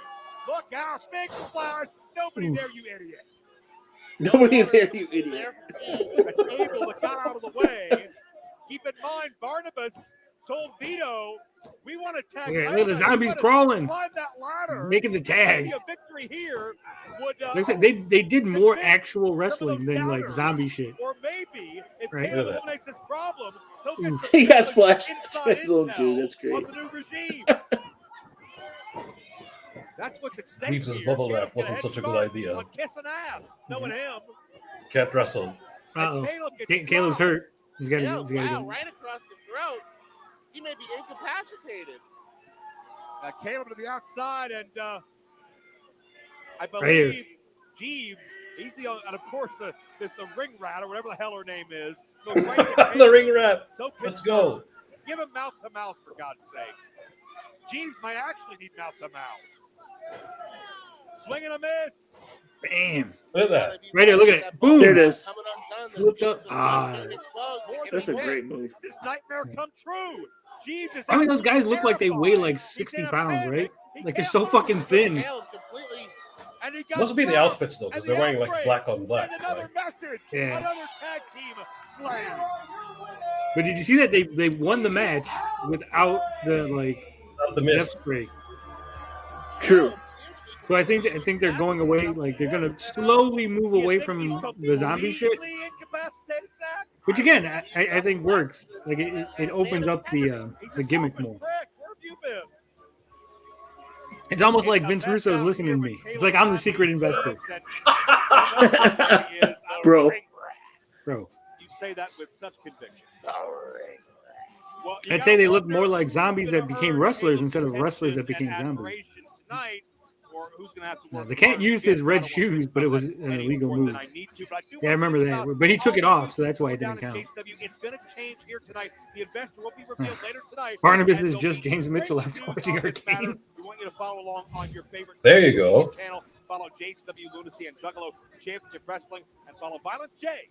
Look out, big splash! Nobody there, you idiot! Nobody there, you idiot. That's Abel that got out of the way. Keep in mind, Barnabas told Vito, "We want to tag." Yeah, look at the zombies crawling, climb that ladder, making the tag. Maybe a victory here would. They did more actual wrestling than like zombie shit. Or maybe if Right. Caleb eliminates this problem, he'll get some He got splashed. inside Little intel dude, that's great. on the new regime. That's what's at stake Leaves his here. bubble wrap Caleb's got wasn't head such a good start idea. on kissing ass, knowing him. Can't wrestle. Uh-oh. Caleb gets Caleb's dropped. hurt. He's got to Wow, go. right across the throat. He may be incapacitated. Caleb to the outside, and I Right here. believe Jeeves, he's the, and of course the ring rat or whatever the hell her name is, goes right to Caleb. The ring rat. So Let's go. concerned. Give him mouth to mouth, for God's sakes. Jeeves might actually need mouth to mouth. Swing and a miss. Bam. Look at that. Right here, look at it. Boom. There it is. Flipped up. Ah. That's a great move. This nightmare come true. Jeeves is I mean, those guys look like they weigh like He's 60 in a pounds, panic. right? He Like they're can't so move. fucking thin. Caleb completely. And he got Must be the dropped. outfits though, because And they're wearing like outbreak. black on black. Send another message. Yeah. Another tag team slain. But did you see that they won the match without the Not the death mist. spray? True. So I think they're going away. Like they're gonna slowly move away from the zombie shit. Completely incapacitated, Zach. Which again, I think works. Like it opens up the He's a gimmick selfish more. prick. Where have you been? It's almost like Vince Russo's listening to me. It's like I'm the secret investor, Bro. bro. You say that with such conviction. Well, you I'd say gotta they look wonder more like who's zombies gonna that became earn wrestlers Abel's instead of wrestlers that attention became and zombies. admiration tonight, or who's gonna have to No, work they can't harder use to his get red out of one shoes, but it was an any illegal more move. than I need to, but I do Yeah, I wanna remember think that. about But he took it all the off, so that's why it down didn't in count. JCW. It's going to change here tonight. The investor will be revealed later tonight. Barnabas and is there'll just be James Mitchell great after news watching on this Arcane. matter. We want you to follow along on your favorite There you go. channel. Follow JCW, Lunacy, and Juggalo Championship Wrestling, and follow Violent J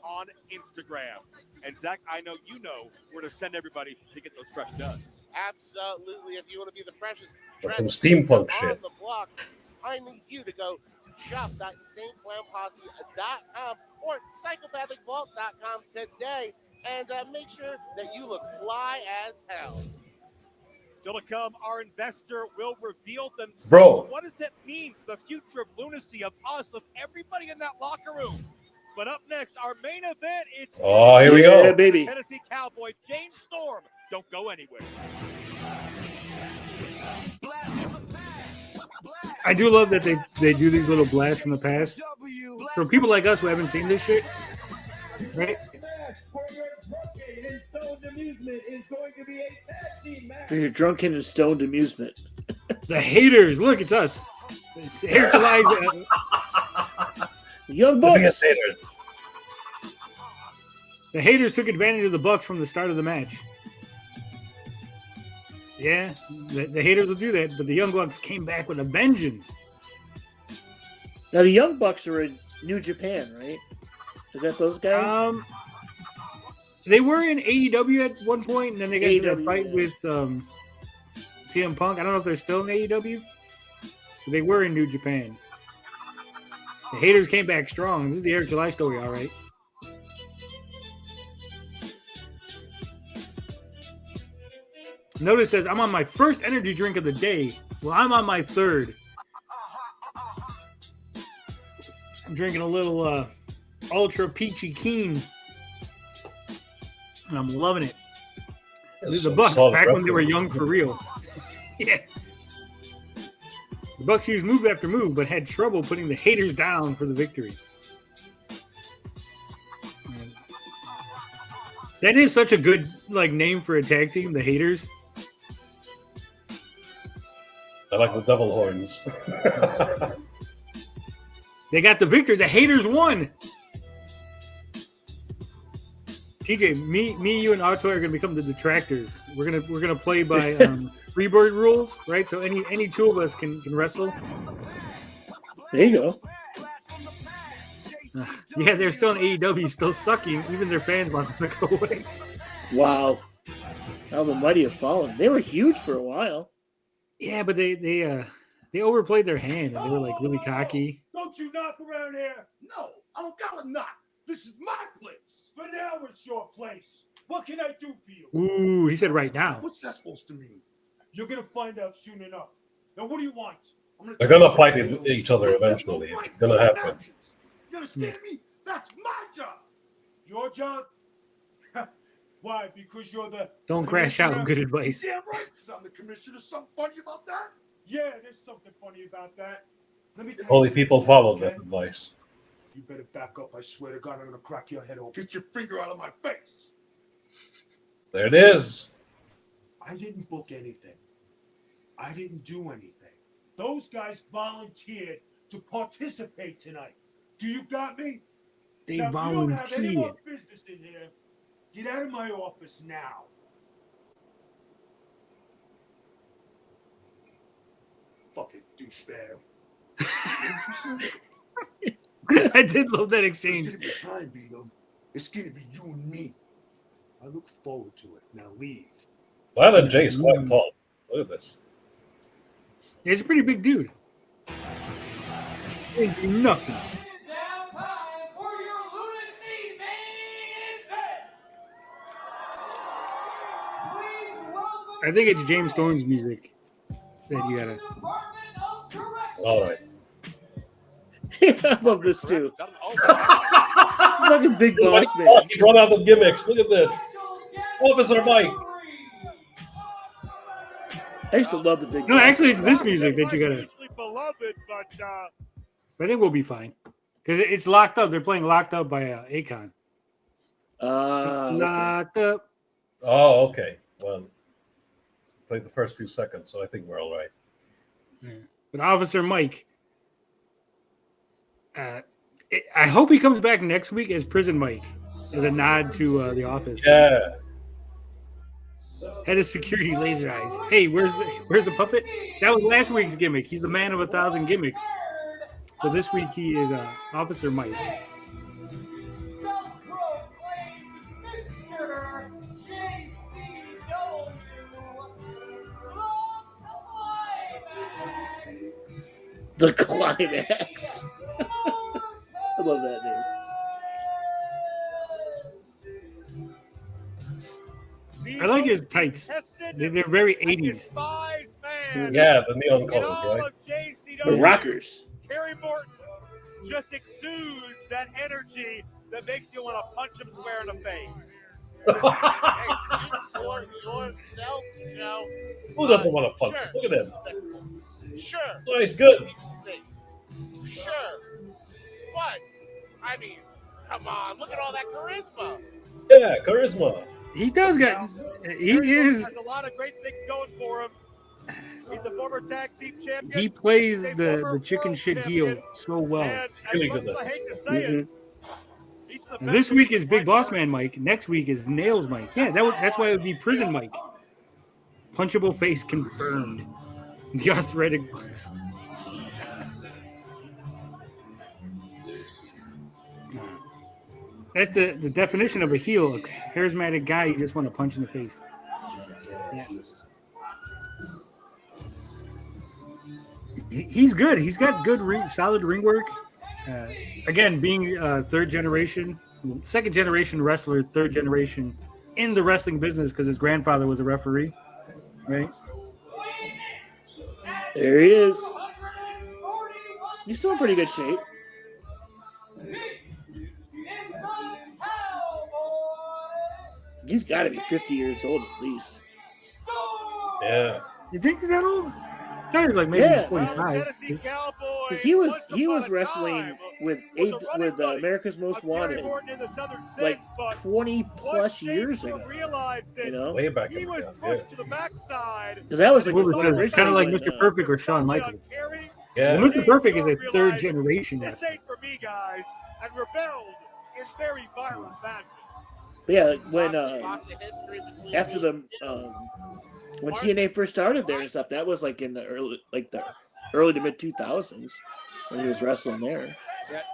on Instagram. And Zach, I know you know where to send everybody to get those fresh duds. Absolutely. If you want to be the freshest That's some dressed steampunk on shit. the block, I need you to go shop.insaneclownposse.com or psychopathicvault.com today and make sure that you look fly as hell. Still to come, our investor will reveal themselves. Bro. What does that mean for the future of Lunacy, of us, of everybody in that locker room? But up next, our main event, it's Oh, here we Yeah, go. baby. Tennessee Cowboy, Jane Storm. Don't go anywhere. I do love that they do these little blasts from the past. For people like us who haven't seen this shit, right? For your drunken and stoned amusement. The haters, look, it's us. It's Hair July's, Young The biggest Bucks. haters. the haters took advantage of the Bucks from the start of the match. Yeah, the haters will do that, but the Young Bucks came back with a vengeance. Now the Young Bucks are in New Japan, right? Is that those guys? They were in AEW at one point, and then they got into a AEW, fight yeah. with CM Punk. I don't know if they're still in AEW. But they were in New Japan. The haters came back strong. This is the Eric July story, all right. Notice says, I'm on my first energy drink of the day. Well, I'm on my third. I'm drinking a little Ultra Peachy Keen. And I'm loving it. That's The some Bucks, solid back when they were wrestling. young for real. Yeah. The Bucks used move after move, but had trouble putting the haters down for the victory. And that is such a good name for a tag team, the haters. I like the devil horns. They got the victory. The haters won. TJ, me, you, and Otto are gonna become the detractors. We're gonna play by Freebird rules, right? So any two of us can wrestle. There you go. Yeah, they're still in AEW, still sucking. Even their fans want them to go away. Wow. How the mighty have fallen. They were huge for a while. Yeah, but they overplayed their hand and they were like really cocky. Don't you knock around here? No, I don't gotta knock. This is my place. For now, it's your place. What can I do for you? Ooh, he said right now. What's that supposed to mean? You're gonna find out soon enough. Now, what do you want? They're gonna fight each other eventually. It's gonna happen. You understand me? That's my job. Your job? Why? Because you're the Don't crash out. commissioner? Good advice. Damn right, because I'm the commissioner. Something funny about that? Yeah, there's something funny about that. Let me tell Only you people something, followed okay? that advice. You better back up. I swear to God, I'm gonna crack your head open. Get your finger out of my face. There it is. I didn't book anything. I didn't do anything. Those guys volunteered to participate tonight. Do you got me? They Now, if you don't have any more volunteered. business in here, get out of my office now. Fucking douchebag. I did love that exchange. This is the time, Vito. It's gonna be you and me. I look forward to it. Now leave. Violent J is quite tall. Look at this. He's a pretty big dude. Ain't do nothing. It's now time for your Lunacy main event. Please welcome I think it's James Storm's music that you gotta. Department of Corrections. All right. I love this too. Fucking big boss man. Oh, he run out of gimmicks. Look at this. Officer Mike. I used to love the big No, boss. actually, it's this music that you gotta. Usually beloved, but I think we'll be fine because it's locked up. They're playing "Locked Up" by Akon. Okay. Locked up. Oh, okay. Well, played the first few seconds, so I think we're all right. Yeah. But Officer Mike, I hope he comes back next week as Prison Mike, as a nod to The Office. Yeah. Head of security, laser eyes. Hey, where's the puppet? That was last week's gimmick. He's the man of 1,000 gimmicks. So this week he is Officer Mike. Self-proclaimed Mr. JCW. The climax. I love that name. I like his tights. They're very 80s. Yeah, the neon colors, right? The rockers. Kerry Morton just exudes that energy that makes you want to punch him square in the face. Hey, speak for yourself, Joe. Who doesn't want to punch? Sure. Look at him. Sure. Oh, he's good. Sure. What? I mean, come on. Look at all that charisma. Yeah, charisma. He does got. He Kerry Morton is. has a lot of great things going for him. He's a former tag team champion. He plays He's a the former chicken world shit champion. heel so well. And as Really much good as I hate to say it, he's the And best this that week we is can Big find Boss for him. Man Mike. Next week is Nails Mike. Yeah, that's why it would be Prison Mike. Punchable face confirmed. The arthritic books. That's the definition of a heel, a charismatic guy you just want to punch in the face. Yeah. He's good. He's got good, solid ring work. Again, being third generation, second generation wrestler, third generation in the wrestling business because his grandfather was a referee, right? There he is. He's still in pretty good shape. He's got to be 50 years old at least. Yeah. You think he's that old? I thought he was like maybe Yeah. 45. Because he was wrestling with America's Most Wanted like 20 plus years ago. You know, Way back He in the was day. pushed to the backside. because that was like What was before that? It's kind of like originally Mr. Perfect or Shawn Leon Michaels. Carey, Yeah. Well, Mr. Perfect is a Realized third generation This wrestler. ain't for me, guys, and rebelled in very violent fashion. But yeah, when Lock the history between after the when TNA first started there and stuff, that was like in the early to mid 2000s when he was wrestling there.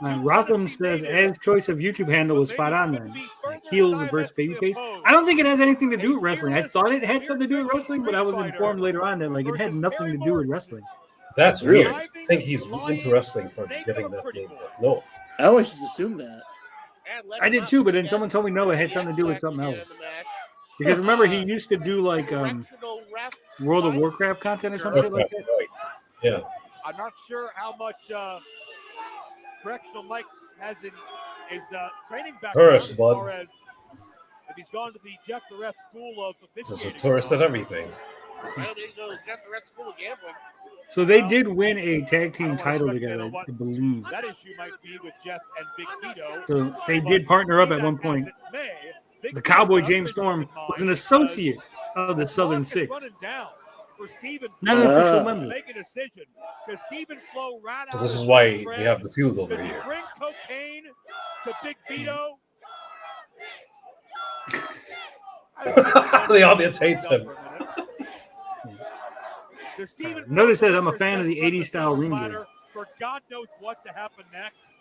Rotham says Ed's choice of YouTube handle was spot on then. Like heels versus babyface. I don't think it has anything to do with wrestling. I thought it had something to do with wrestling, but I was informed later on that like it had nothing to do with wrestling. That's weird. I think he's into wrestling for getting that name. No. I always just assumed that. I did too, but then someone told me no, it had something to do with something else. Because remember, he used to do like World of Warcraft content or some shit like that. Right. Yeah. I'm not sure how much correctional Mike has in his training background as far as if he's gone to the Jeff the Ref School of Officiating. He's a tourist at everything. I don't need to go to Jeff the Ref School of Gambling. So they did win a tag team title together, I believe. That issue might be with Jeff and Big Vito. So they did partner up at one point. The Cowboy James Storm was an associate of the Southern Six. Not an official member. Make a decision because Stephen Flo ran out. So this is why we have the feud over Does he here. bring cocaine to Big Vito? The audience hates him. Notice says I'm a fan of the 80s style ring gear. For God knows what to happen next.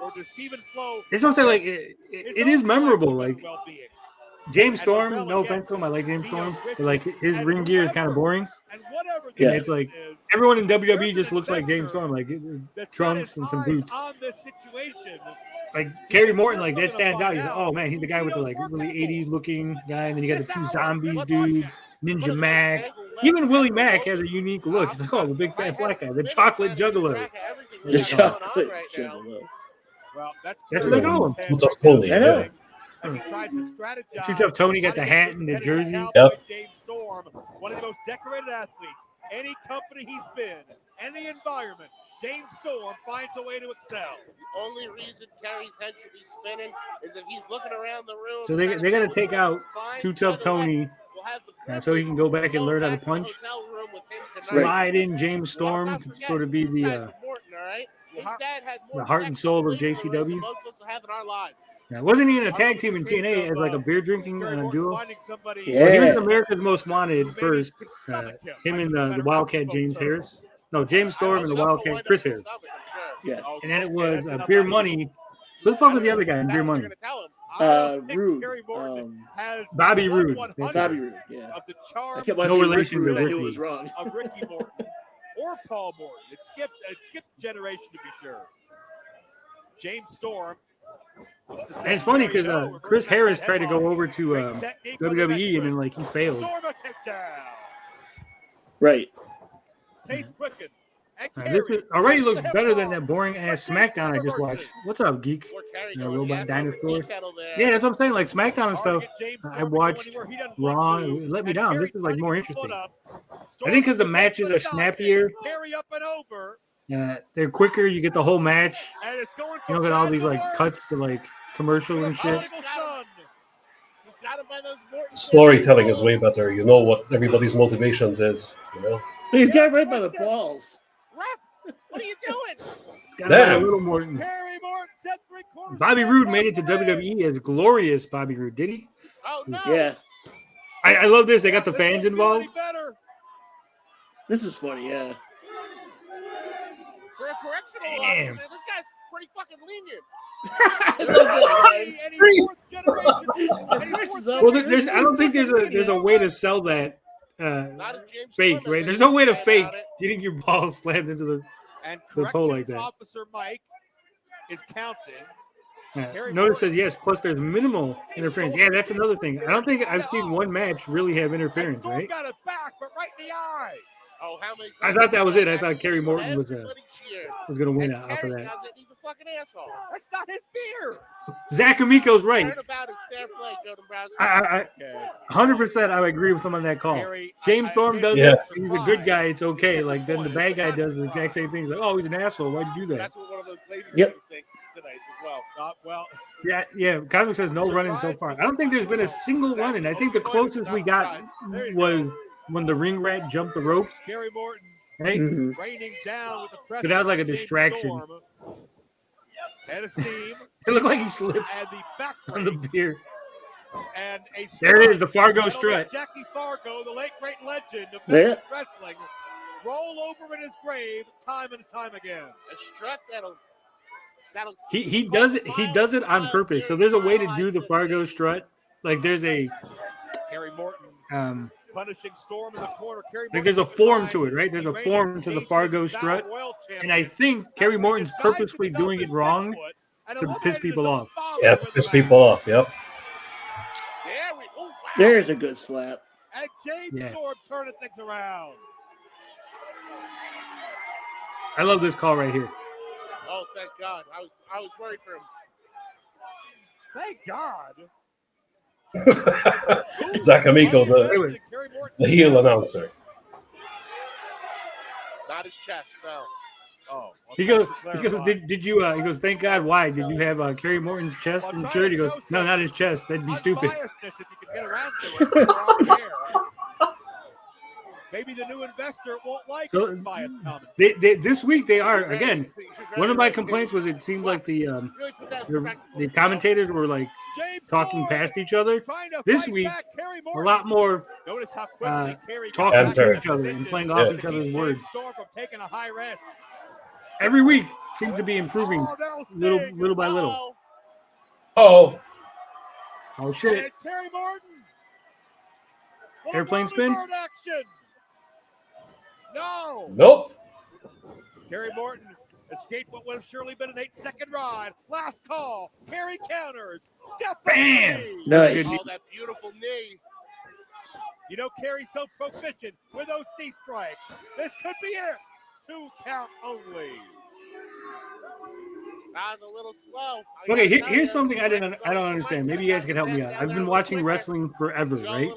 Or does Stephen Flo? It's what I'm saying, like it is memorable. Like James Storm, no offense to him, I like James Storm, but like his ring gear is kind of boring. Yeah. And it's like everyone in WWE just looks like James Storm, like trunks and some boots. Like Kerry Morton, like that stands out. He's like, oh man, he's the guy with the like really 80s looking guy, and then you got the two zombies dudes, Ninja Mac. Even Willie Mack has a unique look. He's like, oh, the big fat black guy, the chocolate juggalo. The chocolate juggalo. Well, that's what they call him. Too Tough Tony. I know. Too Tough Tony got the hat and the jerseys. Yep. James Storm, one of the most decorated athletes. Any company he's been, any environment, James Storm finds a way to excel. The only reason Kerry's head should be spinning is if he's looking around the room. So they got to take out Too Tough Tony so he can go back and learn how to punch. Slide in James Storm to sort of be the heart and soul of JCW. Yeah, wasn't he in a tag team in TNA as like a beer drinking duo? Yeah. Well, he was America's Most Wanted first. Him and the Wildcat James Harris. No, James Storm and the Wildcat Chris Harris. Yeah. And then it was Beer Money. Who the fuck was the other guy in Beer Money? Rude. Bobby Roode. Bobby Roode. Yeah. I kept No watching relation to Ricky Roode. I knew Ricky. it was wrong. Of Ricky Morton or Paul Morton. It skipped a generation to be sure. James Storm. And it's funny because Chris Harris tried to go over to WWE and then like he failed. Storm a takedown. Right. Pace quickens. This already looks better than that boring ass SmackDown I just watched. What's up, Geek? Robot Dinosaur. Yeah, that's what I'm saying. Like SmackDown and stuff, I watched Raw. It let me down. This is like more interesting. I think because the matches are snappier. They're quicker. You get the whole match. You don't get all these like cuts to like commercials and shit. Storytelling is way better. You know what everybody's motivations is. You know. He's got right by the balls. Ref, what are you doing? Damn. A little Morton. Bobby Roode made it to WWE as glorious Bobby Roode. Did he? Oh no. Yeah. I love this. They got the fans involved. This is funny. Yeah. For a correctional officer, this guy's pretty fucking lenient. Well, I don't think there's a way to sell that fake, right? There's no way to fake getting your balls slammed into the pole like that. Officer Mike is counting. Notice says yes. Plus, there's minimal interference. Yeah, that's another thing. I don't think I've seen one match really have interference, right? Got it back, but right in the eyes. Oh, how many I thought that was it. I thought Kerry Morton was going to win off of that. He's a fucking asshole. That's not his beer. Zach Amico's right. Turnabout is fair play, Jordan Browser. I 100% I agree with him on that call. James Storm does it. He's a good guy. It's okay. Like then the bad guy does the exact same thing. He's like, oh, he's an asshole. Why'd you do that? That's what one of those ladies Yep. say tonight as well. Yeah. Cosmic says no running so far. I don't think there's been a single running. I think the closest we got was when the ring rat jumped the ropes. Kerry Morton. Right? Mm-hmm. Raining down with the pressure. But that was like a distraction. And a steam. It looked like he slipped and the back on the beer. And a there it is, the Fargo strut. Jackie Fargo, the late great legend of Memphis wrestling, roll over in his grave time and time again. A strut that'll he does it on purpose. So there's a way to do the Fargo strut. Like there's a Kerry Morton punishing Storm in the corner. like there's a form to it, right? There's a form to the Fargo strut, and I think Kerry Morton's purposefully doing it wrong to piss people off. Yeah, to piss people off. Yep. There's a good slap. And Jade Storm turning things around. I love this call right here. Oh, thank God. I was worried for him. Thank God. Zach Amico, the heel announcer. Not his chest, no. Oh, he goes, did you, he goes, thank God, why? Did you have Kerry Morton's chest insured? He goes, no, not his chest. That'd be stupid. If you could get around to it, maybe the new investor won't like biased comment. This week they are, again, one of my complaints was it seemed like the commentators were like talking past each other. This week, a lot more talking to each other and playing off each other's words. Every week seems to be improving little by little. Oh shit. Kerry Morton. Airplane spin? Action. No. Nope. Kerry Morton escaped what would have surely been an 8-second ride. Last call. Kerry counters. Step Bam. Nice. Oh, that beautiful knee. You know, Kerry's so proficient with those knee strikes. This could be it. 2 count only. That was a little slow. Okay, here's something I don't understand. Maybe you guys can help me out. I've been watching wrestling forever, right?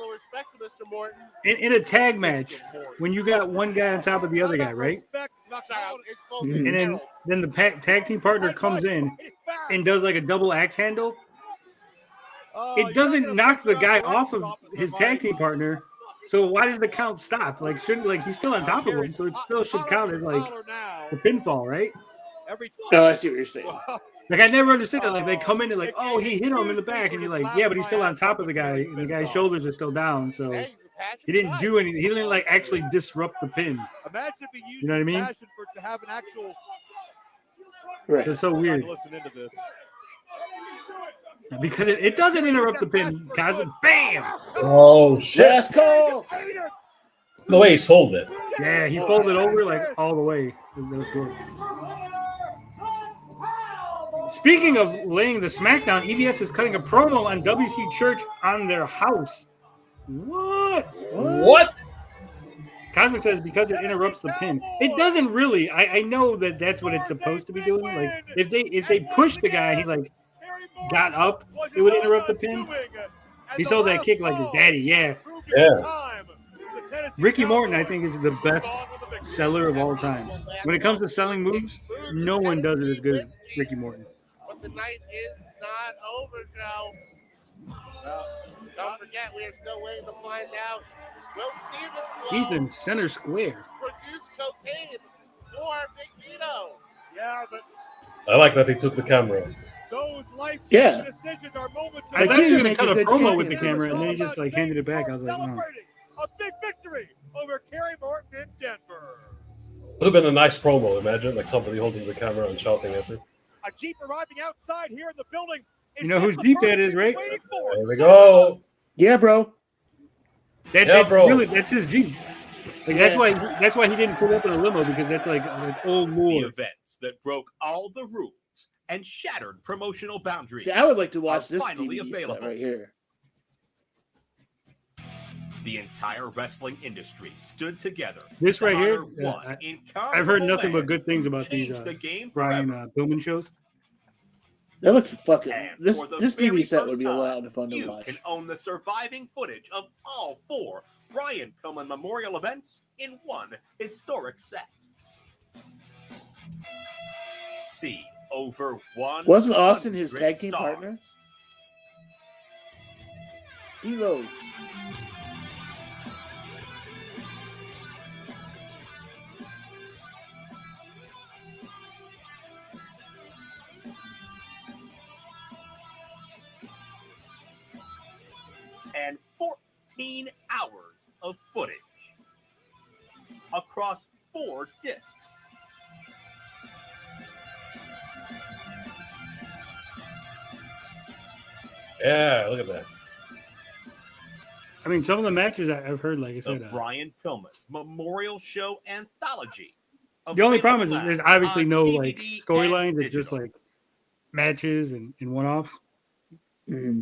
In a tag match, when you got one guy on top of the other guy, right? And then the tag team partner comes in and does like a double axe handle. It doesn't knock the guy off of his tag team partner. So why does the count stop? Like he's still on top of him, so it still should count as like the pinfall, right? No, I see what you're saying. Like I never understood that. Like they come in and like, oh, he hit him in the back, and you're like, yeah, but he's still on top of the guy, and the guy's shoulders are still down, so he didn't do anything. He didn't like actually disrupt the pin. Imagine if he used you know what I mean? passion for it to have an actual. Right. It's so weird. Listen into this. Because it doesn't interrupt the pin, Cosmic. Bam! Oh shit! Last call. The way he sold it. Yeah, he folded over like all the way. That was good. Speaking of laying the smackdown, EBS is cutting a promo on WC Church on their house. What? Cosmic says because it interrupts the pin. It doesn't really. I know that that's what it's supposed to be doing. Like if they push the guy, he like got up, it would interrupt the pin. He sold that kick like his daddy. Yeah. Ricky Morton, I think, is the best seller of all time. When it comes to selling moves, no one does it as good as Ricky Morton. But the night is not over, Joe. Don't forget, we are still waiting to find out. Will Stevens Ethan, center square. produce cocaine for Big Vito? Yeah, but I like that he took the camera. those life Yeah. decisions are moments. I thought he was going to make cut a a good promo champion. with the camera, and then he just like handed it back. I was like, oh. Celebrating a big victory over Kerry Morton in Denver. Would have been a nice promo. Imagine like somebody holding the camera and shouting at him. A Jeep arriving outside here in the building. You know whose Jeep that is, right? There we go. Yeah, bro. That's his Jeep. Like that's why he didn't pull up in a limo, because that's like that's old The lore. events that broke all the rules and shattered promotional boundaries. See, I would like to watch are this finally DVD set available. right here. The entire wrestling industry stood together. This to right here, honor one I've heard incomparable nothing but man good things who about these changed the game Brian forever. Pillman shows. That looks fucking. And This for the this very DVD set first would be a lot time, of fun to you watch. can own the surviving footage of all 4 Brian Pillman memorial events in one historic set. See over one. Wasn't Austin his tag team partner? D'Lo. And 14 hours of footage across 4 discs. Yeah, look at that. I mean, some of the matches I've heard, like I The said, Brian Pillman Memorial Show Anthology. the only problem is Available there's now obviously on no like DVD and storylines. It's just digital. like matches and one-offs. Mm-hmm.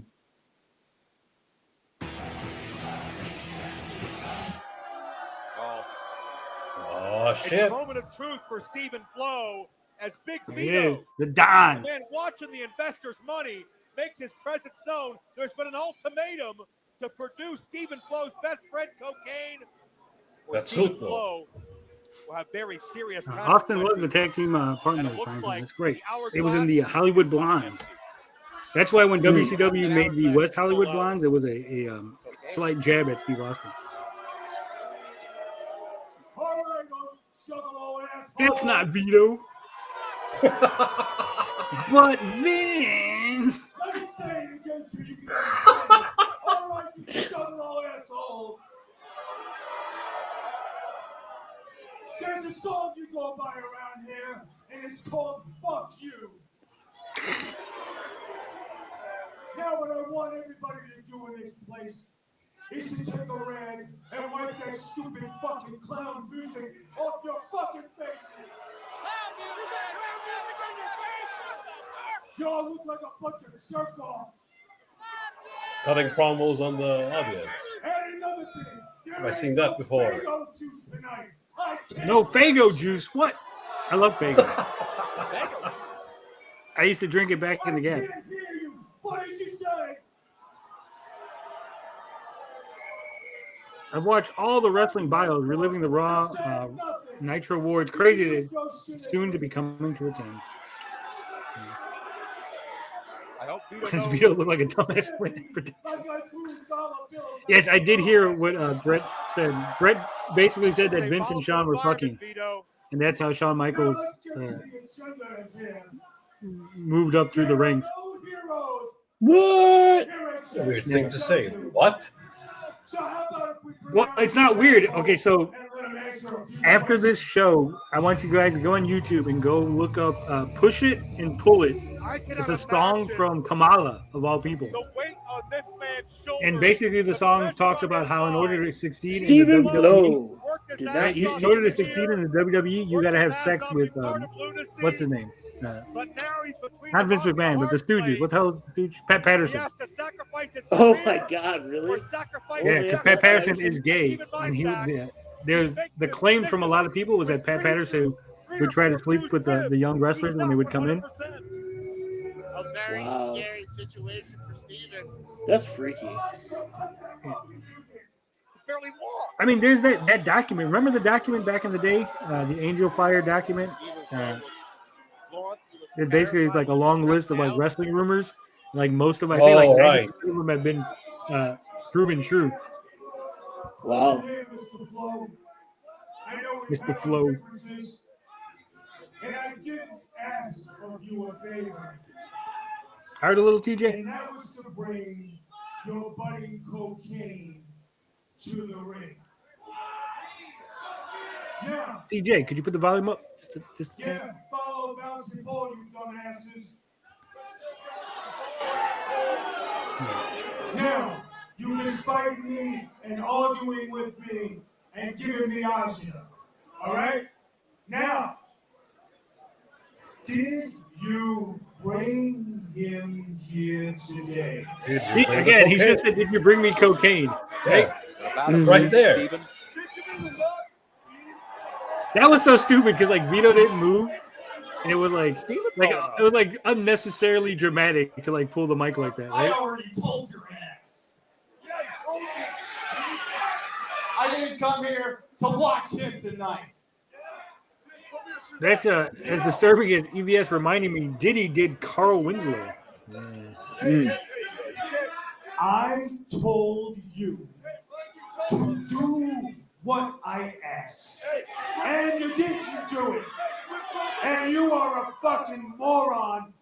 Oh It's a shit! moment of truth for Stephen Flo as Big There he is, Vito, the the Don. man watching the investors' money, makes his presence known. There's been an ultimatum to produce Stephen Flo's best friend, Cocaine. Or That's Stephen truthful. Flo will have very serious Austin was the consequences. tag team partner. And it looks Apparently. like That's great. the It was in the hourglass Hollywood is running Blondes. empty. That's why when WCW Austin made the Hourglass West is Hollywood full out. Blondes, it was a slight jab at Steve Austin. All right, Juggalo asshole. It's not Vito, but Vince. Let me say it again so you can understand it. All right, you Juggalo asshole. There's a song you go by around here, and it's called Fuck You. Now what I want everybody to do in this place is to take a rag and wipe that stupid fucking clown music off your fucking faces. Y'all look like a bunch of jerk-offs. Cutting promos on the audience. And another thing, there Have I ain't seen no that before? Faygo juice tonight. I can't No Faygo juice. What? I love Faygo. I used to drink it back in the I game. can't hear you. What did you say? I've watched all the wrestling bios, reliving the Raw Nitro War. It's crazy that it's soon to be coming to its end. I hope Vito Because knows Vito looked like a dumbass. Yes, I did hear what Brett said. Brett basically said that Vince and Shawn were fucking, and that's how Shawn Michaels moved up through the ranks. What? Weird thing to say. What? Well, it's not weird. Okay, so after this show, I want you guys to go on YouTube and go look up Push It and Pull It. It's a song from Kamala, of all people. And basically the song talks about how in order to succeed in the WWE, in order to succeed in the WWE, you got to have sex with, what's his name? Not Vince McMahon, but the Stooges. What the hell is the Stooges? Pat Patterson. Oh my God, really? Yeah, because Pat Patterson is gay, and there's the claim from a lot of people was that Pat Patterson would try to sleep with the young wrestlers when they would come in. A very Wow. scary situation for Steven. That's freaky. Barely walk. I mean, there's that document. Remember the document back in the day, the Angel Fire document? It basically is like a long list of like wrestling rumors. Like most of, I think, like 90% of them have been proven true. Wow. Mr. Flo. I know Mr. Flo. and I did ask of you a favor. Heard a little TJ? And that was to bring your buddy Cocaine to the ring. Now, TJ, could you put the volume up? Just a yeah, follow Bouncing Ball, you dumbasses. Now, you've been fighting me and arguing with me and giving me Asia. All right? Now, did you bring him here today? See, again, he just said, "Did you bring me cocaine?" Right, right there. That was so stupid because like Vito didn't move, and it was like unnecessarily dramatic to like pull the mic like that. I Right? already told your ass. I didn't come here to watch him tonight. That's as disturbing as EBS reminding me. Diddy did Carl Winslow. I told you to do what I asked, and you didn't do it. And you are a fucking moron,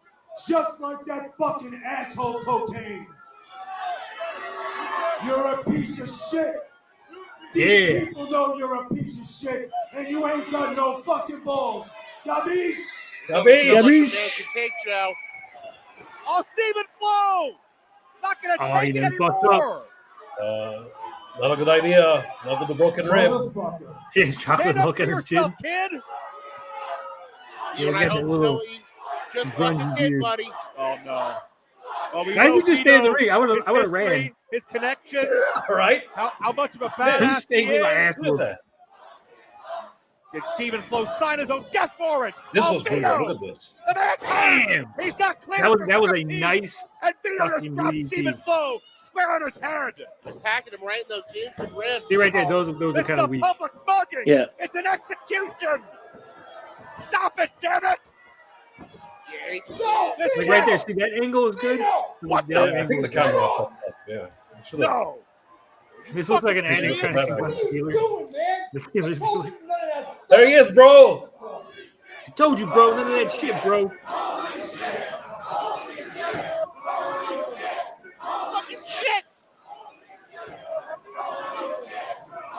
just like that fucking asshole Cocaine. You're a piece of shit. These people know you're a piece of shit, and you ain't got no fucking balls. Gabish? Gabish. Take, Joe. Oh, Stephen Flo! Not gonna Oh, he take it done fucked anymore. Not a good idea. Not with the broken rib. His chocolate Stand up milk for at his chin. yourself, kid. Yeah, Even I he's got hope that you little know what you just grungy fucking did, beard. buddy. Oh no. Well, we Why did know you just stay in the Vito, ring? I would his have ran. history, his connections, All right. how much of a He's badass he staying with my is. ass. Look at that. Did Stephen Flo sign his own death warrant? This Oh, was weird. Vito! Look at this. The man's hurt. Damn. He's not clear. That was for a peace. nice And Vito just fucking dropped DDT. Stephen Flo square on his head. Attacking him right in those injured ribs. See right there, those are This is kind a of weak. public mugging. Yeah. It's an execution. Stop it, damn it. Yeah, No. This Like right there, see that angle is good. What The the? other I think the angle- camera fucked up. Yeah. Should've- No. This looks like an Fucking addict trying to serious? keep up the Steelers. The Steelers do it. There he is, bro. I told you, bro. None of that shit, bro. fucking shit.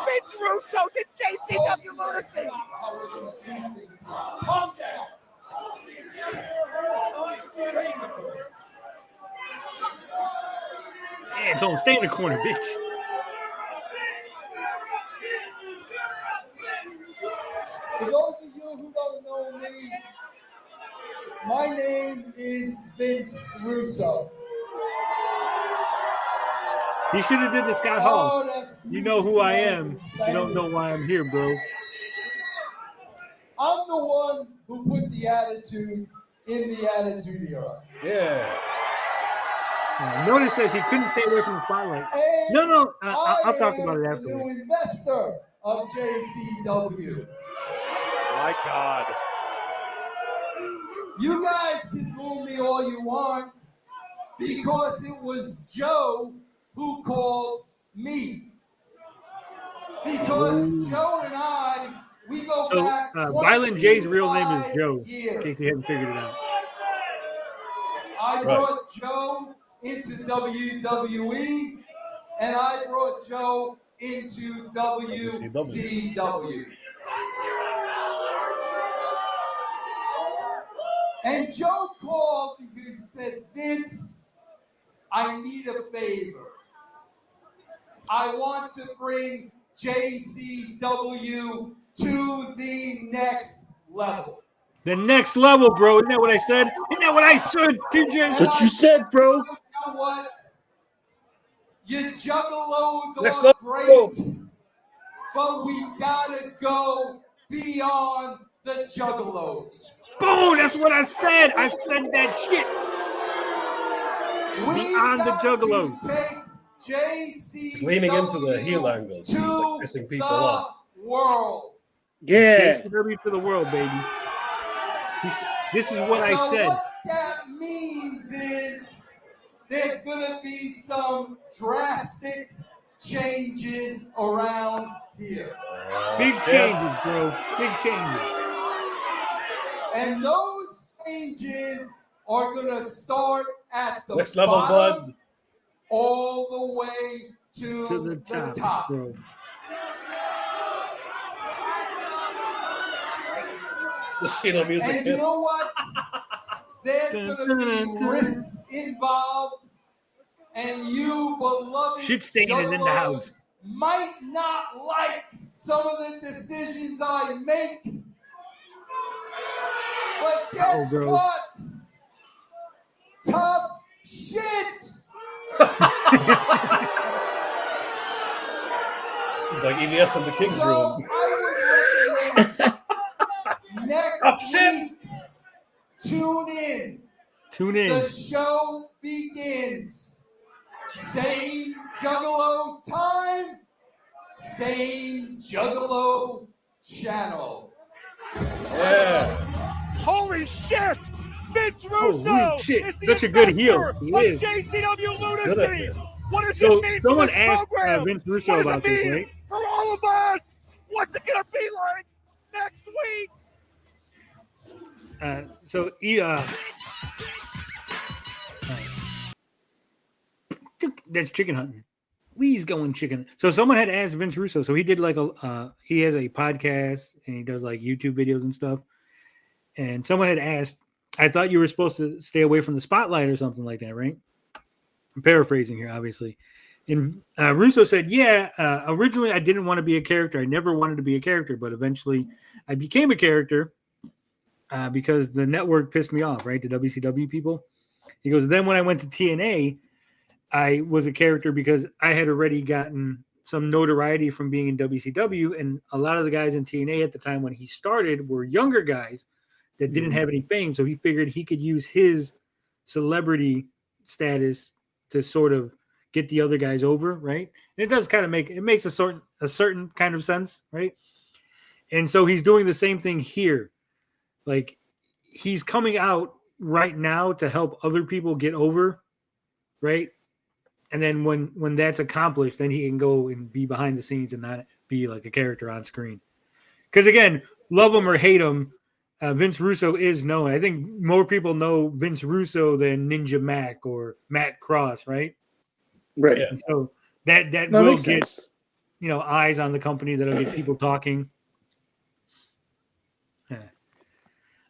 Vince Russo's in JCW Lunacy. Calm down. Man, don't stay in the corner, bitch. For those of you who don't know me, my name is Vince Russo. He should have did the Scott Hall. You know who I am. You don't know why I'm here, bro. I'm the one who put the attitude in the Attitude Era. Yeah. Notice that he couldn't stay away from the spotlight. No, I'll talk about it The afterwards. new investor of JCW. My God. You guys can boo me all you want because it was Joe who called me. Because Joe and I, we go So, back. Violent J's real name is Joe, years. in case you hadn't figured it out. I brought Joe into WWE, and I brought Joe into WCW. And Joe called because he said, Vince, I need a favor. I want to bring JCW to the next level. The next level, bro. Isn't that what I said? Isn't that what I said, TJ? And What you said, bro. You know what? You juggalos Next are level. great, but we gotta go beyond the juggalos. Boom, that's what I said. I said that shit. We Beyond the got juggalos. to take JCW Leaning into the heel angles. to Like pissing people the off. world. Yeah. JCW to the world, baby. This is what I So said. what that means is there's gonna be some drastic changes around here. Big changes, bro. Big changes. And those changes are gonna start at the Next level, bottom bud. all the way To the top, bro. The scene of music. And you know what? There's gonna be risks involved, and you beloved Shit stain is in the house. might not like some of the decisions I make. But guess bro. what? Tough shit. It's like EVS in the King's So Room. I would recommend next Tough shit. week, tune in. Tune in. The show begins. Same Juggalo time, same Juggalo channel. Yeah. Holy shit! Vince Holy Russo shit, is the such a good heel. investor He of is. JCW Good at Lunacy. this. What does So it mean for someone this asked program? Vince Russo what does about it this, mean right? for all of us? What's it gonna be like next week? That's chicken hunting. We's going chicken. So someone had asked Vince Russo. So he did like he has a podcast and he does like YouTube videos and stuff. And someone had asked, I thought you were supposed to stay away from the spotlight or something like that, right? I'm paraphrasing here, obviously. And Russo said, "Yeah, originally I didn't want to be a character. I never wanted to be a character, but eventually I became a character because the network pissed me off, right? The WCW people." He goes, "Then when I went to TNA, I was a character because I had already gotten some notoriety from being in WCW, and a lot of the guys in TNA at the time when he started were younger guys that didn't have any fame, so he figured he could use his celebrity status to sort of get the other guys over, right? And it does kind of makes a certain kind of sense, right? And so he's doing the same thing here. Like he's coming out right now to help other people get over, right? And then when that's accomplished, then he can go and be behind the scenes and not be like a character on screen. Because again, love him or hate him, Vince Russo is known. I think more people know Vince Russo than Ninja Mac or Matt Cross, right? Right. And so that will get eyes on the company. That'll get people talking.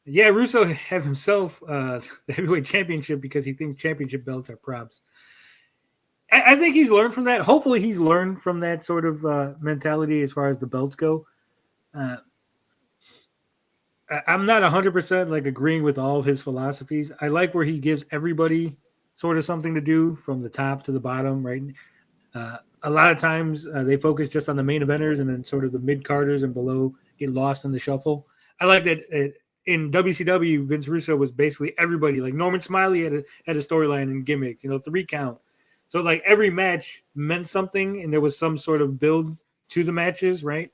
Yeah, Russo have himself the heavyweight championship because he thinks championship belts are props. I think he's learned from that. Hopefully, he's learned from that sort of mentality as far as the belts go. I'm not 100% like agreeing with all of his philosophies. I like where he gives everybody sort of something to do from the top to the bottom, right? A lot of times they focus just on the main eventers and then sort of the mid-carders and below get lost in the shuffle. I like that in WCW, Vince Russo was basically everybody. Like Norman Smiley had a storyline and gimmicks, 3 count. So like every match meant something and there was some sort of build to the matches, right?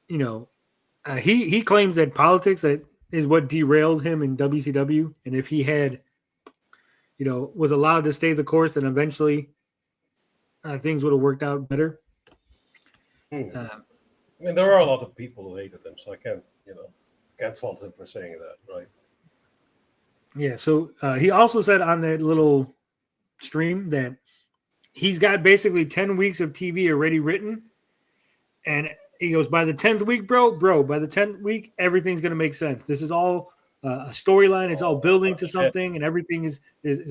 He claims that politics that is what derailed him in WCW, and if he had, was allowed to stay the course, then eventually things would have worked out better. I mean, there are a lot of people who hated him, so I can't fault him for saying that, right? Yeah. So he also said on that little stream that he's got basically 10 weeks of TV already written, and he goes, by the 10th week, bro, by the 10th week, everything's going to make sense. This is all a storyline. It's all building to something, and everything is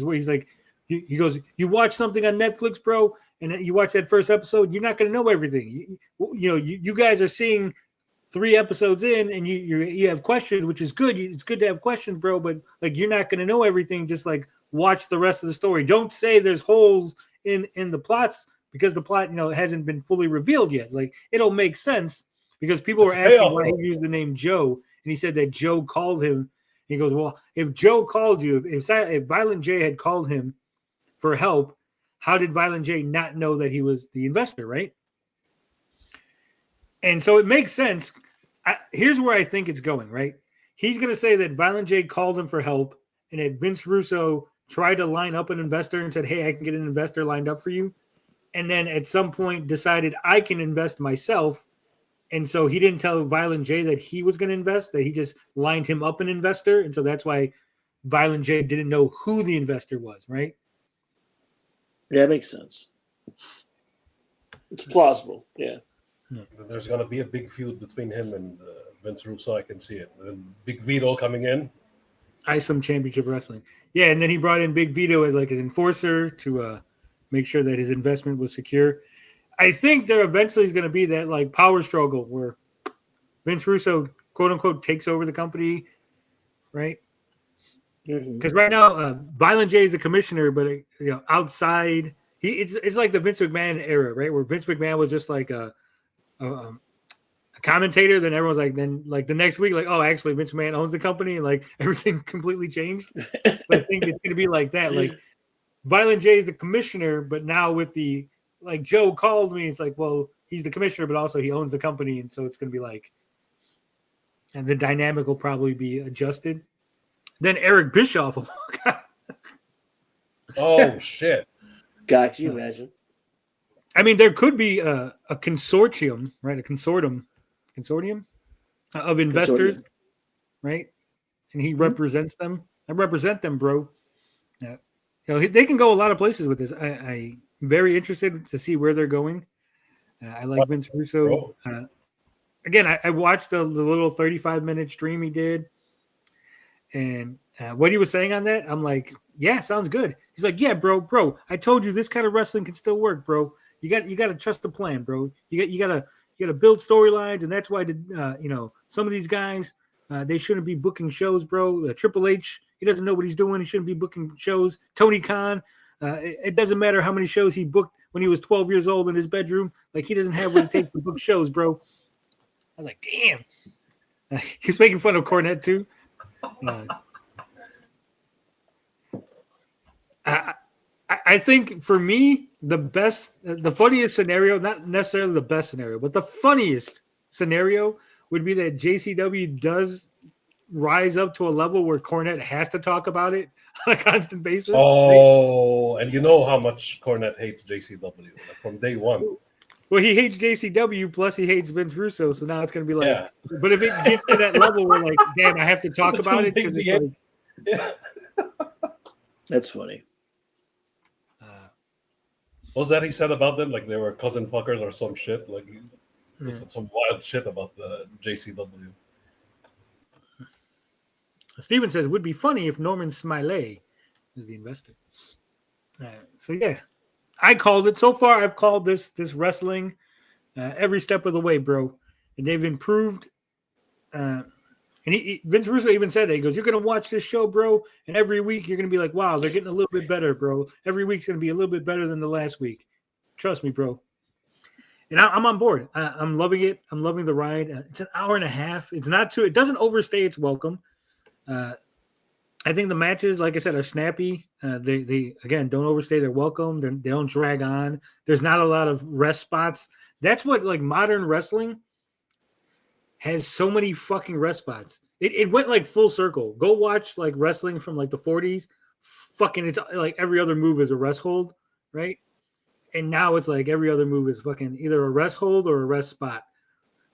where he's like, he goes, you watch something on Netflix, bro, and you watch that first episode, you're not going to know everything. You guys are seeing 3 episodes in, and you have questions, which is good. It's good to have questions, bro, but like you're not going to know everything. Just like watch the rest of the story. Don't say there's holes in the plots, because the plot, hasn't been fully revealed yet. Like it'll make sense because people were asking why he used the name Joe, and he said that Joe called him. He goes, well, if Joe called you, if Violent J had called him for help, how did Violent J not know that he was the investor, right? And so it makes sense. Here's where I think it's going, right? He's going to say that Violent J called him for help, and that Vince Russo tried to line up an investor and said, hey, I can get an investor lined up for you. And then at some point decided I can invest myself. And so he didn't tell Violent J that he was going to invest, that he just lined him up an investor. And so that's why Violent J didn't know who the investor was, right? Yeah, it makes sense. It's plausible, yeah. There's going to be a big feud between him and Vince Russo. I can see it. And Big Vito coming in. ISOM Championship Wrestling. Yeah, and then he brought in Big Vito as like his enforcer to make sure that his investment was secure. I think there eventually is going to be that like power struggle where Vince Russo, quote unquote, takes over the company, right? Because right now, Violent J is the commissioner, but outside, it's like the Vince McMahon era, right? Where Vince McMahon was just like a commentator. Then everyone's like, the next week, like, oh, actually, Vince McMahon owns the company, and like everything completely changed. But I think it's going to be like that. Like Violent J is the commissioner, but now with the like Joe called me, it's like, well, he's the commissioner, but also he owns the company, and so it's going to be like, and the dynamic will probably be adjusted. Then Eric Bischoff. Oh shit! God, can you imagine? I mean, there could be a consortium, right? A consortium of investors, right? And he represents them. I represent them, bro. Yeah, they can go a lot of places with this. I'm very interested to see where they're going. I like Vince Russo. Again, I watched the little 35-minute stream he did, and what he was saying on that, I'm like, yeah, sounds good. He's like, yeah, bro, I told you this kind of wrestling can still work, bro. You got to trust the plan, bro. You got to build storylines, and that's why some of these guys they shouldn't be booking shows, bro. Triple H, he doesn't know what he's doing. He shouldn't be booking shows. Tony Khan, it doesn't matter how many shows he booked when he was 12 years old in his bedroom. Like, he doesn't have what it takes to book shows, bro. I was like, damn. He's making fun of Cornette too. I think for me, the funniest scenario, not necessarily the best scenario, but the funniest scenario would be that JCW does rise up to a level where Cornette has to talk about it on a constant basis. Oh, and you know how much Cornette hates JCW from day one. Well, he hates JCW, plus he hates Vince Russo, so now it's going to be like, but if it gets to that level where, like, damn, I have to talk about it because it's like, that's funny. What was that he said about them? Like they were cousin fuckers or some shit. Like he said some wild shit about the JCW. Steven says, would be funny if Norman Smiley is the investor. So yeah, I called it. So far, I've called this wrestling every step of the way, bro. And they've improved. And Vince Russo even said that. He goes, you're going to watch this show, bro, and every week you're going to be like, wow, they're getting a little bit better, bro. Every week's going to be a little bit better than the last week. Trust me, bro. And I'm on board. I'm loving it. I'm loving the ride. It's an hour and a half. It's not too – it doesn't overstay its welcome. I think the matches, like I said, are snappy. They again, don't overstay their welcome. They don't drag on. There's not a lot of rest spots. That's what, like, modern wrestling has so many fucking rest spots. It went like full circle. Go watch like wrestling from like the 40s. Fucking, it's like every other move is a rest hold, right? And now it's like every other move is fucking either a rest hold or a rest spot.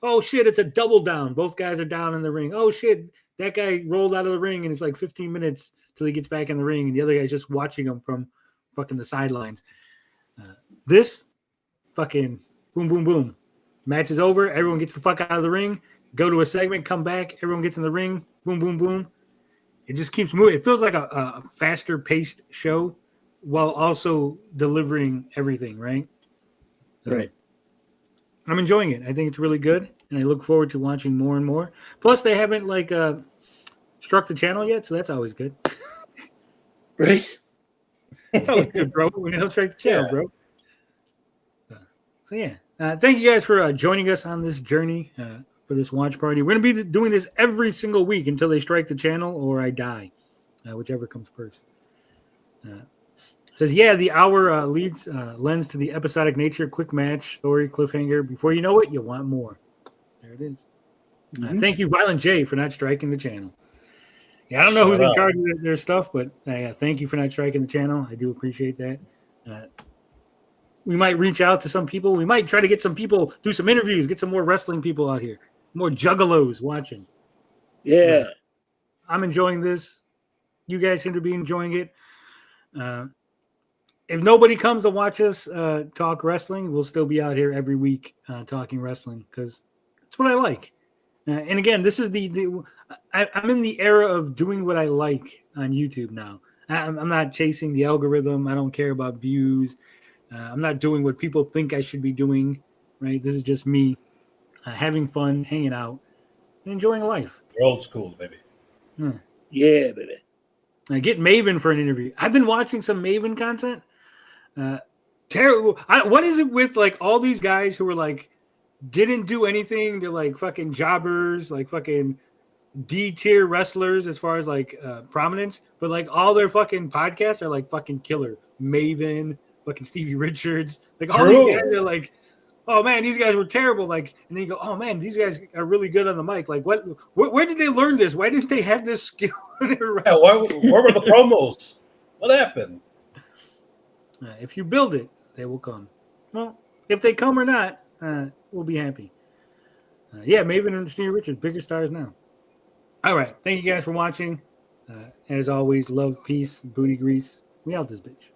Oh shit, it's a double down. Both guys are down in the ring. Oh shit, that guy rolled out of the ring and it's like 15 minutes till he gets back in the ring and the other guy's just watching him from fucking the sidelines. This fucking boom, boom, boom. Match is over. Everyone gets the fuck out of the ring. Go to a segment, come back. Everyone gets in the ring. Boom, boom, boom. It just keeps moving. It feels like a faster paced show while also delivering everything, right? So, right. I'm enjoying it. I think it's really good, and I look forward to watching more and more. Plus, they haven't like struck the channel yet, so that's always good. Right? It's always good, bro. When they don't strike the channel, bro. So yeah, thank you guys for joining us on this journey for this watch party. We're going to be doing this every single week until they strike the channel or I die, whichever comes first. Says, yeah, the hour lends to the episodic nature, quick match, story, cliffhanger. Before you know it, you'll want more. There it is. Thank you, Violent J, for not striking the channel. Yeah, I don't know who's in charge of their stuff, but thank you for not striking the channel. I do appreciate that. We might reach out to some people. We might try to get some people, do some interviews, get some more wrestling people out here, more juggalos watching. Yeah. I'm enjoying this. You guys seem to be enjoying it. If nobody comes to watch us talk wrestling, we'll still be out here every week talking wrestling because that's what I like. And again, this is I'm in the era of doing what I like on YouTube now. I'm not chasing the algorithm. I don't care about views. I'm not doing what people think I should be doing, right? This is just me having fun, hanging out, and enjoying life. You're old school, baby. Yeah, baby. Get Maven for an interview. I've been watching some Maven content. Terrible. What is it with like all these guys who are like didn't do anything? They're like fucking jobbers, like fucking D-tier wrestlers as far as like prominence, but like all their fucking podcasts are like fucking killer. Maven, fucking Stevie Richards, like all these guys are like, oh man, these guys were terrible. Like, and then you go, oh man, these guys are really good on the mic. Like, where did they learn this? Why didn't they have this skill? Where were the promos? What happened? If you build it, they will come. Well, if they come or not, we'll be happy. Yeah, Maven and Stevie Richards, bigger stars now. All right, thank you guys for watching. As always, love, peace, booty grease. We out this bitch.